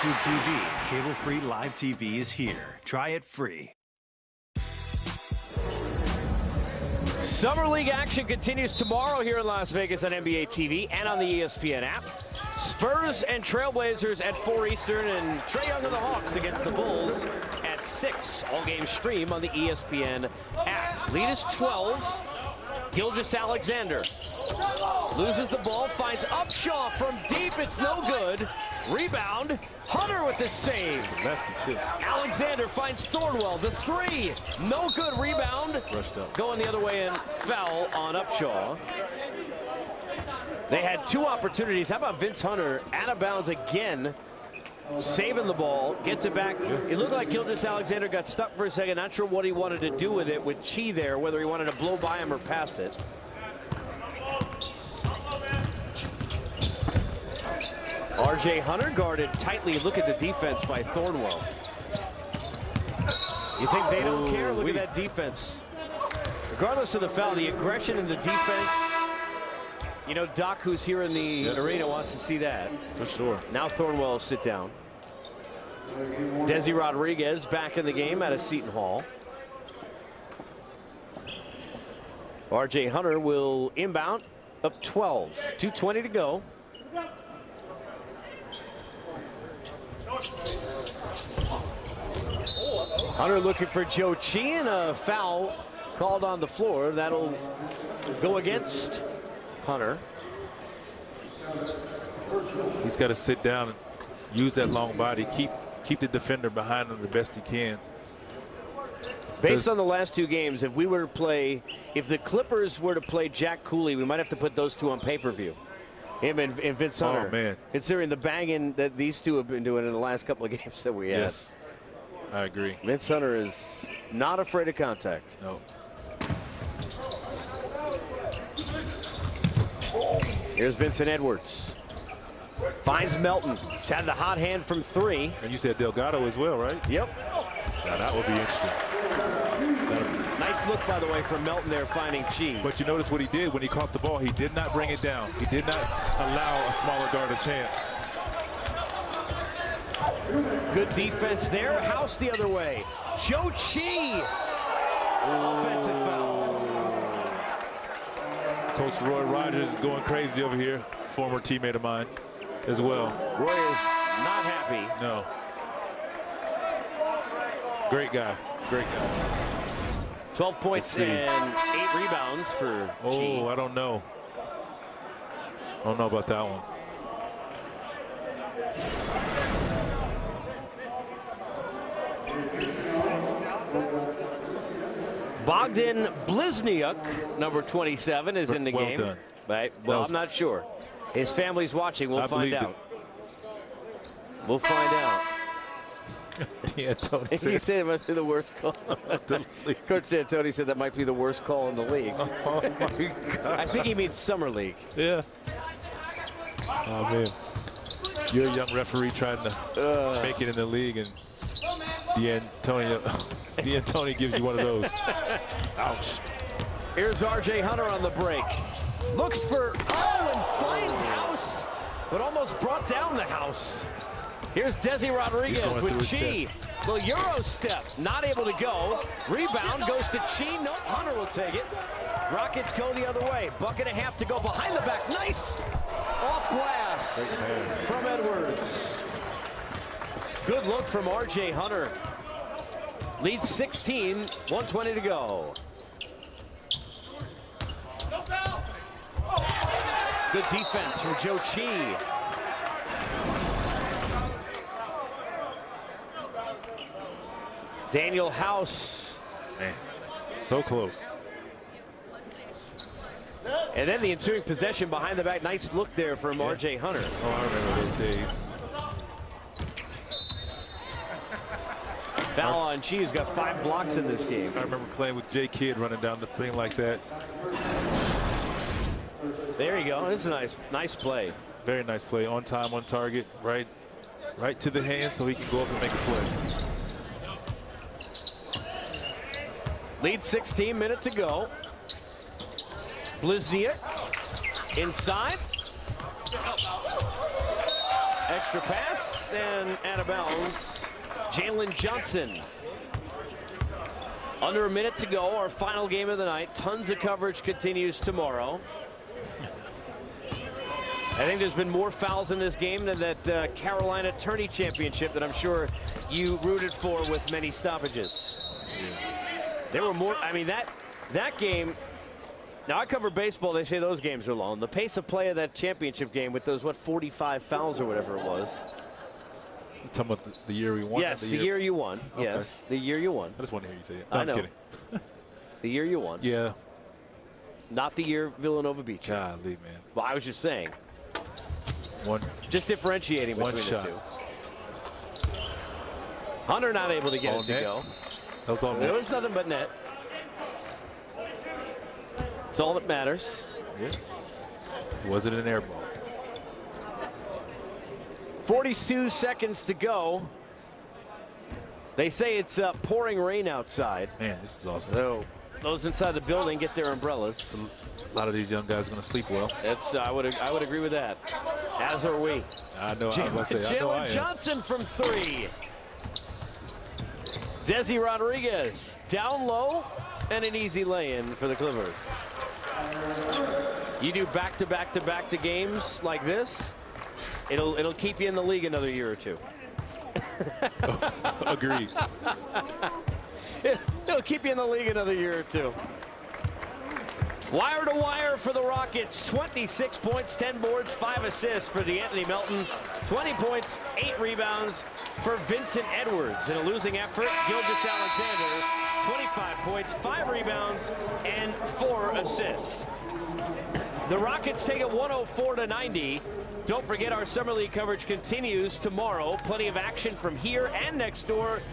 Speaker 14: YouTube TV, cable-free live TV is here. Try it free.
Speaker 1: Summer League action continues tomorrow here in Las Vegas on NBA TV and on the ESPN app. Spurs and Trailblazers at 4 Eastern, and Trae Young and the Hawks against the Bulls at 6. All game stream on the ESPN app. Lead is 12. Gilgeous-Alexander loses the ball, finds Upshaw from deep. It's no good. Rebound. Hunter with the save.
Speaker 2: Lefty, too.
Speaker 1: Alexander finds Thornwell. The 3. No good. Rebound.
Speaker 2: Rushed up.
Speaker 1: Going the other way and foul on Upshaw. They had 2 opportunities. How about Vince Hunter out of bounds again? Saving the ball, gets it back. It looked like Gilgeous-Alexander got stuck for a second. Not sure what he wanted to do with it with Chi there, whether he wanted to blow by him or pass it. R.J. Hunter guarded tightly. Look at the defense by Thornwell. You think they don't care? Look at that defense. Regardless of the foul, the aggression in the defense. You know, Doc, who's here in the arena, wants to see that.
Speaker 2: For sure.
Speaker 1: Now Thornwell will sit down. Desi Rodriguez back in the game out of Seton Hall. R.J. Hunter will inbound up 12. 2:20 to go. Hunter looking for Joe Chi, and a foul called on the floor. That'll go against Hunter.
Speaker 2: He's got to sit down and use that long body, keep the defender behind him the best he can.
Speaker 1: Based on the last 2 games, if the Clippers were to play Jack Cooley, we might have to put those 2 on pay-per-view. Him and Vince Hunter.
Speaker 2: Oh, man.
Speaker 1: Considering the banging that these 2 have been doing in the last couple of games that we had.
Speaker 2: Yes, I agree.
Speaker 1: Vince Hunter is not afraid of contact.
Speaker 2: No.
Speaker 1: Here's Vincent Edwards. Finds Melton. He's had the hot hand from 3.
Speaker 2: And you said Delgado as well, right?
Speaker 1: Yep.
Speaker 2: Now that would be interesting.
Speaker 1: Nice look, by the way, from Melton there finding Chi.
Speaker 2: But you notice what he did when he caught the ball. He did not bring it down. He did not allow a smaller guard a chance.
Speaker 1: Good defense there. House the other way. Joe Chi. Offensive foul.
Speaker 2: Coach Roy Rogers is going crazy over here. Former teammate of mine as well.
Speaker 1: Roy is not happy.
Speaker 2: No. Great guy. Great guy.
Speaker 1: 12 points and 8 rebounds for Chi.
Speaker 2: I don't know. I don't know about that one.
Speaker 1: Bogdan Blizniuk, number 27, is in the
Speaker 2: Well
Speaker 1: game.
Speaker 2: done.
Speaker 1: Right? Well, I'm not sure. His family's watching. We'll find out. We'll find out.
Speaker 2: D'Antoni
Speaker 1: He said it must be the worst call. Coach D'Antoni said that might be the worst call in the league.
Speaker 2: Oh, my God.
Speaker 1: I think he means summer league.
Speaker 2: Yeah. Oh, man. You're a young referee trying to make it in the league, and D'Antoni gives you one of those. Ouch.
Speaker 1: Here's R.J. Hunter on the break. Looks for, and finds House, but almost brought down the house. Here's Desi Rodriguez with Chi. Little Euro step, not able to go. Rebound goes to Chi. No, Hunter will take it. Rockets go the other way. Bucket and a half to go behind the back. Nice. Off glass from Edwards. Good look from R.J. Hunter. Leads 16, 1:20 to go. Good defense from Joe Chi. Daniel House.
Speaker 2: Man, so close.
Speaker 1: And then the ensuing possession behind the back. Nice look there from R.J. Hunter.
Speaker 2: Oh, I remember those days.
Speaker 1: Foul on Chi, who's got 5 blocks in this game.
Speaker 2: I remember playing with Jay Kidd running down the thing like that.
Speaker 1: There you go. This is a nice play.
Speaker 2: Very nice play. On time, on target, right to the hand so he can go up and make a play.
Speaker 1: Lead 16, minute to go. Blizniuk inside. Extra pass and out of bounds. Jalen Johnson. Under a minute to go, our final game of the night. Tons of coverage continues tomorrow. I think there's been more fouls in this game than that Carolina Tourney Championship that I'm sure you rooted for with many stoppages. There were more. I mean, that game. Now, I cover baseball. They say those games are long. The pace of play of that championship game with those, 45 fouls or whatever it was.
Speaker 2: You're talking about the year we won?
Speaker 1: Yes, the year you won.
Speaker 2: Okay.
Speaker 1: Yes, the year you won.
Speaker 2: I just want to hear you say it.
Speaker 1: I
Speaker 2: I'm
Speaker 1: know.
Speaker 2: kidding.
Speaker 1: The year you won.
Speaker 2: Yeah.
Speaker 1: Not the year Villanova beat you.
Speaker 2: Golly, man.
Speaker 1: Well, I was just saying.
Speaker 2: One.
Speaker 1: Just differentiating between
Speaker 2: One shot.
Speaker 1: the two. Hunter not able to get
Speaker 2: All
Speaker 1: it to
Speaker 2: net.
Speaker 1: go.
Speaker 2: That was all net.
Speaker 1: There was nothing but net. It's all that matters.
Speaker 2: Yeah. Was it an air ball?
Speaker 1: 42 seconds to go. They say it's pouring rain outside.
Speaker 2: Man, this is awesome.
Speaker 1: So those inside the building get their umbrellas.
Speaker 2: A lot of these young guys are going to sleep well.
Speaker 1: That's I would agree with that. As are we.
Speaker 2: I know. I was going to say, I know I
Speaker 1: Jalen
Speaker 2: am.
Speaker 1: Johnson from 3. Desi Rodriguez down low and an easy lay-in for the Clippers. You do back-to-back-to-back to games like this, it'll keep you in the league another year or two.
Speaker 2: Agreed.
Speaker 1: It'll keep you in the league another year or two. Wire to wire for the Rockets. 26 points, 10 boards, 5 assists for DeAnthony Melton. 20 points, 8 rebounds for Vincent Edwards. In a losing effort, Gilgeous-Alexander, 25 points, 5 rebounds, and 4 assists. The Rockets take it 104-90. Don't forget our Summer League coverage continues tomorrow. Plenty of action from here and next door